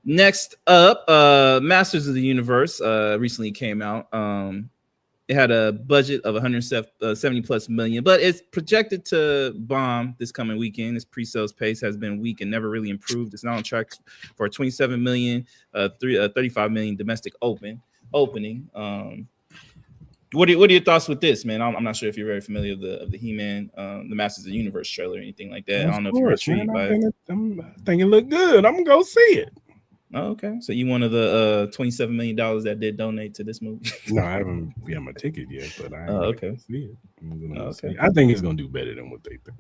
Next up, Masters of the Universe recently came out. It had a budget of 170 plus million, but it's projected to bomb this coming weekend. Its pre-sales pace has been weak and never really improved. It's now on track for 27 million, 35 million domestic opening. What are your thoughts with this, man? I'm not sure if you're very familiar with the He-Man, the Masters of the Universe trailer or anything like that. I don't know if you're intrigued by it. I think it looked good. I'm gonna go see it. Oh, okay. So you one of the $27 million that did donate to this movie? No, I haven't got my ticket yet, but I okay. See it. See it. I think it's gonna do better than what they think.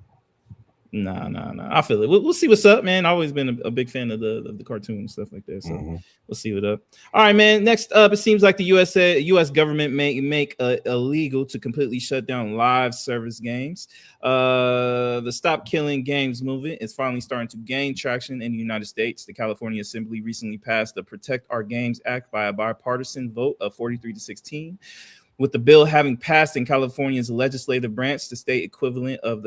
Nah. I feel it. We'll see what's up, man. I've always been a big fan of the cartoon and stuff like that. So we'll see what's up. All right, man. Next up, it seems like the U.S. government may make illegal to completely shut down live service games. The Stop Killing Games movement is finally starting to gain traction in the United States. The California Assembly recently passed the Protect Our Games Act by a bipartisan vote of 43-16. With the bill having passed in California's legislative branch, the state equivalent of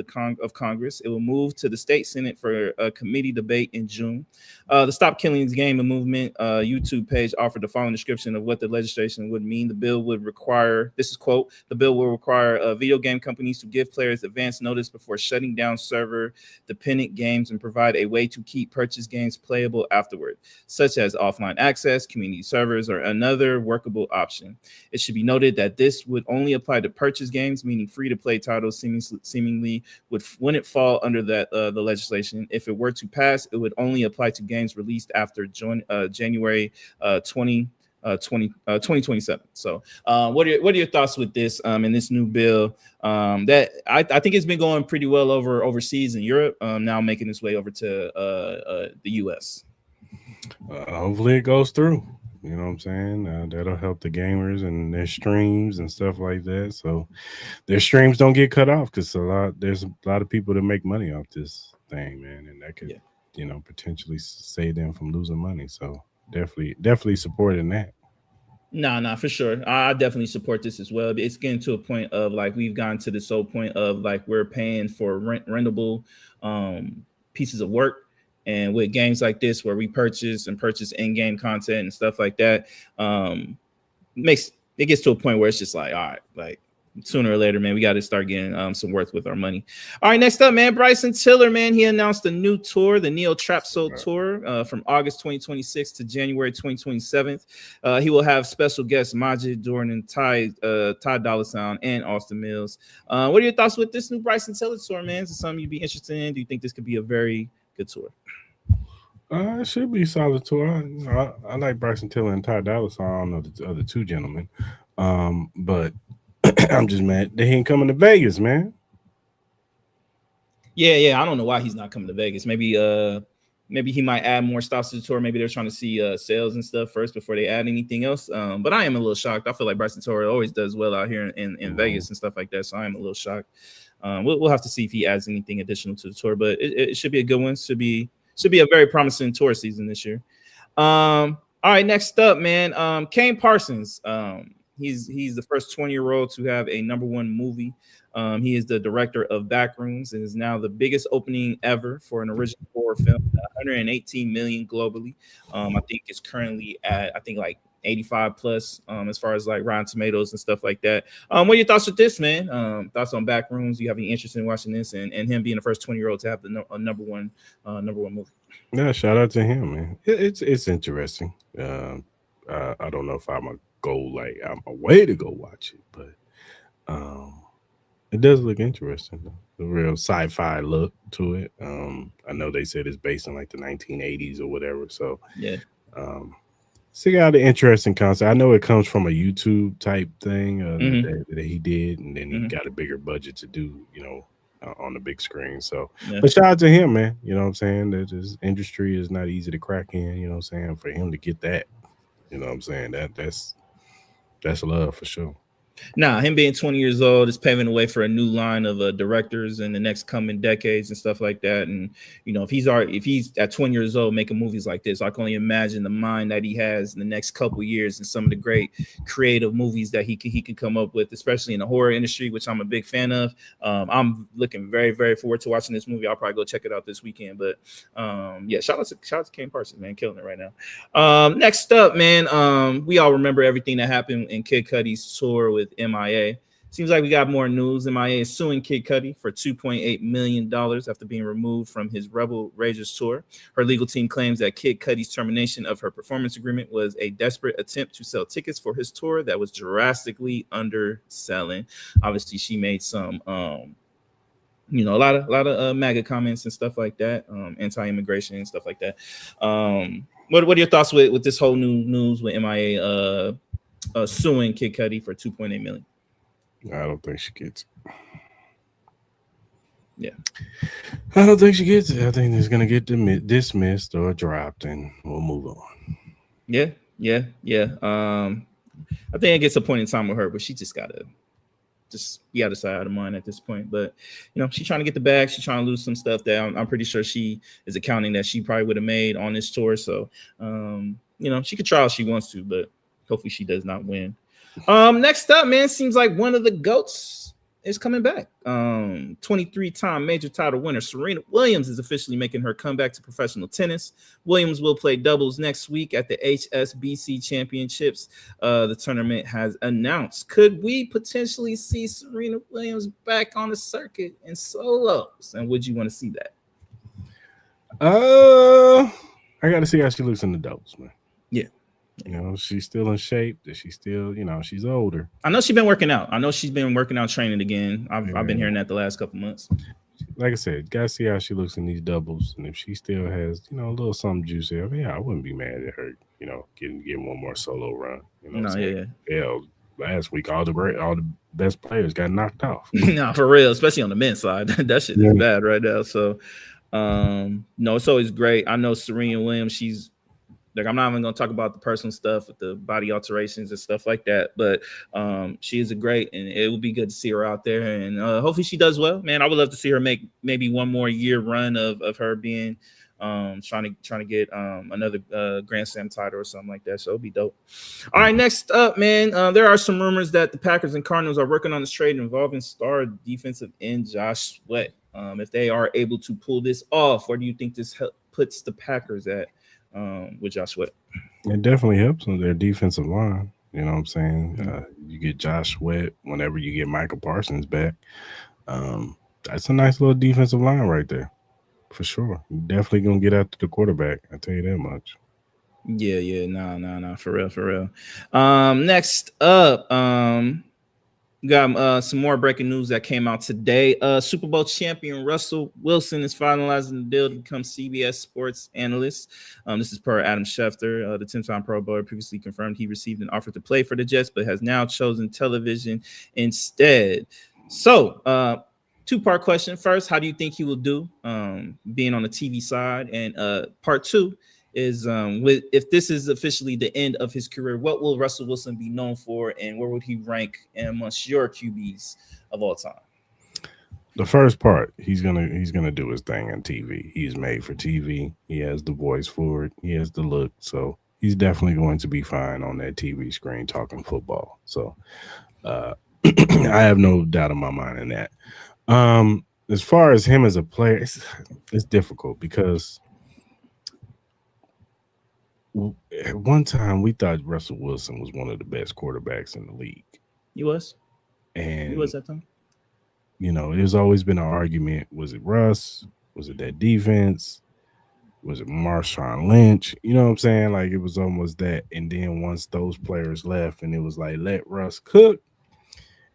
Congress, it will move to the state Senate for a committee debate in June. The Stop Killing Game movement YouTube page offered the following description of what the legislation would mean. The bill would require, this is quote, the bill will require video game companies to give players advance notice before shutting down server-dependent games and provide a way to keep purchased games playable afterward, such as offline access, community servers, or another workable option. It should be noted that this would only apply to purchase games, meaning free-to-play titles seemingly wouldn't fall under that the legislation. If it were to pass, it would only apply to games released after January 2027. So what are your thoughts with this in this new bill that I think it's been going pretty well overseas in Europe, now making its way over to the US? Hopefully it goes through. You know what I'm saying? That'll help the gamers and their streams and stuff like that. So their streams don't get cut off because there's a lot of people that make money off this thing, man, and that could potentially save them from losing money. So definitely supporting that. Nah, for sure. I definitely support this as well. It's getting to a point of like we've gotten to this whole point of like we're paying for rentable pieces of work. And with games like this, where we purchase in-game content and stuff like that, it gets to a point where it's just like, all right, like sooner or later, man, we got to start getting some worth with our money. All right, next up, man, Bryson Tiller, man, he announced a new tour, the Neo Trap Soul Tour, from August 2026 to January 2027. He will have special guests Majid, Jordan, Ty Dolla $ign, and Austin Mills. What are your thoughts with this new Bryson Tiller tour, man? Is it something you'd be interested in? Do you think this could be a very good tour? It should be a solid tour. I like Bryson Tiller and Ty Dolla $ign. I don't know the other two gentlemen, but I'm just mad they ain't coming to Vegas, man. Yeah. I don't know why he's not coming to Vegas. Maybe he might add more stops to the tour. Maybe they're trying to see sales and stuff first before they add anything else. But I am a little shocked. I feel like Bryson Tiller always does well out here in Vegas and stuff like that. So I am a little shocked. We'll have to see if he adds anything additional to the tour, but it should be a good one. Should be a very promising tour season this year. All right, next up, man, Kane Parsons. He's the first 20-year-old to have a #1 movie. He is the director of Backrooms and is now the biggest opening ever for an original horror film, 118 million globally. I think it's currently at like 85 plus as far as like Rotten Tomatoes and stuff like that. What are your thoughts with this, man? Thoughts on Backrooms? Do you have any interest in watching this and him being the first 20-year-old to have the number one movie? Yeah, shout out to him, man. It's interesting. I don't know if I'm a way to go watch it, but it does look interesting. The real sci-fi look to it. I know they said it's based in like the 1980s or whatever. So yeah. So you got an interesting concept. I know it comes from a YouTube type thing that he did, and then he got a bigger budget to do, on the big screen. So, but shout out to him, man. You know what I'm saying? That this industry is not easy to crack in. You know what I'm saying? For him to get that, you know what I'm saying? That's love for sure. Nah, him being 20 years old is paving the way for a new line of directors in the next coming decades and stuff like that. And if he's at 20 years old making movies like this, I can only imagine the mind that he has in the next couple of years and some of the great creative movies that he can come up with, especially in the horror industry, which I'm a big fan of. I'm looking very, very forward to watching this movie. I'll probably go check it out this weekend. But shout out to Kane Parsons, man, killing it right now. Next up, man, we all remember everything that happened in Kid Cudi's tour with MIA. Seems like we got more news. MIA is suing Kid Cudi for $2.8 million after being removed from his Rebel Rages tour. Her legal team claims that Kid Cudi's termination of her performance agreement was a desperate attempt to sell tickets for his tour that was drastically underselling. Obviously, she made some a lot of MAGA comments and stuff like that, anti-immigration and stuff like that. What are your thoughts with this whole new news with MIA suing Kid Cudi for $2.8 million? I don't think she gets it. Yeah, I don't think she gets it. I think it's gonna get dismissed or dropped, and we'll move on. Yeah. I think it gets a point in time with her, but she just gotta be out of sight, out of mind at this point. But she's trying to get the bag. She's trying to lose some stuff that I'm pretty sure she is accounting that she probably would have made on this tour. So she could try if she wants to, but hopefully she does not win. Next up, man, seems like one of the GOATs is coming back. 23-time major title winner Serena Williams is officially making her comeback to professional tennis. Williams will play doubles next week at the HSBC Championships. The tournament has announced. Could we potentially see Serena Williams back on the circuit in solos? And would you want to see that? I got to see how she looks in the doubles, man. Yeah. She's still in shape. That she's still, she's older. I know she's been working out. Training again. I've been hearing that the last couple months. Like I said, gotta see how she looks in these doubles, and if she still has, a little something juicy. I wouldn't be mad at her, getting one more solo run. Last week all the best players got knocked off. No, for real, especially on the men's side. That shit is bad right now. So, it's always great. I know Serena Williams. She's like, I'm not even going to talk about the personal stuff with the body alterations and stuff like that, but she is a great, and it would be good to see her out there, and hopefully she does well, man. I would love to see her make maybe one more year run of her being trying to get another Grand Slam title or something like that. So it'll be dope. All right, next up, man, there are some rumors that the Packers and Cardinals are working on this trade involving star defensive end Josh Sweat. If they are able to pull this off, where do you think this puts the Packers at? With Josh Sweat? It definitely helps on their defensive line. You know what I'm saying? You get Josh Sweat whenever you get Michael Parsons back. That's a nice little defensive line right there, for sure. You're definitely gonna get after the quarterback. I tell you that much. Yeah. No, for real. Next up, we got some more breaking news that came out today. Super Bowl champion Russell Wilson is finalizing the deal to become CBS Sports analyst. This is per Adam Schefter. The 10-time Pro Bowler previously confirmed he received an offer to play for the Jets, but has now chosen television instead. So, two-part question. First, how do you think he will do being on the TV side? And part two is if this is officially the end of his career, what will Russell Wilson be known for, and where would he rank amongst your QBs of all time? The first part, he's gonna do his thing on TV. He's made for TV. He has the voice for it. He has the look. So he's definitely going to be fine on that TV screen talking football. So I have no doubt in my mind in that. As far as him as a player, it's difficult because At one time we thought Russell Wilson was one of the best quarterbacks in the league, He was. He was and that time. there's always been an argument: was it Russ? Was it that defense? Was it Marshawn Lynch? You know what I'm saying? Like it was almost that. And then once those players left, and it was like let Russ cook,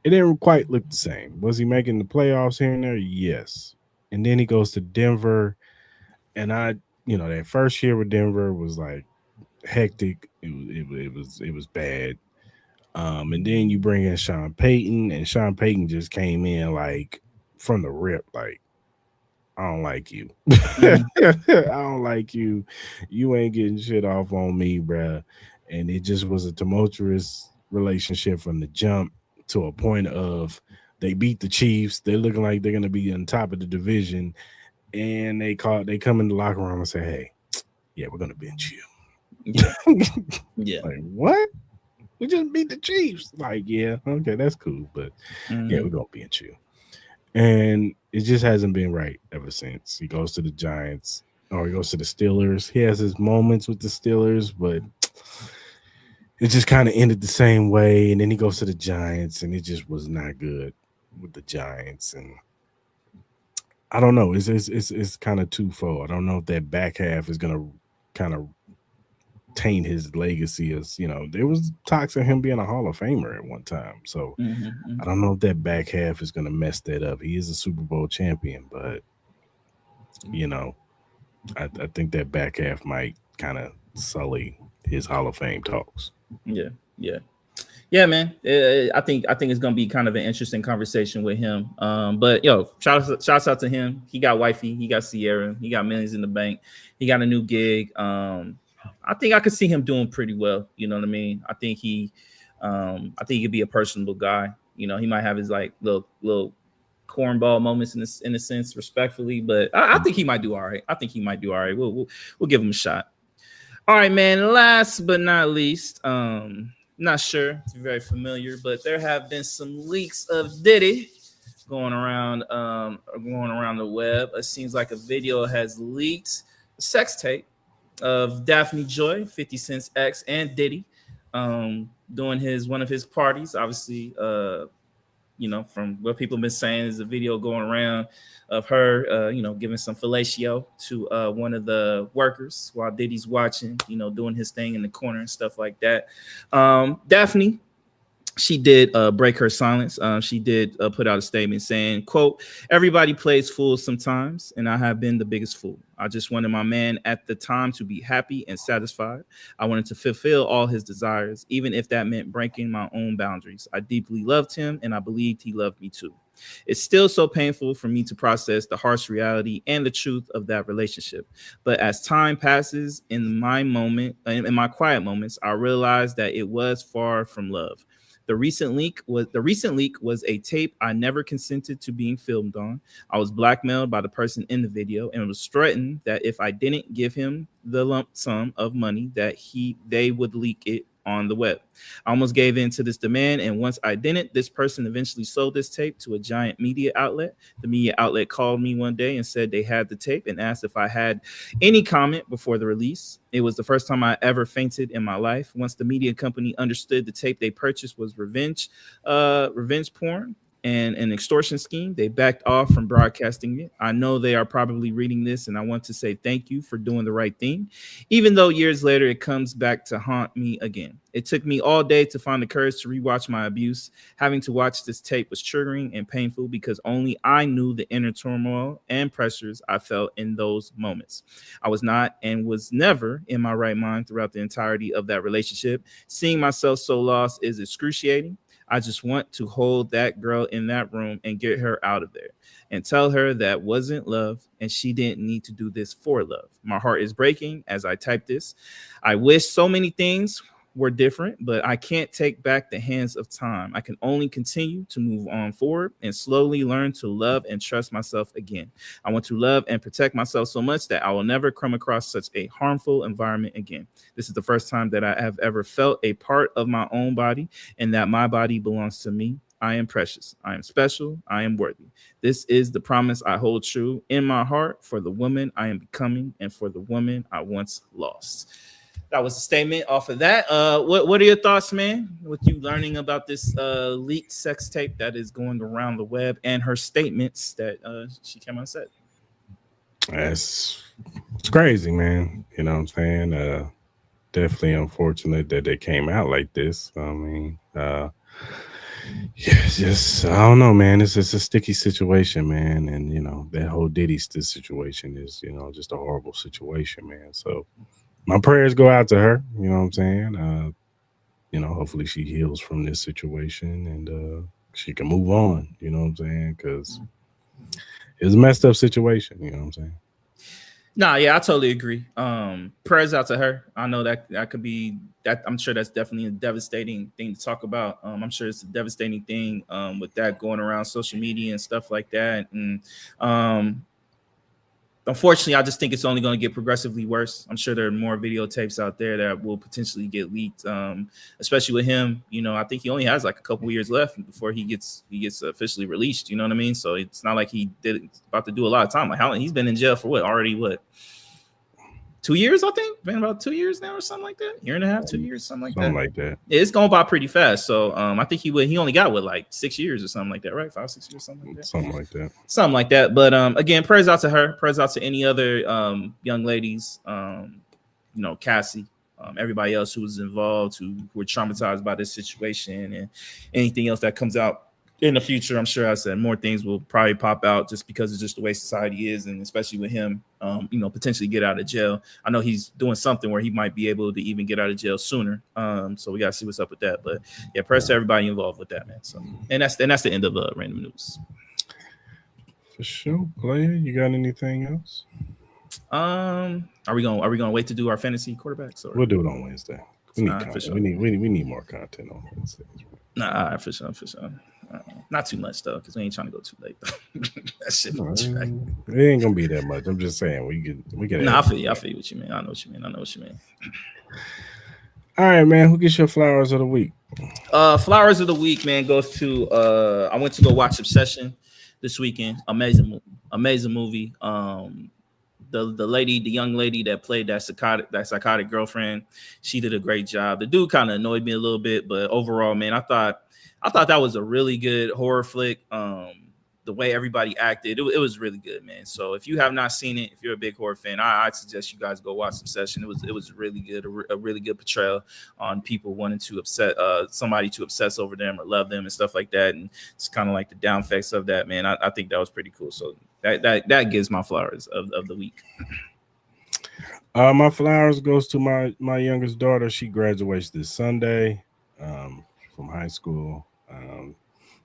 it didn't quite look the same. Was he making the playoffs here and there? Yes. And then he goes to Denver, and that first year with Denver was like hectic. It was bad. And then you bring in Sean Payton, and Sean Payton just came in like from the rip, like I don't like you. I don't like you. You ain't getting shit off on me, bruh. And it just was a tumultuous relationship from the jump to a point of they beat the Chiefs. They're looking like they're gonna be on top of the division, and they come in the locker room and say, "Hey, yeah, we're gonna bench you." Yeah. Yeah. Like what? We just beat the Chiefs. Like, yeah, okay, that's cool, but yeah, we're gonna bench you. And it just hasn't been right ever since. He goes to the Giants or he goes to the Steelers. He has his moments with the Steelers, but it just kind of ended the same way. And then he goes to the Giants, and it just was not good with the Giants. And I don't know. It's kind of twofold. I don't know if that back half is gonna kind of taint his legacy. As there was talks of him being a Hall of Famer at one time. So I don't know if that back half is going to mess that up. He is a Super Bowl champion, but I think that back half might kind of sully his Hall of Fame talks. Yeah, man. I think it's gonna be kind of an interesting conversation with him. But shouts out to him. He got wifey, he got Sierra, he got millions in the bank, he got a new gig. I think I could see him doing pretty well. You know what I mean? I think he could be a personable guy. He might have his like little cornball moments in a sense, respectfully, but I think he might do all right. We'll give him a shot. All right, man. Last but not least, not sure if you're very familiar, but there have been some leaks of Diddy going around the web. It seems like a video has leaked, a sex tape of Daphne Joy, 50 Cent's ex, and Diddy doing one of his parties. Obviously, from what people have been saying, is a video going around of her, giving some fellatio to one of the workers while Diddy's watching, doing his thing in the corner and stuff like that. Daphne, she did break her silence. She did put out a statement saying, quote, "Everybody plays fools sometimes, and I have been the biggest fool. I just wanted my man at the time to be happy and satisfied. I wanted to fulfill all his desires, even if that meant breaking my own boundaries. I deeply loved him, and I believed he loved me too. It's still so painful for me to process the harsh reality and the truth of that relationship. But as time passes, in my quiet moments, I realized that it was far from love. The recent leak was a tape I never consented to being filmed on. I was blackmailed by the person in the video, and it was threatened that if I didn't give him the lump sum of money, that they would leak it on the web. I almost gave in to this demand, and once I didn't, this person eventually sold this tape to a giant media outlet. The media outlet called me one day and said they had the tape and asked if I had any comment before the release. It was the first time I ever fainted in my life. Once the media company understood the tape they purchased was revenge porn and an extortion scheme, they backed off from broadcasting it. I know they are probably reading this, and I want to say thank you for doing the right thing, even though years later it comes back to haunt me again. It took me all day to find the courage to rewatch my abuse. Having to watch this tape was triggering and painful because only I knew the inner turmoil and pressures I felt in those moments. I was not and was never in my right mind throughout the entirety of that relationship. Seeing myself so lost is excruciating. I just want to hold that girl in that room and get her out of there and tell her that wasn't love and she didn't need to do this for love. My heart is breaking as I type this. I wish so many things were different, but I can't take back the hands of time. I can only continue to move on forward and slowly learn to love and trust myself again. I want to love and protect myself so much that I will never come across such a harmful environment again. This is the first time that I have ever felt a part of my own body and that my body belongs to me. I am precious. I am special. I am worthy. This is the promise I hold true in my heart for the woman I am becoming and for the woman I once lost." That was a statement off of that. What are your thoughts, man, with you learning about this leaked sex tape that is going around the web and her statements that she came on set? It's crazy, man. You know what I'm saying? Definitely unfortunate that they came out like this. I mean, yeah, it's just I don't know, man. It's just a sticky situation, man. And that whole Diddy situation is, just a horrible situation, man. So my prayers go out to her. You know what I'm saying? Hopefully she heals from this situation and she can move on. You know what I'm saying? Because it's a messed up situation. You know what I'm saying? Nah, yeah, I totally agree. Prayers out to her. I know that could be that. I'm sure that's definitely a devastating thing to talk about. I'm sure it's a devastating thing with that going around social media and stuff like that. And unfortunately, I just think it's only going to get progressively worse. I'm sure there are more videotapes out there that will potentially get leaked, especially with him. I think he only has like a couple years left before he gets officially released. You know what I mean? So it's not like he about to do a lot of time. Like how he's been in jail for what? 2 years, I think. Been about 2 years now or something like that. Year and a half, 2 years, something like that. It's going by pretty fast. So I think he only got like 6 years or something like that, right? 5, 6 years, something like that. Something like that. But again, prayers out to her. Prayers out to any other young ladies. Cassie, everybody else who was involved, who were traumatized by this situation, and anything else that comes out in the future. I'm sure I said more things will probably pop out just because it's just the way society is, and especially with him, potentially get out of jail. I know he's doing something where he might be able to even get out of jail sooner. So we gotta see what's up with that. But yeah, prayers to everybody involved with that, man. So and that's the end of random news. For sure, player. You got anything else? Are we gonna wait to do our fantasy quarterbacks? Or? We'll do it on Wednesday. We need content. Sure. We need more content on Wednesday. Nah, for sure. Not too much though, because we ain't trying to go too late. That shit. It ain't gonna be that much. I'm just saying we get. Nah, I feel what you mean. I know what you mean. All right, man. Who gets your flowers of the week? Flowers of the week, man, goes to I went to go watch Obsession this weekend. Amazing movie. The young lady that played that psychotic girlfriend, she did a great job. The dude kind of annoyed me a little bit, but overall, man, I thought that was a really good horror flick. The way everybody acted, it was really good, man. So if you have not seen it, if you're a big horror fan, I'd suggest you guys go watch Obsession. It was really good, a really good portrayal on people wanting to upset somebody to obsess over them or love them and stuff like that. And it's kind of like the down effects of that, man. I think that was pretty cool. So that gives my flowers of the week. My flowers goes to my youngest daughter. She graduates this Sunday from high school.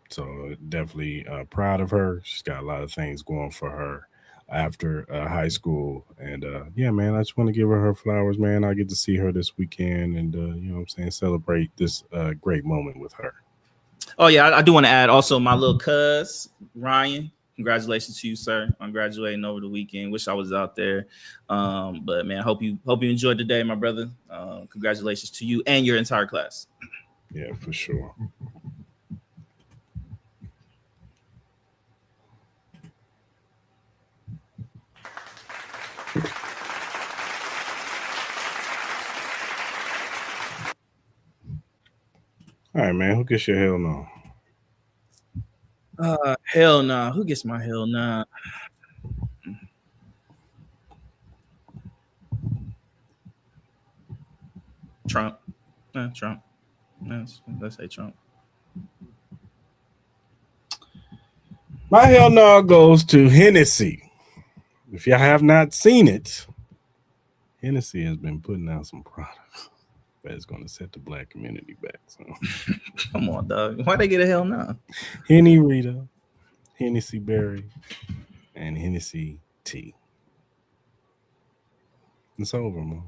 So definitely proud of her. She's got a lot of things going for her after high school. And yeah, man, I just want to give her flowers, man. I get to see her this weekend and, you know what I'm saying, celebrate this great moment with her. Oh, yeah, I do want to add also my little cuz, Ryan. Congratulations to you, sir, on graduating over the weekend. Wish I was out there. But, man, hope you enjoyed the day, my brother. Congratulations to you and your entire class. Yeah, for sure. All right, man. Who gets your hell no? Hell nah. Who gets my hell nah? Trump. Trump. Let's say Trump. My hell no goes to Hennessy. If y'all have not seen it, Hennessy has been putting out some products that's going to set the black community back. So. Come on, dog. Why they get a hell no? Henny Rita, Hennessy Berry, and Hennessy Tea. It's over, man.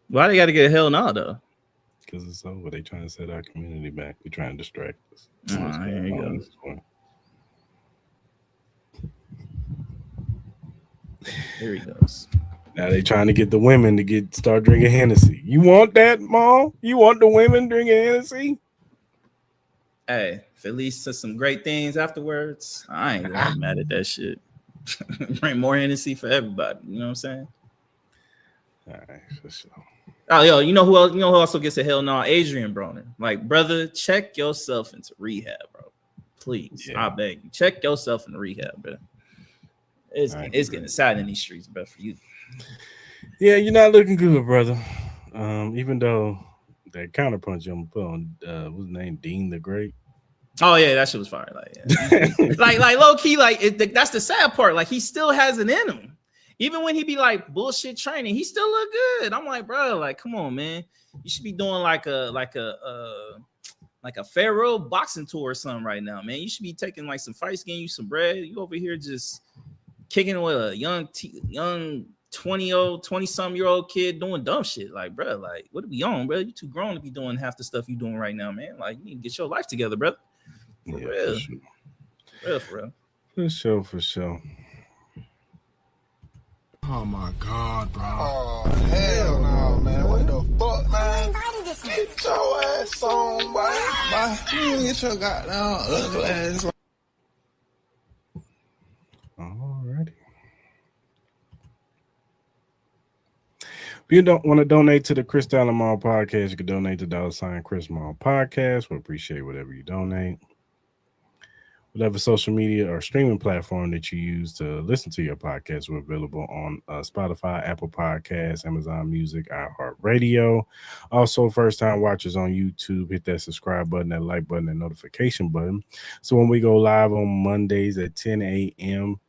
Why they got to get a hell no, though? Because it's over. They trying to set our community back. They're trying to distract us. Here you go. Here he goes. Now they trying to get the women to start drinking Hennessy. You want that, Mom? You want the women drinking Hennessy? Hey, if it leads to some great things afterwards, I ain't gonna be mad at that shit. Bring more Hennessy for everybody. You know what I'm saying? All right, for sure. Oh, yo, you know who else? You know who also gets a hell no? Adrian Broner. Like, brother, check yourself into rehab, bro. Please, I beg you, check yourself into rehab, bro. It's getting sad in these streets, bro, for you. Yeah, you're not looking good, brother. Even though that counterpunch I'm put on, what's his name, Dean the Great. Oh yeah, that shit was fire. Like, yeah. like low key, like that's the sad part. Like, he still has it in him. Even when he be like bullshit training, he still look good. I'm like, bro, like, come on, man. You should be doing like a Pharaoh boxing tour or something right now, man. You should be taking like some fights, getting you some bread. You over here just kicking with a young 20-something-year-old kid doing dumb shit. Like, bro, like, what are we on, bro? You too grown to be doing half the stuff you doing right now, man. Like, you need to get your life together, brother. For real. For real. For sure. Oh my God, bro. Oh, hell no, man. What the fuck, man? Get your ass on, boy. You get your goddamn ugly ass on. Alrighty. If you don't want to donate to the Freestyle podcast, you can donate to $Chris Mall Podcast. We appreciate whatever you donate. Whatever social media or streaming platform that you use to listen to your podcast, we're available on Spotify, Apple Podcasts, Amazon Music, iHeartRadio. Also, first-time watchers on YouTube, hit that subscribe button, that like button, that notification button. So when we go live on Mondays at 10 a.m.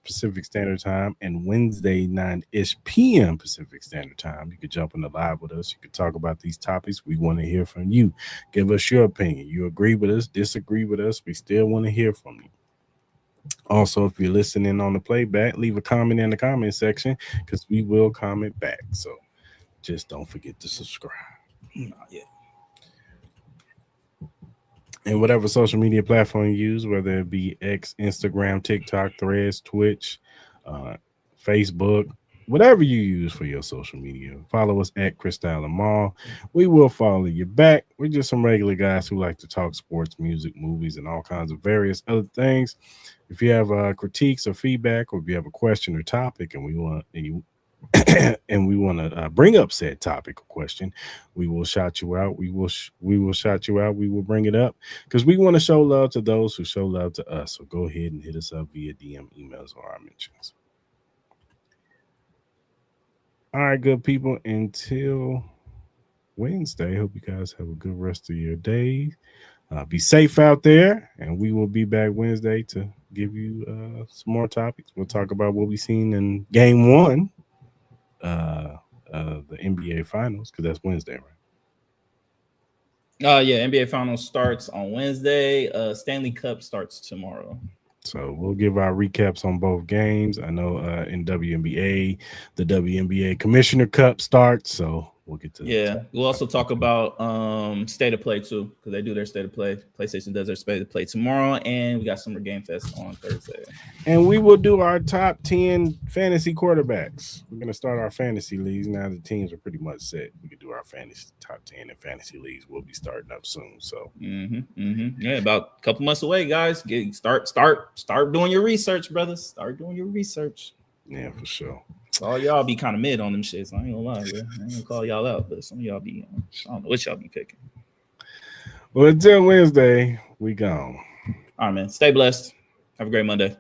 Pacific Standard Time and Wednesday 9-ish p.m. Pacific Standard Time, you could jump in the live with us. You could talk about these topics. We want to hear from you. Give us your opinion. You agree with us, disagree with us, we still want to hear from you. Also, if you're listening on the playback, leave a comment in the comment section because we will comment back. So just don't forget to subscribe. Yeah. And whatever social media platform you use, whether it be X, Instagram, TikTok, Threads, Twitch, Facebook, whatever you use for your social media, follow us at Freestyle Mall. We will follow you back. We're just some regular guys who like to talk sports, music, movies, and all kinds of various other things. If you have critiques or feedback, or if you have a question or topic, and we want to bring up said topic or question, we will shout you out. We will shout you out. We will bring it up because we want to show love to those who show love to us. So go ahead and hit us up via DM, emails, or our mentions. All right, good people. Until Wednesday, hope you guys have a good rest of your day. Be safe out there, and we will be back Wednesday to give you some more topics. We'll talk about what we've seen in Game 1. The NBA Finals, because that's Wednesday, right? Yeah, NBA Finals starts on Wednesday. Stanley Cup starts tomorrow. So we'll give our recaps on both games. I know in WNBA, the WNBA Commissioner Cup starts, so we'll get to that. We'll also talk about State of Play too, because they do their State of Play. PlayStation does their State of Play tomorrow, and we got Summer Game Fest on Thursday. And we will do our top 10 fantasy quarterbacks. We're going to start our fantasy leagues. Now the teams are pretty much set. We can do our fantasy top 10 and fantasy leagues. We'll be starting up soon. So yeah, about a couple months away, guys. Start doing your research, brothers. Start doing your research. Yeah, for sure. All y'all be kind of mid on them shits. I ain't gonna lie, bro. I ain't gonna call y'all out, but some of y'all be, I don't know what y'all be picking. Well, until Wednesday, we gone. All right, man. Stay blessed. Have a great Monday.